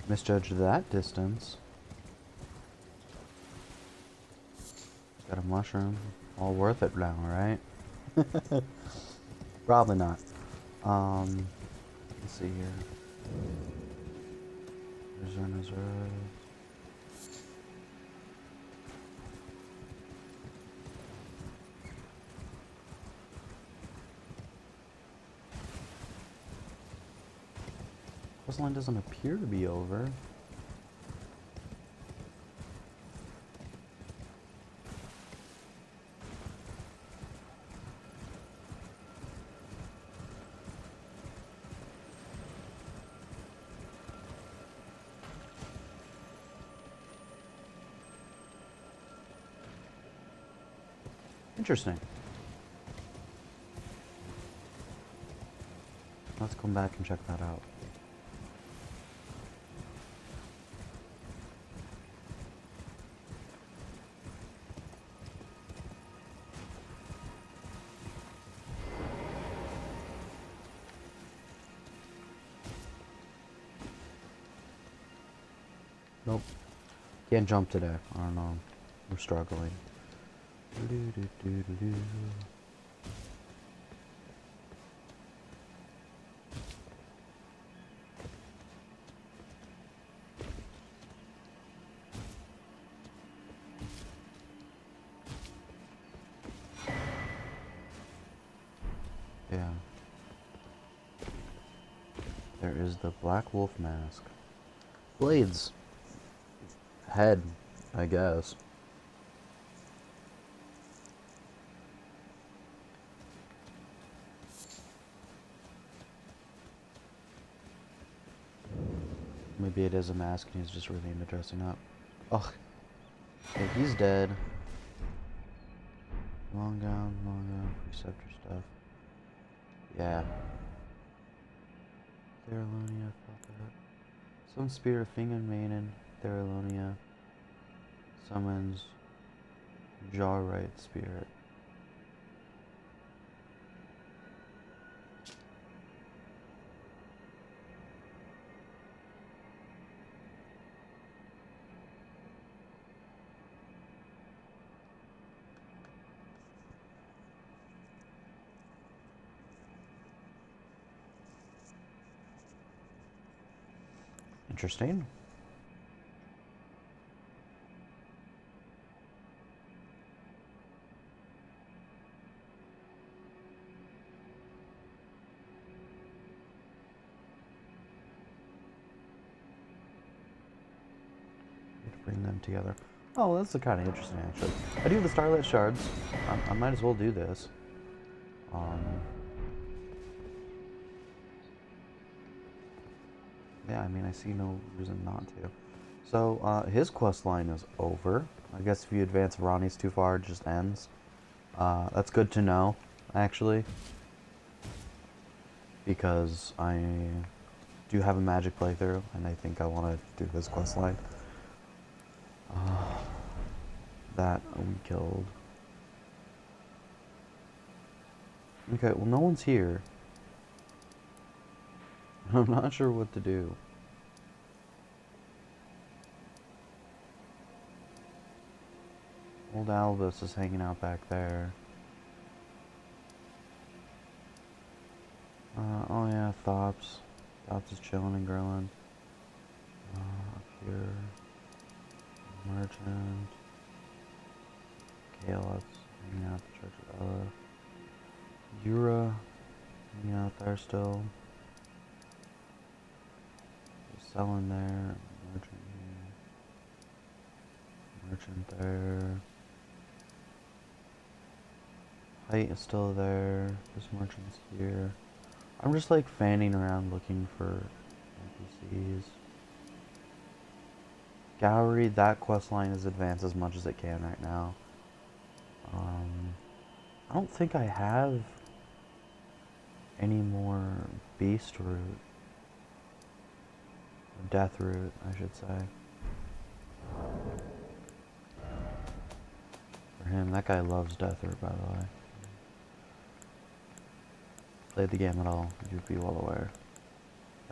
Misjudged that distance. Got a mushroom. All worth it now, right? Probably not. Let's see here. Reserve. Questline doesn't appear to be over. Interesting. Let's come back and check that out. Nope. Can't jump today. I don't know. We're struggling. Yeah. There is the Black Wolf mask. Blades. Head, I guess. Maybe it is a mask and he's just really into dressing up. Ugh. Okay, he's dead. Long gown, preceptor stuff. Yeah. Therelonia, fuck that. Some spirit of Fingon Maiden, Therelonia summons Jarrite spirit. Interesting. Bring them together. Oh, that's kind of interesting, actually. I do have the Starlight Shards. I might as well do this. Yeah, I mean, I see no reason not to. So, his quest line is over. I guess if you advance Ronnie's too far, it just ends. That's good to know, actually. Because I do have a magic playthrough, and I think I want to do his quest line. That we killed. Okay, well, no one's here. I'm not sure what to do. Old Albus is hanging out back there. Oh yeah, Thops. Thops is chilling and grilling. Up here. Merchant. Caleb's hanging out at the Church of Ella. Yura hanging out there still. Selling there. Merchant here. Merchant there. Height is still there. This merchant's here. I'm just like fanning around looking for NPCs. Gallery, that quest line is advanced as much as it can right now. I don't think I have any more beast route. Or death route, I should say. For him, that guy loves death route, by the way. Played the game at all, you'd be well aware.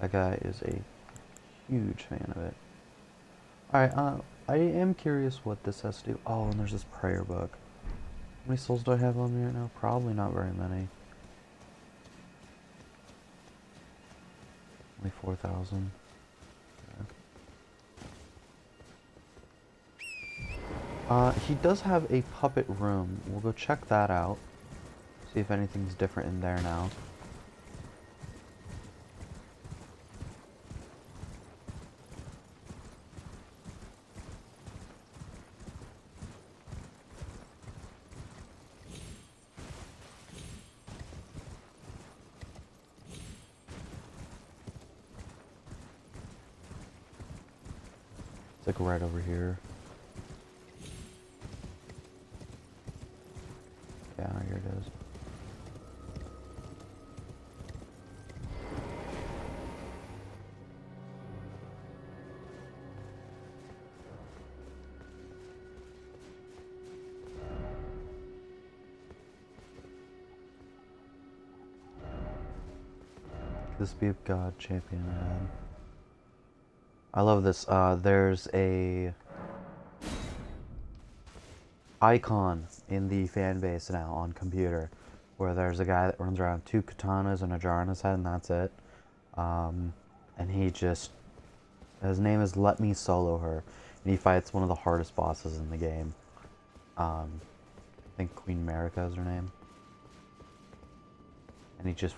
That guy is a huge fan of it. Alright, I am curious what this has to do. Oh, and there's this prayer book. How many souls do I have on me right now? Probably not very many. Only 4,000. He does have a puppet room. We'll go check that out. See if anything's different in there now. It's like right over here. Yeah, here it is. This be a god champion ad. I love this. There's a icon in the fan base now on computer where there's a guy that runs around 2 katanas and a jar on his head, and that's it. And he just, his name is Let Me Solo Her, and he fights one of the hardest bosses in the game. I think Queen America is her name. And he just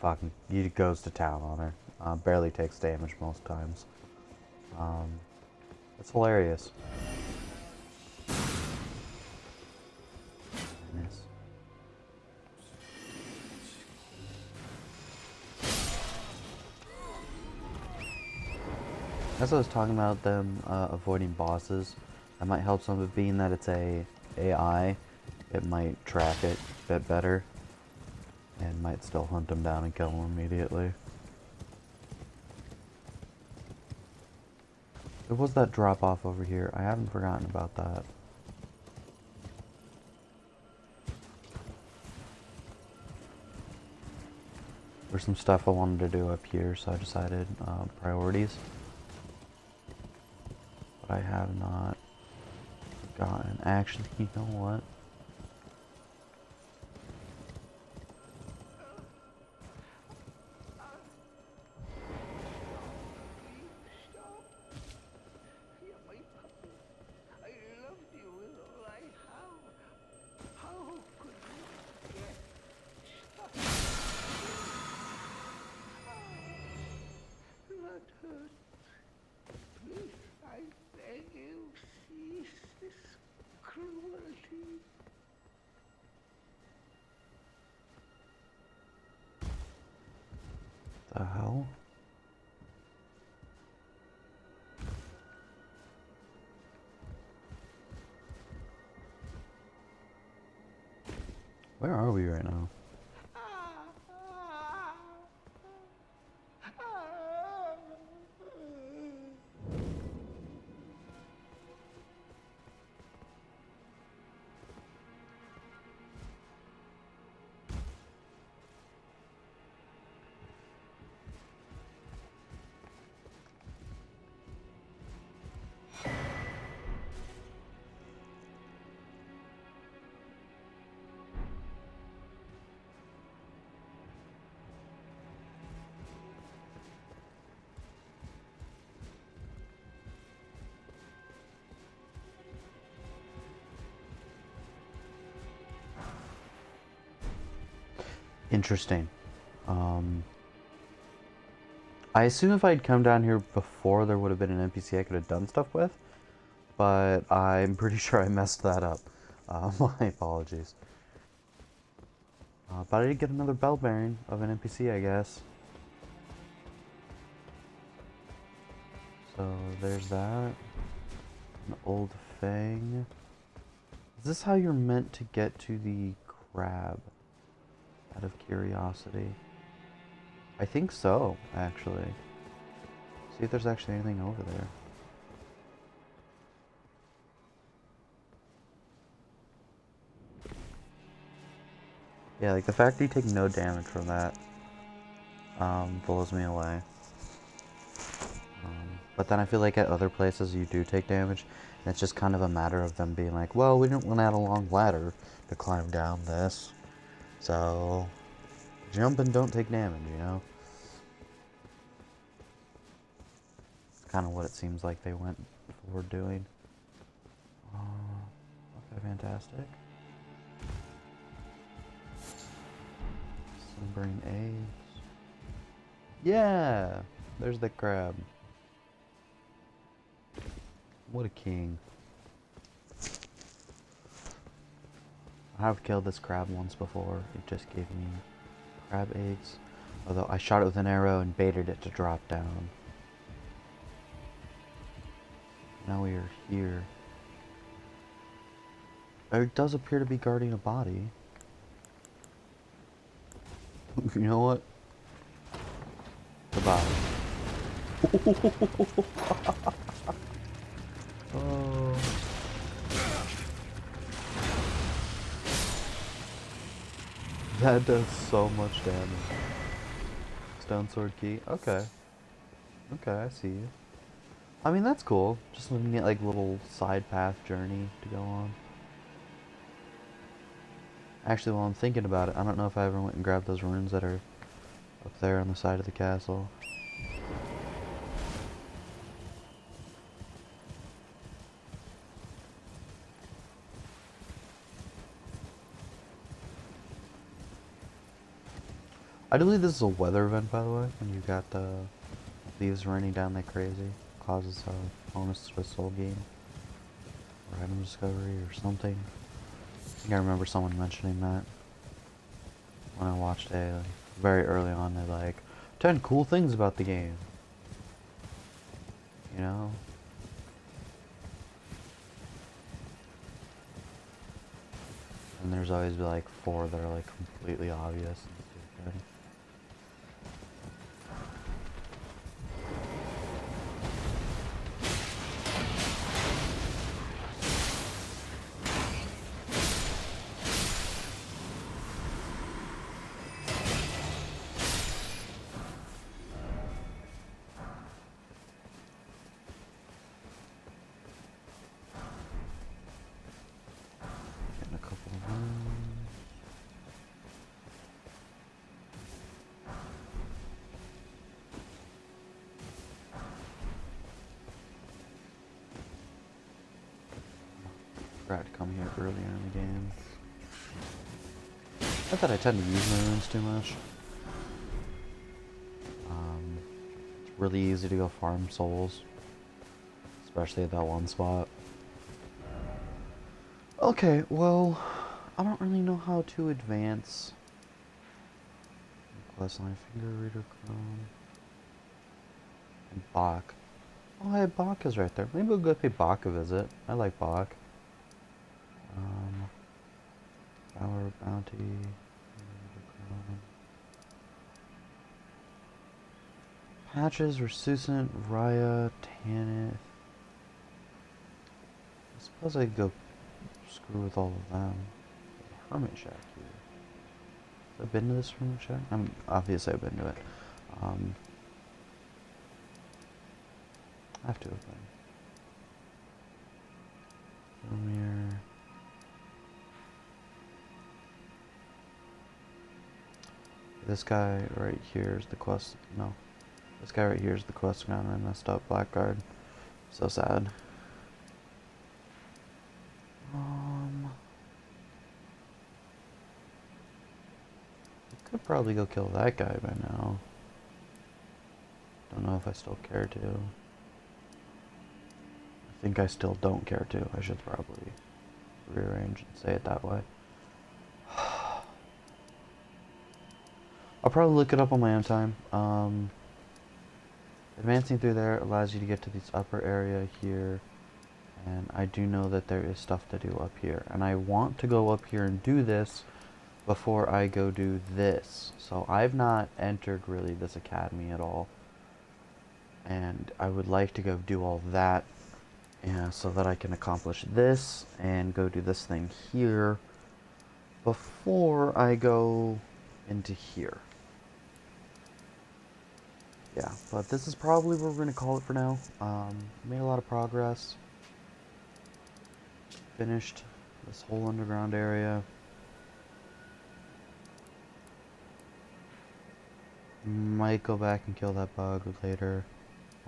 he goes to town on her. Barely takes damage most times. It's hilarious. Nice. As I was talking about them avoiding bosses, that might help some of it being that it's a AI. It might track it a bit better. And might still hunt them down and kill them immediately. There was that drop off over here. I haven't forgotten about that. There's some stuff I wanted to do up here, so I decided priorities. But I have not gotten. Actually, you know what? The hell? Where are we right now? Interesting. I assume if I'd come down here before, there would have been an NPC I could have done stuff with, but I'm pretty sure I messed that up. My apologies. But I did get another bell bearing of an NPC, I guess. So there's that. An old fang. Is this how you're meant to get to the crab? Out of curiosity. I think so, actually. See if there's actually anything over there. Yeah, like the fact that you take no damage from that blows me away. But then I feel like at other places you do take damage, and it's just kind of a matter of them being like, well, we didn't want to add a long ladder to climb down this, so jump and don't take damage, you know? It's kind of what it seems like they went for doing. Okay, fantastic. Sunburn eggs. Yeah! There's the crab. What a king. I've killed this crab once before. It just gave me crab eggs. Although I shot it with an arrow and baited it to drop down. Now we are here. It does appear to be guarding a body. You know what? The body. Oh. That does so much damage. Stone sword key. Okay. Okay, I see you. I mean, that's cool. Just a neat, like, little side path journey to go on. Actually, while I'm thinking about it, I don't know if I ever went and grabbed those runes that are up there on the side of the castle. I do believe this is a weather event, by the way, when you got leaves raining down like crazy. Causes a bonus to a soul gain. Or item discovery or something. I think I remember someone mentioning that when I watched a very early on. They're like, 10 cool things about the game. You know? And there's always like 4 that are like completely obvious and stupid. Getting a couple of them. Forgot to come here earlier in the game. Not that I tend to use my runes too much. It's really easy to go farm souls. Especially at that one spot. Okay, well, I don't really know how to advance. Questline, Finger Reader Chrome. And Bach. Oh, hey, Bach is right there. Maybe we'll go pay Bach a visit. I like Bach. Power Bounty. Patches, Resuscent, Raya, Tanith. I suppose I could go screw with all of them. Hermit Shack here. Have I been to this Hermit Shack? Obviously I've been to it. I have to have been. Lumir. This guy right here is the quest. No. This guy right here is the quest ground. I messed up. Blackguard. So sad. I could probably go kill that guy by now. Don't know if I still care to. I think I still don't care to. I should probably rearrange and say it that way. I'll probably look it up on my own time. Advancing through there allows you to get to this upper area here. And I do know that there is stuff to do up here. And I want to go up here and do this before I go do this. So I've not entered really this academy at all. And I would like to go do all that. Yeah, so that I can accomplish this and go do this thing here before I go into here. Yeah, but this is probably where we're going to call it for now. Made a lot of progress. Finished this whole underground area. Might go back and kill that bug later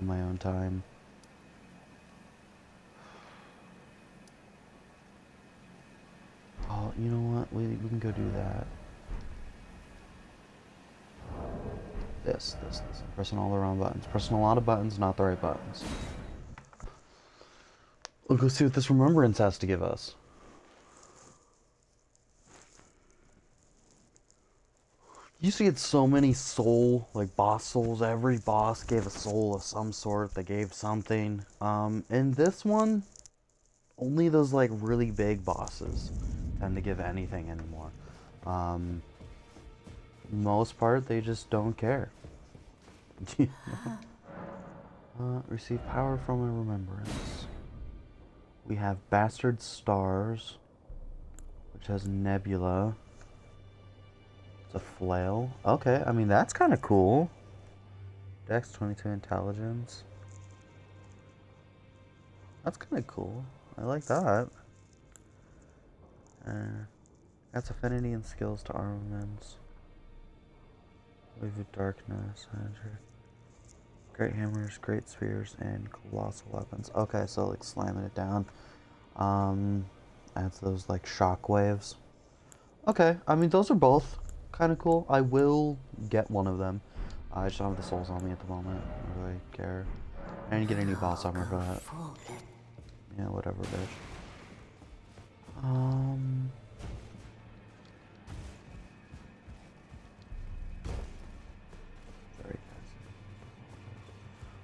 on my own time. Oh, you know what? We can go do that. This. I'm pressing all the wrong buttons. Pressing a lot of buttons, not the right buttons. We'll go see what this remembrance has to give us. You used to get so many soul, like boss souls. Every boss gave a soul of some sort. They gave something. In this one, only those like really big bosses tend to give anything anymore. Most part, they just don't care. Receive power from a remembrance. We have Bastard Stars, which has Nebula. It's a flail. Okay, I mean, that's kind of cool. Dex 22 Intelligence. That's kind of cool. I like that. That's affinity and skills to armaments. Wave of Darkness. Great hammers, great spears, and colossal weapons. Okay, so like slamming it down. Adds those like shock waves. Okay, I mean those are both kind of cool. I will get one of them. I just don't have the souls on me at the moment. I don't really care. I didn't get any boss armor for that. Yeah, whatever, bitch.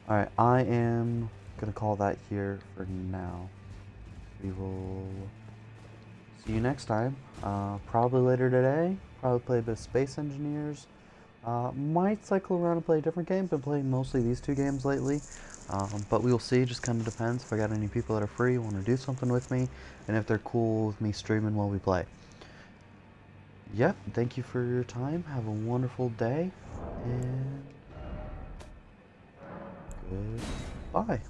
Alright, I am gonna call that here for now. We will see you next time. Probably later today. Probably play a bit of Space Engineers. Might cycle around and play a different game. Been playing mostly these two games lately. But we will see. Just kind of depends if I got any people that are free, want to do something with me, and if they're cool with me streaming while we play. Yep, thank you for your time. Have a wonderful day, and goodbye.